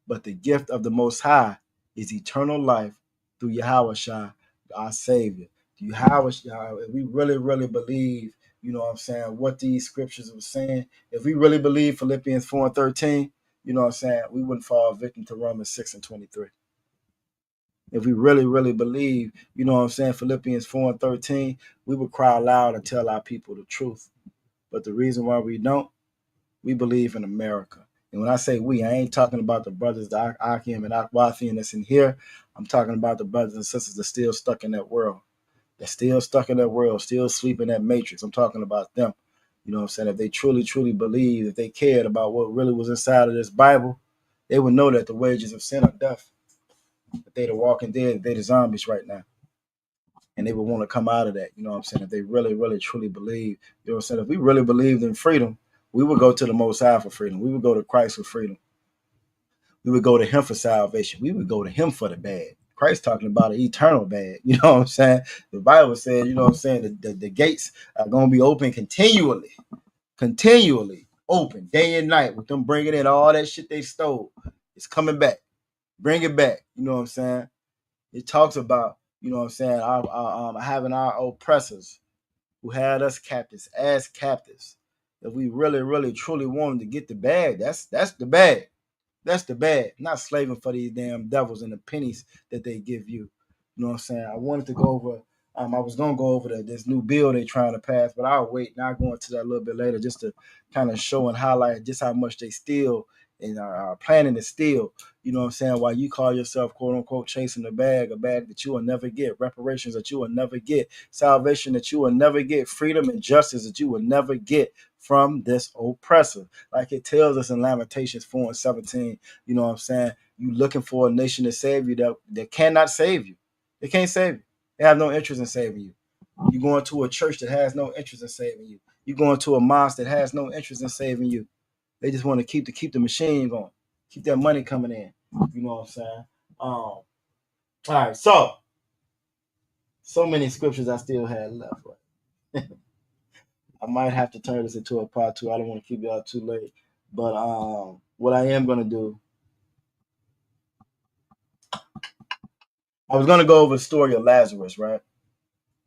but the gift of the Most High is eternal life through Yahushua, our Savior." Yahushua, if we really, really believe, you know what I'm saying, what these scriptures are saying, if we really believe Philippians 4 and 13, you know what I'm saying, we wouldn't fall victim to Romans 6 and 23. If we really, really believe, you know what I'm saying, Philippians 4 and 13, we would cry loud and tell our people the truth. But the reason why we don't, we believe in America. And when I say we, I ain't talking about the brothers, the Akim and Akwathian that's in here. I'm talking about the brothers and sisters that's still stuck in that world. They're still stuck in that world, still sleeping in that matrix. I'm talking about them. You know what I'm saying? If they truly, truly believe, if they cared about what really was inside of this Bible, they would know that the wages of sin are death. That they the walking dead, they the zombies right now. And they would want to come out of that. You know what I'm saying? If they really, really, truly believe, you know what I'm saying? If we really believed in freedom, we would go to the Most High for freedom. We would go to Christ for freedom. We would go to him for salvation. We would go to him for the bad. Christ talking about an eternal bad. You know what I'm saying? The Bible says, you know what I'm saying, the gates are going to be open continually open day and night with them bringing in all that shit they stole. It's coming back. Bring it back. You know what I'm saying? It talks about, you know what I'm saying, our having our oppressors who had us captives as captives. If we really, really, truly wanted to get the bag, that's the bag. That's the bad. Not slaving for these damn devils and the pennies that they give you. You know what I'm saying? I wanted to go over. I was gonna go over this new bill they're trying to pass, but I'll wait. Now go into that a little bit later, just to kind of show and highlight just how much they steal and are planning to steal. You know what I'm saying? While you call yourself quote unquote chasing a bag that you will never get, reparations that you will never get, salvation that you will never get, freedom and justice that you will never get from this oppressor. Like it tells us in Lamentations 4 and 17, you know what I'm saying? You looking for a nation to save you that cannot save you. They can't save you. They have no interest in saving you. You're going to a church that has no interest in saving you. You're going to a mosque that has no interest in saving you. They just want to keep the machine going, keep that money coming in. You know what I'm saying? All right, so many scriptures I still had left. Right? I might have to turn this into a part 2. I don't want to keep y'all too late. But what I am going to do, I was going to go over the story of Lazarus, right?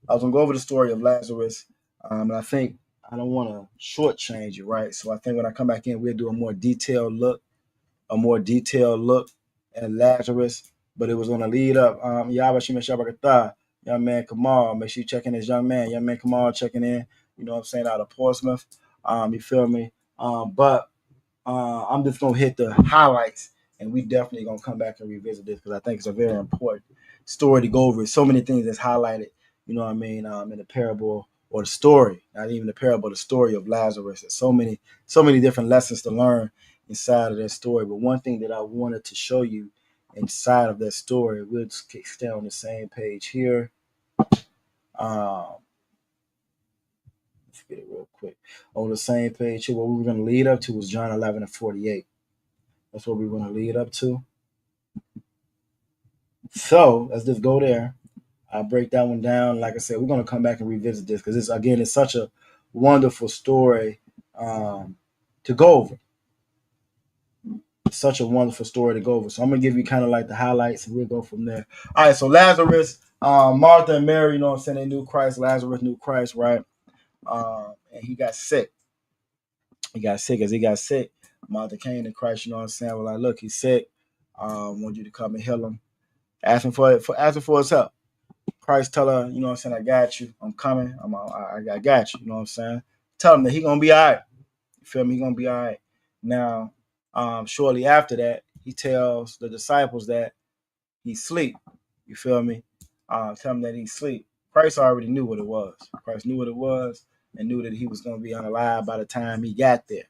I was going to go over the story of Lazarus. And I think I don't want to shortchange it, right? So I think when I come back in, we'll do a more detailed look at Lazarus. But it was going to lead up. Yabashim Shabakatah, young man Kamal. Make sure you check in this young man. Young man Kamal checking in, you know what I'm saying, out of Portsmouth. You feel me? But I'm just gonna hit the highlights, and we definitely gonna come back and revisit this because I think it's a very important story to go over. So many things that's highlighted, you know what I mean, in the parable or the story, not even the parable, the story of Lazarus. There's so many different lessons to learn inside of that story. But one thing that I wanted to show you inside of that story, we'll just stay on the same page here. Let's get it real quick. On the same page here, what we were going to lead up to was John 11:48. That's what we were going to lead up to. So let's just go there. I'll break that one down. Like I said, we're going to come back and revisit this because it's such a wonderful story to go over. It's such a wonderful story to go over. So I'm going to give you kind of like the highlights and we'll go from there. All right, so Lazarus, Martha and Mary, you know what I'm saying, they knew Christ. Lazarus knew Christ, right? And he got sick. As he got sick, Martha came to Christ, you know what I'm saying? Well, like, look, he's sick. I want you to come and heal him. Asking for his help. Christ tell her, you know what I'm saying, I got you. I'm coming. I got you. You know what I'm saying? Tell him that he gonna be all right. You feel me? He gonna be all right. Now, shortly after that, he tells the disciples that he's asleep. You feel me? Tell him that he's asleep. Christ already knew what it was. Christ knew what it was and knew that he was gonna be unalive by the time he got there.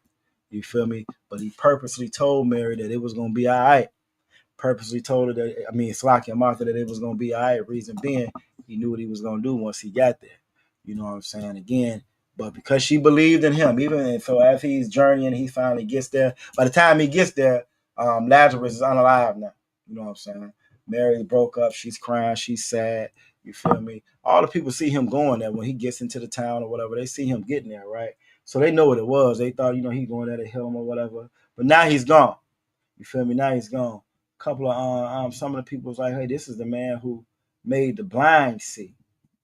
You feel me? But he purposely told Mary that it was gonna be all right. Purposely told her that, Slaki and Martha, that it was going to be all right. Reason being, he knew what he was going to do once he got there. You know what I'm saying? Again, but because she believed in him, even so as he's journeying, he finally gets there. By the time he gets there, Lazarus is unalive now. You know what I'm saying? Mary broke up. She's crying. She's sad. You feel me? All the people see him going there when he gets into the town or whatever. They see him getting there, right? So they know what it was. They thought, he's going there to heal him or whatever. But now he's gone. You feel me? Now he's gone. Couple of some of the people was like, hey, this is the man who made the blind see.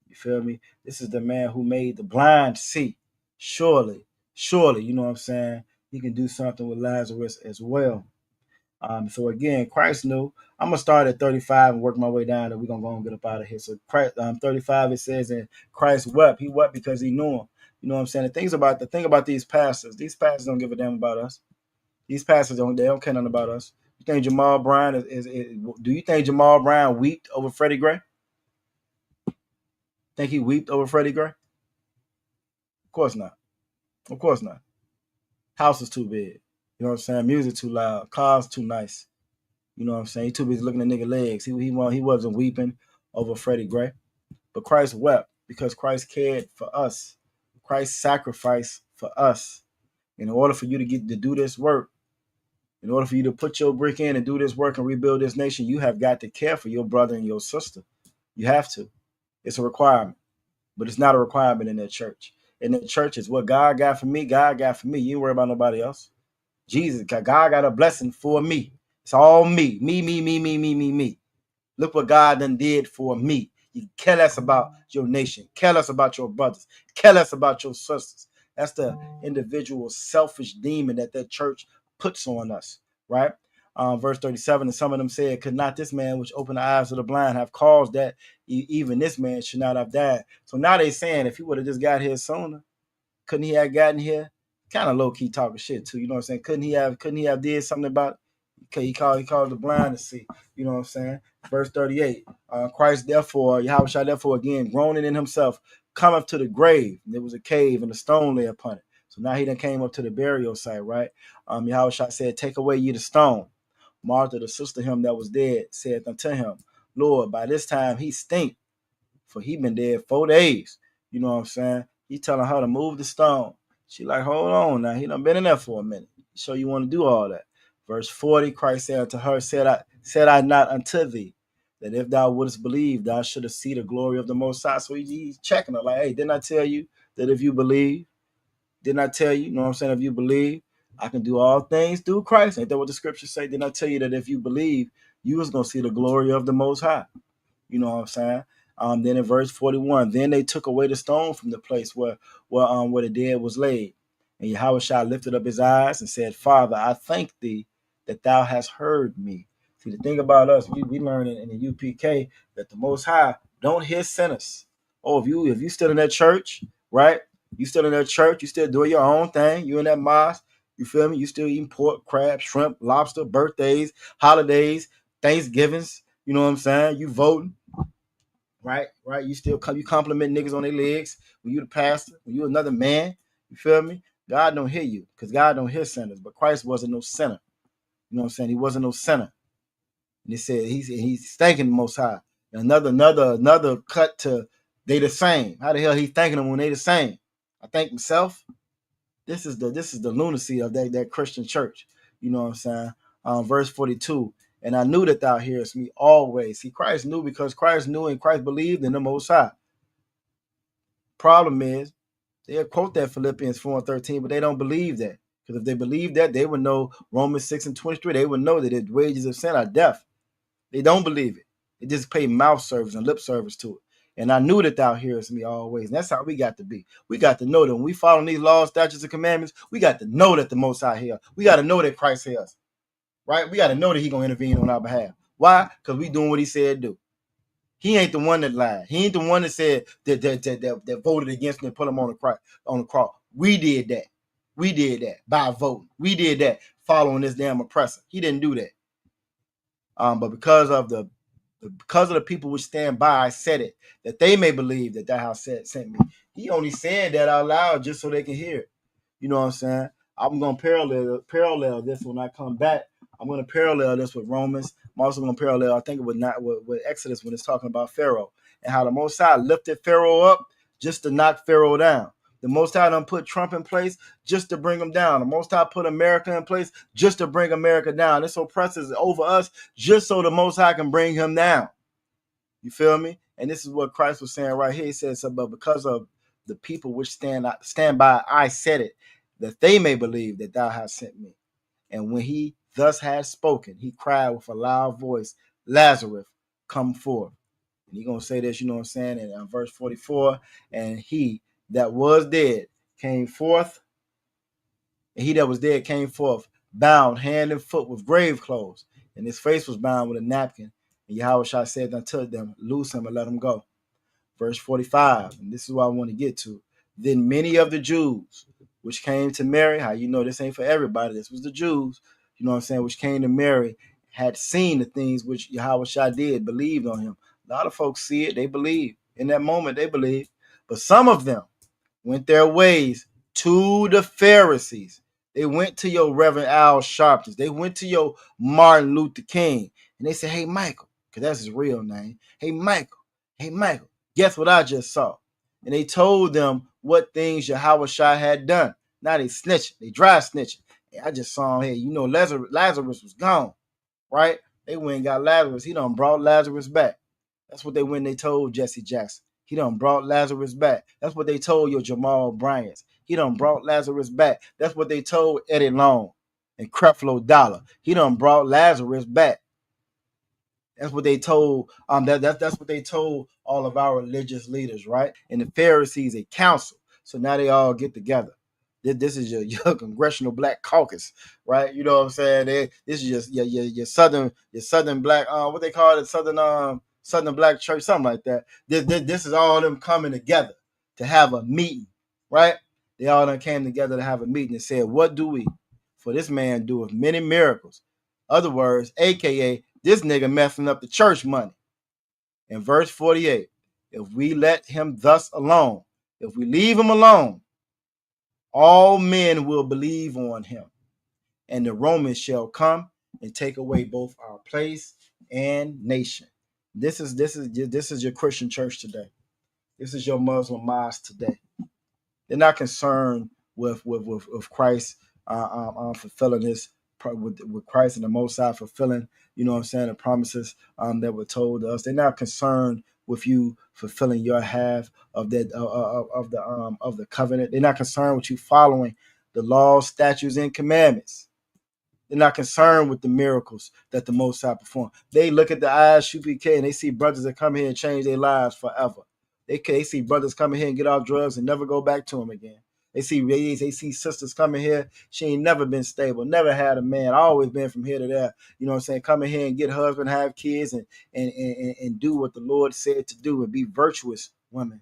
You feel me? This is the man who made the blind see. Surely, you know what I'm saying? He can do something with Lazarus as well. So again, Christ knew. I'm gonna start at 35 and work my way down, and we're gonna go and get up out of here. So 35, it says, and Christ wept. He wept because he knew him. You know what I'm saying? The thing about these pastors don't give a damn about us. These pastors don't care nothing about us. You think Jamal Brown do you think Jamal Brown wept over Freddie Gray? Think he wept over Freddie Gray? Of course not. House is too big. You know what I'm saying? Music too loud. Cars too nice. You know what I'm saying? He too busy looking at nigga legs. He wasn't weeping over Freddie Gray. But Christ wept because Christ cared for us. Christ sacrificed for us. In order for you to get to do this work, in order for you to put your brick in and do this work and rebuild this nation, you have got to care for your brother and your sister. You have to. It's a requirement. But it's not a requirement in that church. In that church, it's what God got for me, God got for me. You ain't worry about nobody else. Jesus, God got a blessing for me. It's all me. Me. Look what God done did for me. You care less about your nation. Care less about your brothers. Care less about your sisters. That's the individual selfish demon that church puts on us, right? Verse 37, and some of them said, could not this man which opened the eyes of the blind have caused that even this man should not have died? So now they saying if he would have just got here sooner, couldn't he have gotten here? Kind of low-key talking shit too, you know what I'm saying? Couldn't he have did something about it? He called the blind to see, you know what I'm saying? Verse 38, Christ therefore, Yahweh therefore again, groaning in himself, cometh to the grave. There was a cave and a stone lay upon it. So now he done came up to the burial site, right? Yahweh said, take away ye the stone. Martha, the sister of him that was dead, said unto him, Lord, by this time he stink, for he been dead 4 days. You know what I'm saying? He telling her to move the stone. She like, hold on now. He done been in there for a minute. So you want to do all that. Verse 40, Christ said unto her, said I not unto thee, that if thou wouldst believe, thou shouldst see the glory of the Most High. So he's checking her like, hey, didn't I tell you that if you believe? Didn't I tell you know what I'm saying? If you believe, I can do all things through Christ. Ain't that what the scriptures say? Didn't I tell you that if you believe, you was going to see the glory of the Most High? You know what I'm saying? Then in verse 41, then they took away the stone from the place where the dead was laid. And Yahweh lifted up his eyes and said, Father, I thank thee that thou hast heard me. See, the thing about us, we learn in the UPK that the Most High don't hear sinners. Oh, if you still in that church, right? You still in that church, you still doing your own thing. You in that mosque, you feel me? You still eating pork, crab, shrimp, lobster, birthdays, holidays, Thanksgivings. You know what I'm saying? You voting. Right. You still you compliment niggas on their legs when you the pastor, when you another man. You feel me? God don't hear you because God don't hear sinners. But Christ wasn't no sinner. You know what I'm saying? He wasn't no sinner. And he said he's thanking the Most High. And another cut to they the same. How the hell he thanking them when they the same? I think myself, this is the lunacy of that Christian church. You know what I'm saying? Verse 42. And I knew that thou hearest me always. See, Christ knew because Christ knew and Christ believed in the Most High. Problem is, they'll quote that Philippians 4:13, but they don't believe that. Because if they believe that, they would know Romans 6:23. They would know that the wages of sin are death. They don't believe it. They just pay mouth service and lip service to it. And I knew that thou hearest me always. And that's how we got to be. We got to know that when we follow these laws, statutes, and commandments, we got to know that the Most High hears. We got to know that Christ hears. Right? We got to know that He's going to intervene on our behalf. Why? Because we doing what He said do. He ain't the one that lied. He ain't the one that said that voted against him and put him on the cross. We did that. We did that by voting. We did that following this damn oppressor. He didn't do that. But because of the people which stand by, I said it, that they may believe that thou hast sent me. He only said that out loud just so they can hear it. You know what I'm saying? I'm going to parallel this when I come back. I'm going to parallel this with Romans. I'm also going to parallel, I think, with Exodus when it's talking about Pharaoh and how the Most High lifted Pharaoh up just to knock Pharaoh down. The Most High done put Trump in place just to bring him down. The Most High put America in place just to bring America down. This oppressor is over us just so the Most High can bring him down. You feel me? And this is what Christ was saying right here. He says, but because of the people which stand by, I said it, that they may believe that thou hast sent me. And when he thus had spoken, he cried with a loud voice, Lazarus, come forth. And he's going to say this, you know what I'm saying, in verse 44, and he that was dead came forth, and he that was dead came forth, bound hand and foot with grave clothes, and his face was bound with a napkin. And Yahushua said unto them, loose him and let him go. Verse 45, and this is what I want to get to. Then many of the Jews which came to Mary, how you know this ain't for everybody, this was the Jews, you know what I'm saying, which came to Mary, had seen the things which Yahushua did, believed on him. A lot of folks see it, they believe. In that moment, they believe. But some of them went their ways to the Pharisees. They went to your Reverend Al Sharpton. They went to your Martin Luther King. And they said, hey, Michael, because that's his real name. Hey, Michael, guess what I just saw? And they told them what things Yahushua had done. Now they snitching. They dry snitching. Hey, I just saw him here. You know, Lazarus was gone, right? They went and got Lazarus. He done brought Lazarus back. That's what they told Jesse Jackson. He done brought Lazarus back. That's what they told your Jamal Bryant. He done brought Lazarus back. That's what they told Eddie Long and Creflo Dollar. He done brought Lazarus back. That's what they told. That's what they told all of our religious leaders, right? And the Pharisees, a council. So now they all get together. This is your Congressional Black Caucus, right? You know what I'm saying? This is your Southern Black, what they call it, Southern Black Church, something like that. This is all them coming together to have a meeting, right? They all done came together to have a meeting and said, what do we? For this man doeth many miracles. Other words, AKA, this nigga messing up the church money. In verse 48, if we let him thus alone, if we leave him alone, all men will believe on him, and the Romans shall come and take away both our place and nation. This is your Christian church today. This is your Muslim mosque today. They're not concerned with Christ fulfilling his with Christ and the Most High fulfilling, you know what I'm saying, the promises that were told to us. They're not concerned with you fulfilling your half of that of the covenant. They're not concerned with you following the laws, statutes, and commandments. They're not concerned with the miracles that the Most High performed. They look at the ISUPK and they see brothers that come here and change their lives forever. They see brothers coming here and get off drugs and never go back to them again. They see sisters coming here. She ain't never been stable, never had a man, always been from here to there. You know what I'm saying? Coming here and get husband, have kids, and do what the Lord said to do and be virtuous women.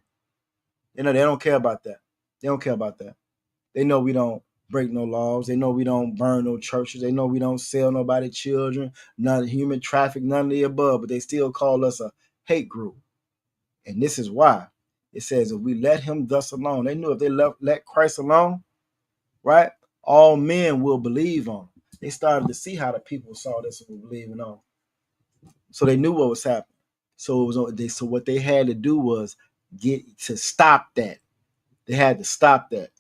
You know, they don't care about that. They don't care about that. They know we don't break no laws. They know we don't burn no churches. They know we don't sell nobody children, none human traffic, none of the above, but they still call us a hate group. And this is why it says, if we let him thus alone, they knew if they let Christ alone, right, all men will believe on him. They started to see how the people saw this and were believing on. So they knew what was happening. So what they had to do was get to stop that. They had to stop that.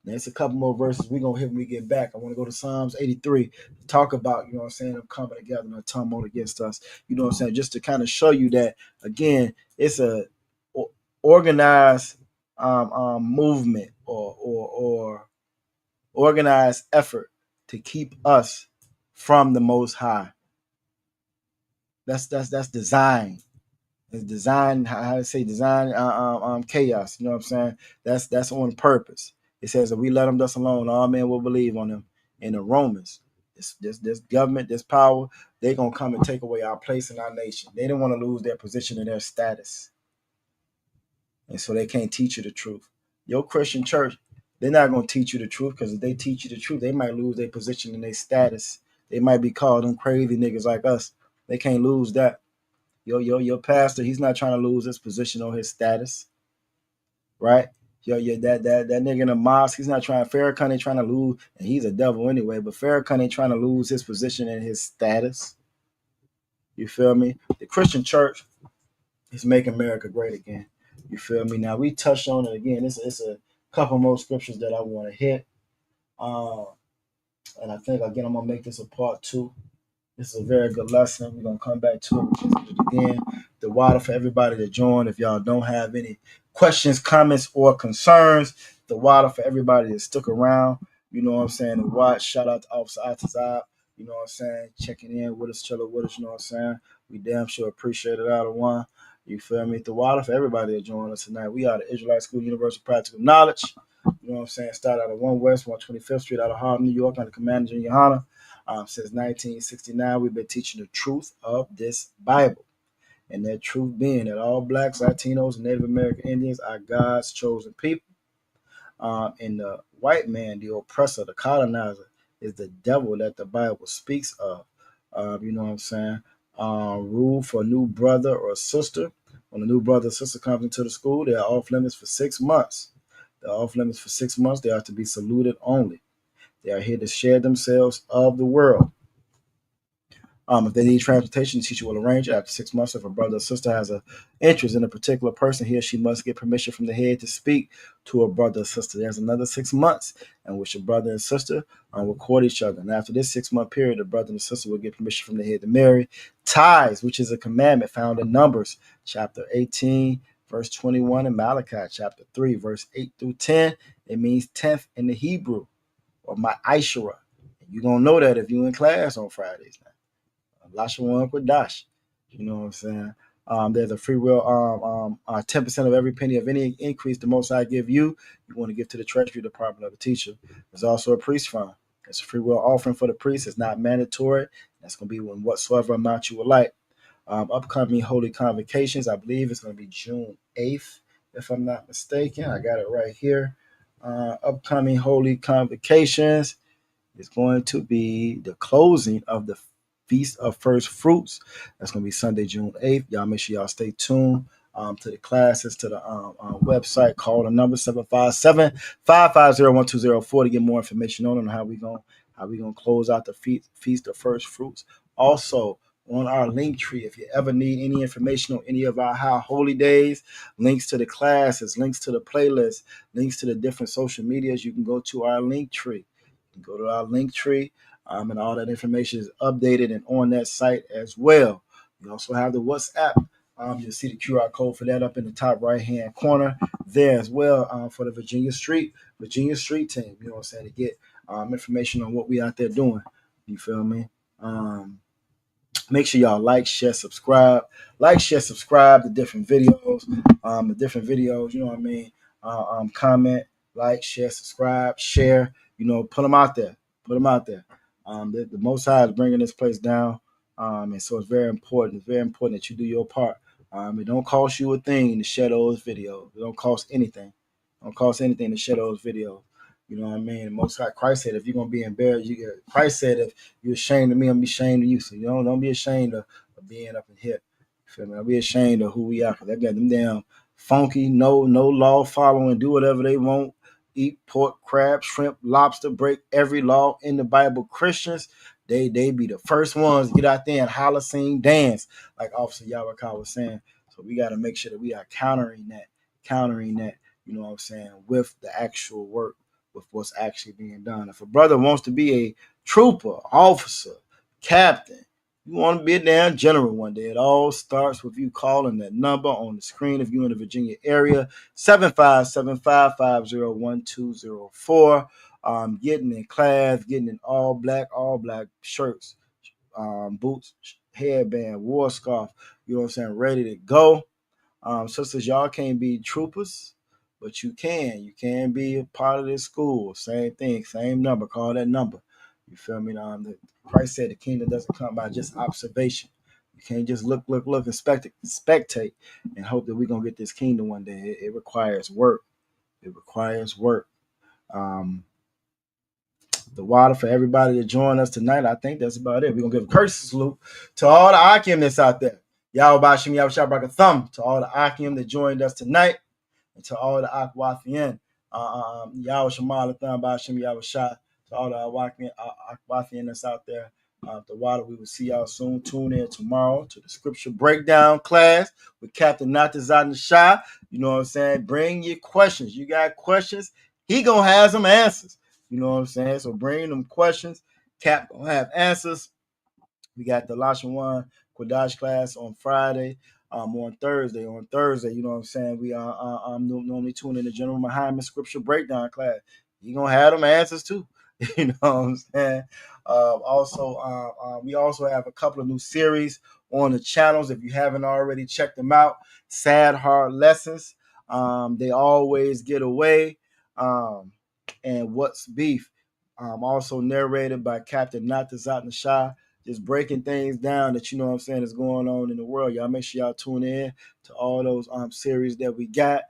There's a couple more verses we're gonna hit when we get back. I want to go to Psalms 83 to talk about, them coming together and a tumult against us. Just to kind of show you that again, it's a organized movement or organized effort to keep us from the Most High. That's design. It's design. How to say design? Chaos. You know what I'm saying? That's on purpose. It says that we let them thus alone, all men will believe on them. In the Romans, this government, this power, they're gonna come and take away our place in our nation. They don't want to lose their position and their status, and so they can't teach you the truth. Your Christian church, they're not gonna teach you the truth, because if they teach you the truth, they might lose their position and their status. They might be called them crazy niggas like us. They can't lose that. Your pastor, he's not trying to lose his position or his status, right? That nigga in the mosque, he's not trying. Farrakhan ain't trying to lose, and he's a devil anyway. But Farrakhan ain't trying to lose his position and his status. You feel me? The Christian church is making America great again. You feel me? Now we touched on it again. It's a couple more scriptures that I want to hit, and I think again I'm gonna make this a part 2. This is a very good lesson. We're going to come back to it again. The water for everybody to join. If y'all don't have any questions, comments, or concerns, the water for everybody that stuck around. You know what I'm saying? And watch. Shout out to Officer Atazab. You know what I'm saying? Checking in with us, chilling with us. You know what I'm saying? We damn sure appreciate it out of one. You feel me? The water for everybody that join us tonight. We are the Israelite School Universal Practical Knowledge. You know what I'm saying? Start out of 1 West, 125th Street out of Harlem, New York, under Commander Junior Hanna. Since 1969, we've been teaching the truth of this Bible. And that truth being that all blacks, Latinos, and Native American Indians are God's chosen people. And the white man, the oppressor, the colonizer, is the devil that the Bible speaks of. You know what I'm saying? Rule for a new brother or sister. When a new brother or sister comes into the school, they are off limits for 6 months. They're off limits for 6 months. They are to be saluted only. They are here to share themselves of the world. If they need transportation, the teacher will arrange it. After 6 months, if a brother or sister has an interest in a particular person, he or she must get permission from the head to speak to a brother or sister. There's another 6 months in which a brother and sister will court each other. And after this 6 month period, the brother and sister will get permission from the head to marry. Tithes, which is a commandment found in Numbers, chapter 18, verse 21, and Malachi, chapter 3, verse 8 through 10. It means 10th in the Hebrew, or my Aishara. You're going to know that if you're in class on Fridays now. Lashawan Kwadash. You know what I'm saying? There's a free will 10% of every penny of any increase the Most High give you, you want to give to the Treasury Department of the teacher. There's also a priest fund. It's a free will offering for the priest. It's not mandatory. That's going to be when whatsoever amount you would like. Upcoming holy convocations, I believe it's going to be June 8th, if I'm not mistaken. I got it right here. Upcoming holy convocations is going to be the closing of the Feast of First Fruits. That's going to be Sunday, June 8th. Y'all make sure y'all stay tuned to the classes, to the website. Call the number 757-550-1204 to get more information on how we going to close out the Feast of First Fruits. Also, on our link tree, if you ever need any information on any of our high holy days, links to the classes, links to the playlist, links to the different social medias, you can go to our link tree. You can go to our link tree. And all that information is updated and on that site as well. You also have the WhatsApp. You'll see the QR code for that up in the top right-hand corner there as well for the Virginia Street team. You know what I'm saying? To get information on what we out there doing. You feel me? Make sure y'all like, share, subscribe. Like, share, subscribe to different videos. You know what I mean? Comment, like, share, subscribe, share. You know, put them out there. The Most High is bringing this place down, and so it's very important. It's very important that you do your part. It don't cost you a thing to share those videos. It don't cost anything. To share those videos. You know what I mean? The Most High, Christ said, if you're gonna be embarrassed, Christ said, if you're ashamed of me, I'm gonna be ashamed of you. So don't be ashamed of being up in here. You feel me? Don't be ashamed of who we are, because they got them damn funky, no law following, do whatever they want. Eat pork, crab, shrimp, lobster, break every law in the Bible. Christians, they be the first ones to get out there and holler, sing, dance, like Officer Yawakar was saying. So we got to make sure that we are countering that. you know what I'm saying, with the actual work, with what's actually being done. If a brother wants to be a trooper, officer, captain, you want to be a damn general one day, it all starts with you calling that number on the screen if you're in the Virginia area, 757-550-1204. Getting in class, getting in all black shirts, boots, headband, war scarf, you know what I'm saying, ready to go. Sisters, y'all can't be troopers, but you can be a part of this school. Same thing, same number, call that number. You feel me? Christ said the kingdom doesn't come by just observation. You can't just look, and spectate, and hope that we're going to get this kingdom one day. It requires work. It requires work. The water for everybody to join us tonight. I think that's about it. We're going to give a courtesy salute to all the Akim that's out there. Y'all Bashim, y'all Shabrak a thumb to all the Akim that joined us tonight, and to all the Akwathian. Y'all Shamal Thumb Bashim, y'all Shah. To all the Akwathian that's out there. The water, we will see y'all soon. Tune in tomorrow to the scripture breakdown class with Captain Natazat Shah. You know what I'm saying? Bring your questions. You got questions, he going to have some answers. You know what I'm saying? So bring them questions. Cap going to have answers. We got the Lashawan Kodash class on Friday. On Thursday, you know what I'm saying? We normally tune in the General Muhammad Scripture Breakdown class. You going to have them answers too. You know what I'm saying? We also have a couple of new series on the channels. If you haven't already checked them out, Sad Hard Lessons. They always get away. And What's Beef. Also narrated by Captain Natazat Shah. Just breaking things down that, you know what I'm saying, is going on in the world. Y'all make sure y'all tune in to all those series that we got.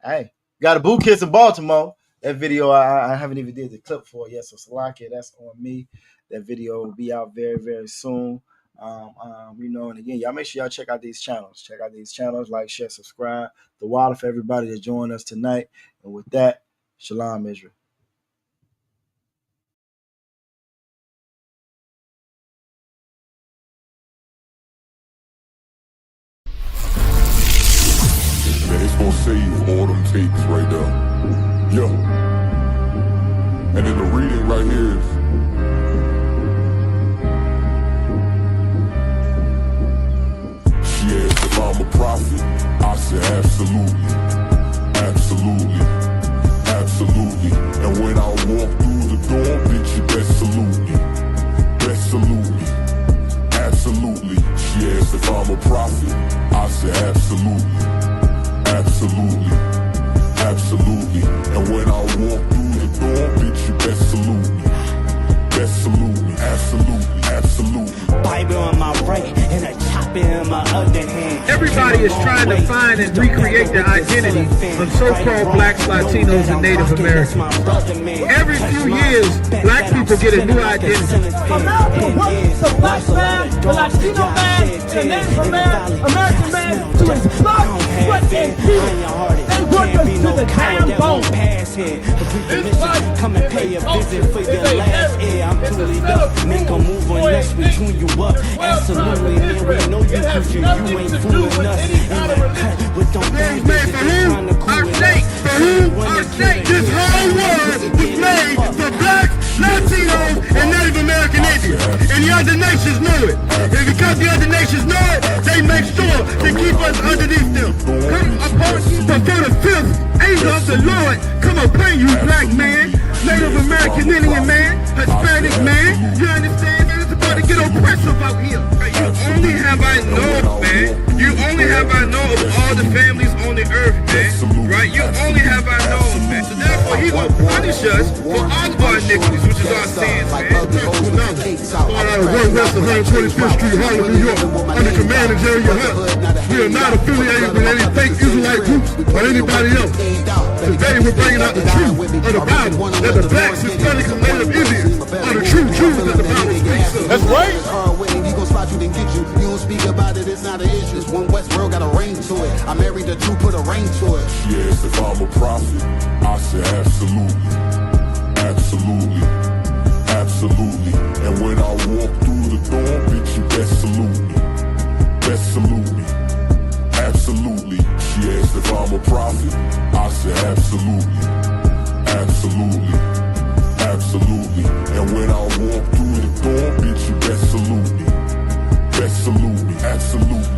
Hey, got a boot kiss in Baltimore. That video, I haven't even did the clip for it yet, so Salakia, that's on me. That video will be out very, very soon. You know, and again, y'all make sure y'all check out these channels. Check out these channels, like, share, subscribe. The water for everybody that joined us tonight. And with that, Shalom, Israel. Man, it's gonna save all them tapes right there. Yo. And then the reading right here is, she asked if I'm a prophet. I said absolutely. Absolutely. Absolutely. And when I walk through the door, bitch, you best salute me. Best salute me. Absolutely. She asked if I'm a prophet. I said absolutely. Absolutely, absolutely. And when I walk through the door, bitch, you best salute me. Best salute me, absolutely, absolutely. Bible in my right and a chopper in my other hand. Everybody is trying to find and recreate their identity of so-called blacks, Latinos, and Native Americans. Every few years, black people get a new identity. America wants the black man, the Latino man, the Native American man to his blood, sweat, and tears. They work us to the damn bone. Come and pay a visit for your last year. I'm truly up. Make a move on us, we tune you up. Absolutely, man, we know you cause you ain't fooling us. With them bad bitches trying to cool us. For whom our state, this whole world was made for blacks, Latinos, and Native American Indians. And the other nations know it. And because the other nations know it, they make sure to keep us underneath them. Come upon before the fifth angel of the Lord come upon you, black man, Native American Indian man, Hispanic man. You understand? It's about to get oppressive out here. You only have I know, man. You only have I know of all the families on the earth, man. Right? You only have I know, man. So therefore, he will punish us for all of our iniquities, which is our sins, man. One West 125th Street, Harlem, New York, under command of Jerry Hunt. We are not affiliated with any fake Israelite groups or anybody else. Today, we're bringing out the truth of the Bible, that the blacks, Hispanics, and Native Indians are the true Jews that the Bible speaks of. That's right. He gon' spot you, then get you. You don't speak about it, it's not an issue. One West world got a ring to it. I married the two, put a ring to it. Yes, if I'm a prophet, I say absolutely. Absolutely. Absolutely. And when I walk through the door, bitch, you best salute me. Best salute me. Absolutely. She asked if I'm a prophet. Absolutely, absolutely.